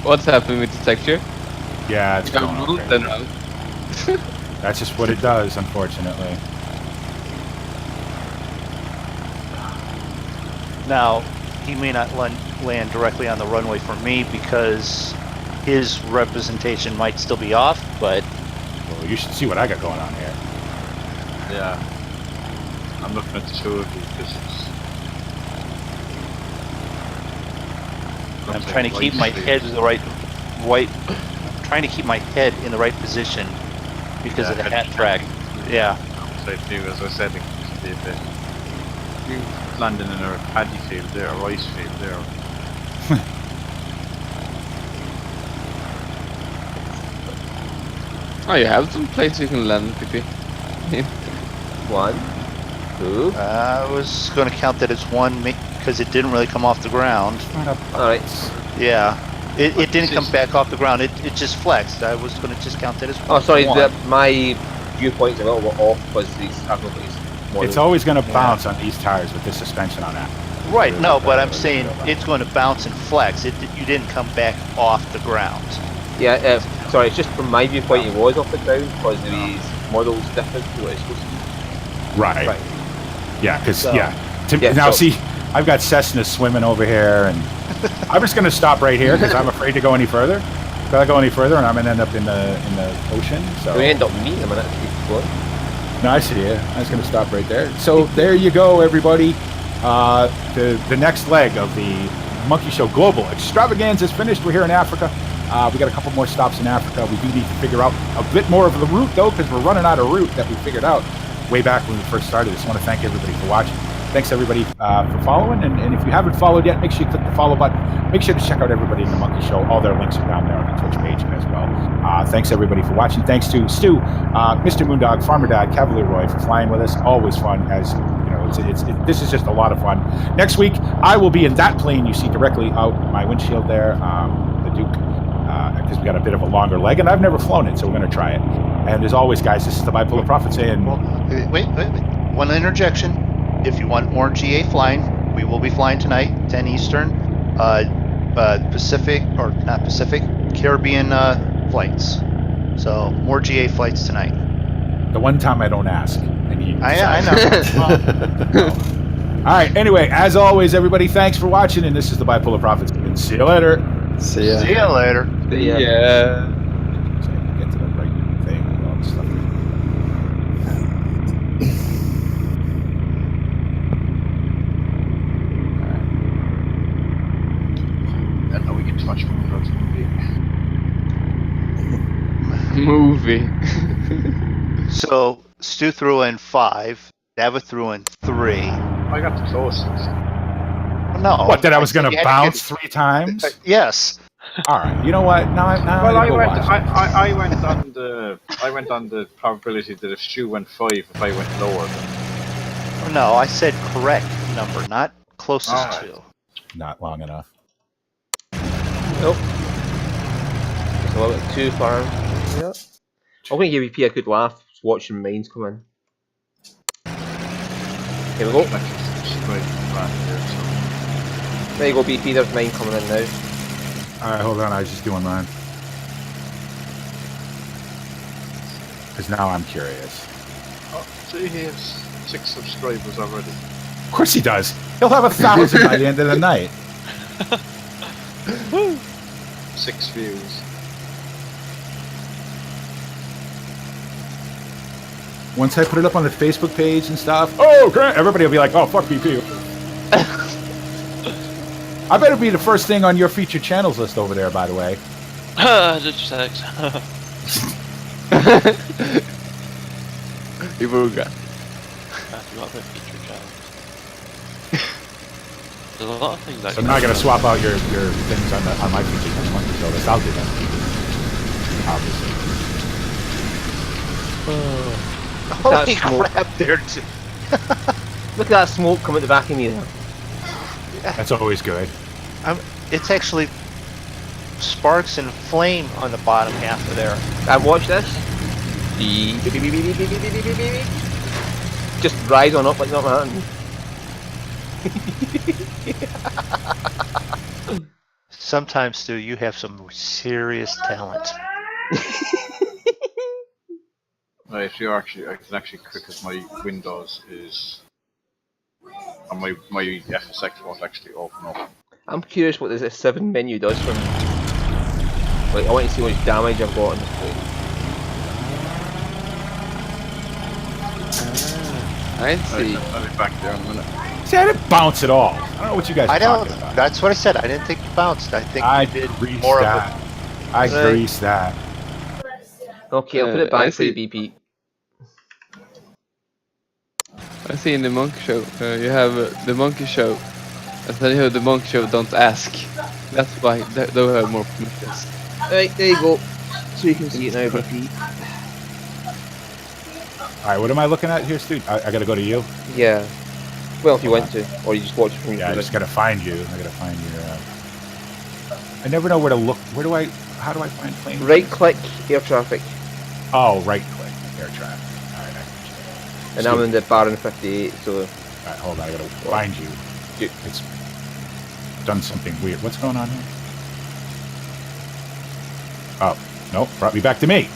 What's happening with the texture? Yeah, it's going on. That's just what it does, unfortunately. Now, he may not land directly on the runway for me because his representation might still be off, but... Well, you should see what I got going on here. Yeah. I'm looking at the two of you because it's... I'm trying to keep my head in the right... I'm trying to keep my head in the right position because of the hat track. Yeah. So as I said, it could be a bit... You landing in a paddy field there, a rice field there. Oh, you have some places you can land, PP. 1, 2. I was going to count that as 1 because it didn't really come off the ground. Alright. Yeah. It didn't come back off the ground. It just flexed. I was going to just count that as 1. Oh, sorry, my viewpoint's a little bit off because these have these models. It's always going to bounce on these tires with the suspension on that. Right, no, but I'm saying it's going to bounce and flex. You didn't come back off the ground. Yeah, sorry, it's just from my viewpoint it was off the ground because these models different to what it's supposed to be. Right. Yeah, because, now see, I've got Cessna swimming over here, and I'm just going to stop right here because I'm afraid to go any further. If I go any further, and I'm going to end up in the ocean. So we end up meeting them and actually float. No, I see you. I was going to stop right there. So there you go, everybody. The next leg of the Monkey Show Global Extravaganza is finished. We're here in Africa. We got a couple more stops in Africa. We do need to figure out a bit more of the route, though, because we're running out of route that we figured out way back when we first started. I just want to thank everybody for watching. Thanks, everybody, for following. And if you haven't followed yet, make sure you click the follow button. Make sure to check out everybody in the Monkey Show. All their links are down there on the Twitch page as well. Thanks, everybody, for watching. Thanks to Stu, MrMoonDog, Farmer Dad, Cavalier Roy for flying with us. Always fun. As you know, this is just a lot of fun. Next week, I will be in that plane you see directly out my windshield there, the Duke. Because we got a bit of a longer leg, and I've never flown it, so we're going to try it. And as always, guys, this is the Bipolar Prophet saying... Well, wait. One interjection. If you want more GA flying, we will be flying tonight, 10 Eastern. Pacific, or not Pacific, Caribbean flights. So more GA flights tonight. The one time I don't ask. And you I know. All right. Anyway, as always, everybody, thanks for watching. And this is the Bipolar Prophets. And see you later. See ya. See you later. Yeah. So I can get to the right thing and all this stuff. I don't know we get too much MrMoonDog's movie. Movie. So Stu threw in 5. David threw in 3. I got the closest. No. What, that I was going you to had bounce get- 3 times? Yes. All right. You know what? Now I'm Well, going to go watch. I went on the probability that if Stu went 5, if I went lower. No, I said correct number, not closest Alright. to. Not long enough. Nope. It's a little bit too far. Yeah. I'm going to give BP a good laugh watching mines come in. Here we go. There you go, BP. There's mine coming in now. All right, hold on. I was just doing mine. Because now I'm curious. Oh, see, he has 6 subscribers already. Of course he does. He'll have 1,000 by the end of the night. 6 views. Once I put it up on the Facebook page and stuff, oh, great! Everybody will be like, oh, fuck BP. I better be the first thing on your featured channels list over there, by the way. Just sex. Ibuga. You got a feature channel. There's a lot of things. So now I got to swap out your things on my featured channel monkey show list. I'll do that. Obviously. Holy smoke. crap, there too. Look at that smoke coming at the back of me there. That's always good. It's actually sparks and flame on the bottom half of there. And watch this. Just rise on up like nothing happened. Sometimes, Stu, you have some serious talent. If you actually, I can actually click as my Windows is, and my FSX won't actually open up. I'm curious what this 7 menu does for me. Like, I want to see how much damage I've got on this plate. I see. I'll be back there in a minute. See, I didn't bounce at all. I don't know what you guys are I don't. talking about. That's what I said. I didn't think you bounced. I think I you did greased more that. of I Right. greased that. Okay, I'll put it I back for you, see. BP. I see in the monkey show, you have the monkey show, and then you have the monkey show don't ask. That's why they have more permissions. Right, there you go. So you can see it now, BP. All right, what am I looking at here, Stu? I got to go to you? Yeah. Well, if you want to, or you just watch it from your Yeah, I just got to find you. I got to find your... I never know where to look. How do I find planes? Right click, air traffic. Oh, right click, air traffic. All right, I got you. And I'm in the Baron 58, so... All right, hold on, I got to find you. It's done something weird. What's going on here? Oh, nope, brought me back to me.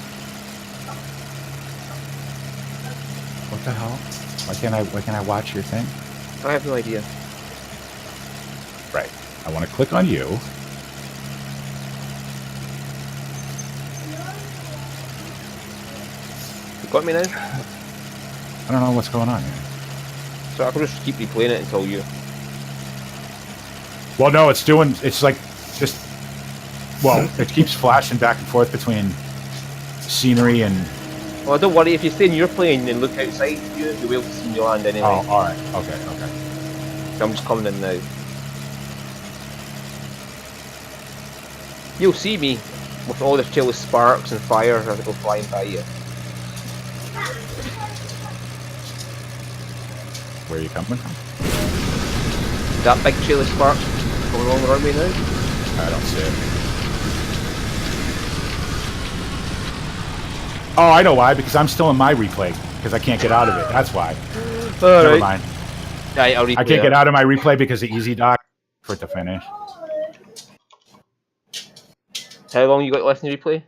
What the hell? Why can't I watch your thing? I have no idea. Right. I want to click on you. You got me now? I don't know what's going on here. So I can just keep replaying it until you... Well, no, it's like, just, well, it keeps flashing back and forth between scenery and... Well, don't worry, if you stay in your plane and look outside, you'll be able to see me land anyway. Oh, alright, okay. So I'm just coming in now. You'll see me with all this tail of sparks and fire as I go flying by you. Where are you coming from? That big trail of sparks going along the runway now? I don't see it. Oh, I know why, because I'm still in my replay, because I can't get out of it. That's why. Never mind. Yeah, I'll replay I can't get out of my replay because of Easy Dock for it to finish. How long you got left in the replay?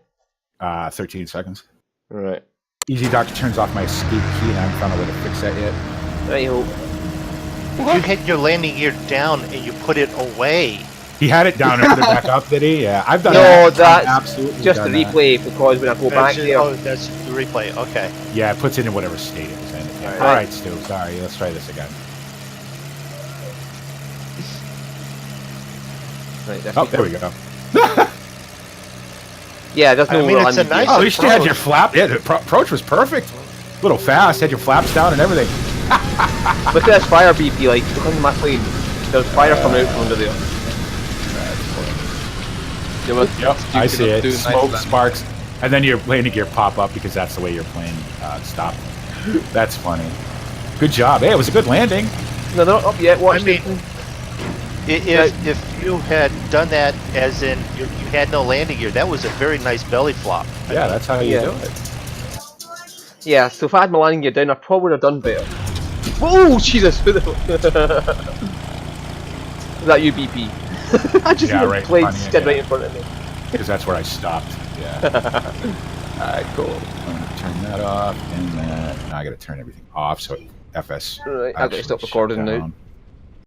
13 seconds. Right. Easy Doctor turns off my escape key, and I haven't found a way to fix that yet. Right, hope. You had your landing gear down and you put it away. He had it down and put it back up, did he? Yeah, I've done No, that. that's absolutely just a done that. replay because when I go back there. Oh, that's the replay. Okay. Yeah, it puts it in whatever state it was in. Yeah. Right. All right, Stu. Sorry. Let's try this again. Right, that's Oh, there we go. Yeah, there's no I mean, more it's a landing nice- gear. Oh, at least you had your flap. Yeah, the approach was perfect. A little fast. Had your flaps down and everything. Look at this fire BP, like, look on my plane. There's fire coming out from under there. Yep, I see it. Do Smoke, nice sparks, and then your landing gear pop up because that's the way your plane stopped. That's funny. Good job. Hey, it was a good landing. No, they're not up yet. Watch I mean, this. If you had done that as in you had no landing gear, that was a very nice belly flop. Yeah, that's how you Yeah. do it. Yeah, so if I had my landing gear down, I probably would have done better. Oh, Jesus! Who the fuck? Is that you, BP? I just Yeah, yeah, right, played funny, skid yeah. right in front of me. Because that's where I stopped. Yeah. Alright, cool. I'm going to turn that off and that. Now I got to turn everything off so FS. Right, I've got to actually stop shut recording now. down.